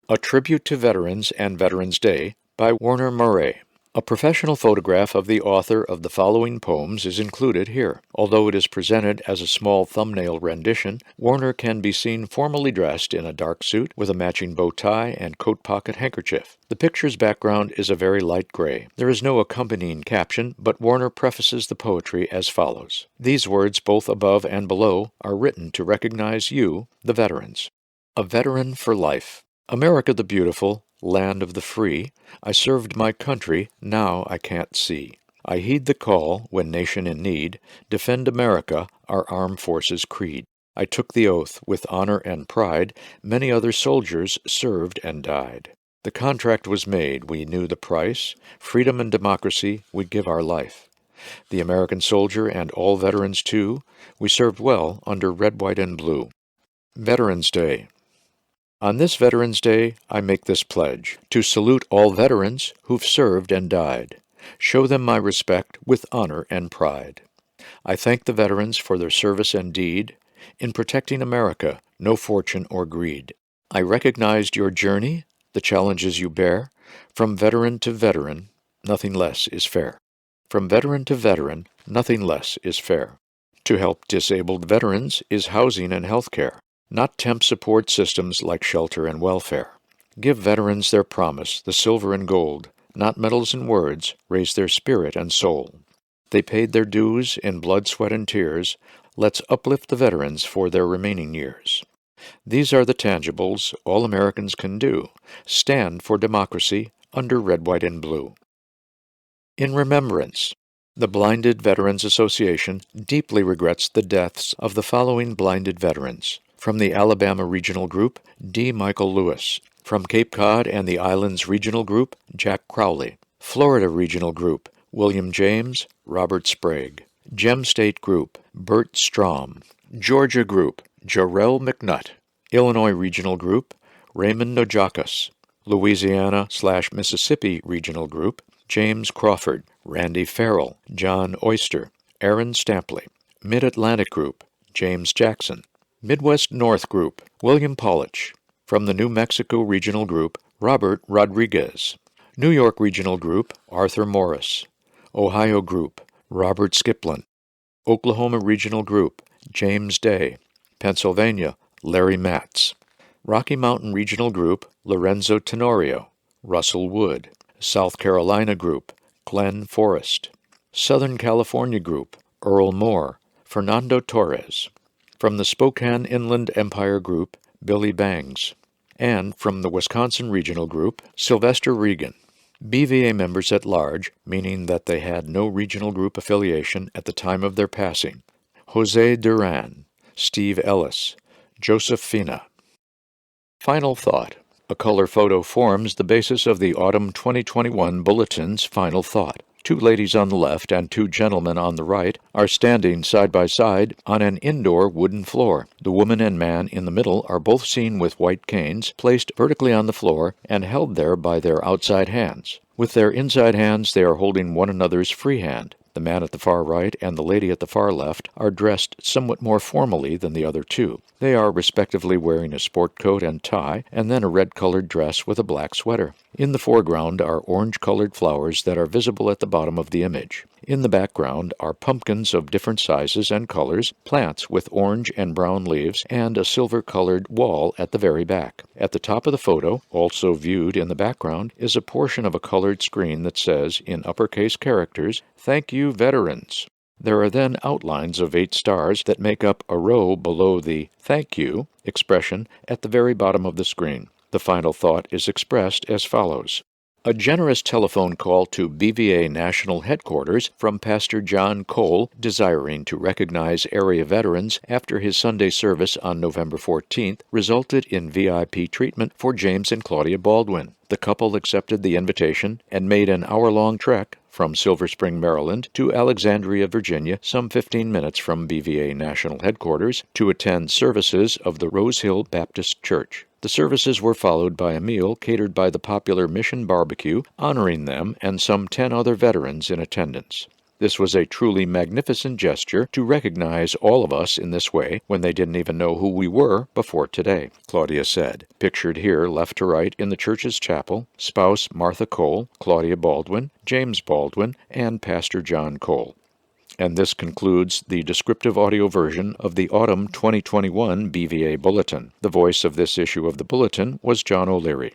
A Tribute to Veterans and Veterans Day by Warner Murray. A professional photograph of the author of the following poems is included here. Although it is presented as a small thumbnail rendition, Warner can be seen formally dressed in a dark suit with a matching bow tie and coat pocket handkerchief. The picture's background is a very light gray. There is no accompanying caption, but Warner prefaces the poetry as follows. These words, both above and below, are written to recognize you, the veterans. A veteran for life. America the beautiful, land of the free, I served my country, now I can't see. I heed the call, when nation in need, defend America, our armed forces' creed. I took the oath, with honor and pride, many other soldiers served and died. The contract was made, we knew the price, freedom and democracy, we'd give our life. The American soldier and all veterans too, we served well under red, white, and blue. Veterans Day. On this Veterans Day, I make this pledge, to salute all veterans who've served and died. Show them my respect with honor and pride. I thank the veterans for their service and deed. In protecting America, no fortune or greed. I recognized your journey, the challenges you bear. From veteran to veteran, nothing less is fair. From veteran to veteran, nothing less is fair. To help disabled veterans is housing and health care. Not temp support systems like shelter and welfare. Give veterans their promise, the silver and gold, not medals and words, raise their spirit and soul. They paid their dues in blood, sweat, and tears. Let's uplift the veterans for their remaining years. These are the tangibles all Americans can do. Stand for democracy under red, white, and blue. In remembrance, the Blinded Veterans Association deeply regrets the deaths of the following blinded veterans. From the Alabama Regional Group, D. Michael Lewis. From Cape Cod and the Islands Regional Group, Jack Crowley. Florida Regional Group, William James, Robert Sprague. Gem State Group, Bert Strom. Georgia Group, Jarrell McNutt. Illinois Regional Group, Raymond Nojakas. Louisiana/Mississippi Regional Group, James Crawford, Randy Farrell, John Oyster, Aaron Stampley. Mid-Atlantic Group, James Jackson. Midwest North Group, William Paulich. From the New Mexico Regional Group, Robert Rodriguez. New York Regional Group, Arthur Morris. Ohio Group, Robert Skiplin. Oklahoma Regional Group, James Day. Pennsylvania, Larry Matz. Rocky Mountain Regional Group, Lorenzo Tenorio. Russell Wood. South Carolina Group, Glenn Forrest. Southern California Group, Earl Moore. Fernando Torres. From the Spokane Inland Empire Group, Billy Bangs. And from the Wisconsin Regional Group, Sylvester Regan. BVA members at large, meaning that they had no regional group affiliation at the time of their passing. Jose Duran, Steve Ellis, Joseph Fina. Final thought. A color photo forms the basis of the Autumn 2021 Bulletin's final thought. Two ladies on the left and two gentlemen on the right are standing side by side on an indoor wooden floor. The woman and man in the middle are both seen with white canes placed vertically on the floor and held there by their outside hands. With their inside hands, they are holding one another's free hand. The man at the far right and the lady at the far left are dressed somewhat more formally than the other two. They are respectively wearing a sport coat and tie, and then a red-colored dress with a black sweater. In the foreground are orange-colored flowers that are visible at the bottom of the image. In the background are pumpkins of different sizes and colors, plants with orange and brown leaves, and a silver-colored wall at the very back. At the top of the photo, also viewed in the background, is a portion of a colored screen that says, in uppercase characters, "Thank you, veterans." There are then outlines of 8 stars that make up a row below the "Thank you" expression at the very bottom of the screen. The final thought is expressed as follows. A generous telephone call to BVA National Headquarters from Pastor John Cole, desiring to recognize area veterans after his Sunday service on November 14th, resulted in VIP treatment for James and Claudia Baldwin. The couple accepted the invitation and made an hour-long trek from Silver Spring, Maryland, to Alexandria, Virginia, some 15 minutes from BVA National Headquarters, to attend services of the Rose Hill Baptist Church. The services were followed by a meal catered by the popular Mission Barbecue, honoring them and some 10 other veterans in attendance. This was a truly magnificent gesture to recognize all of us in this way when they didn't even know who we were before today, Claudia said. Pictured here, left to right, in the church's chapel, spouse Martha Cole, Claudia Baldwin, James Baldwin, and Pastor John Cole. And this concludes the descriptive audio version of the Autumn 2021 BVA Bulletin. The voice of this issue of the Bulletin was John O'Leary.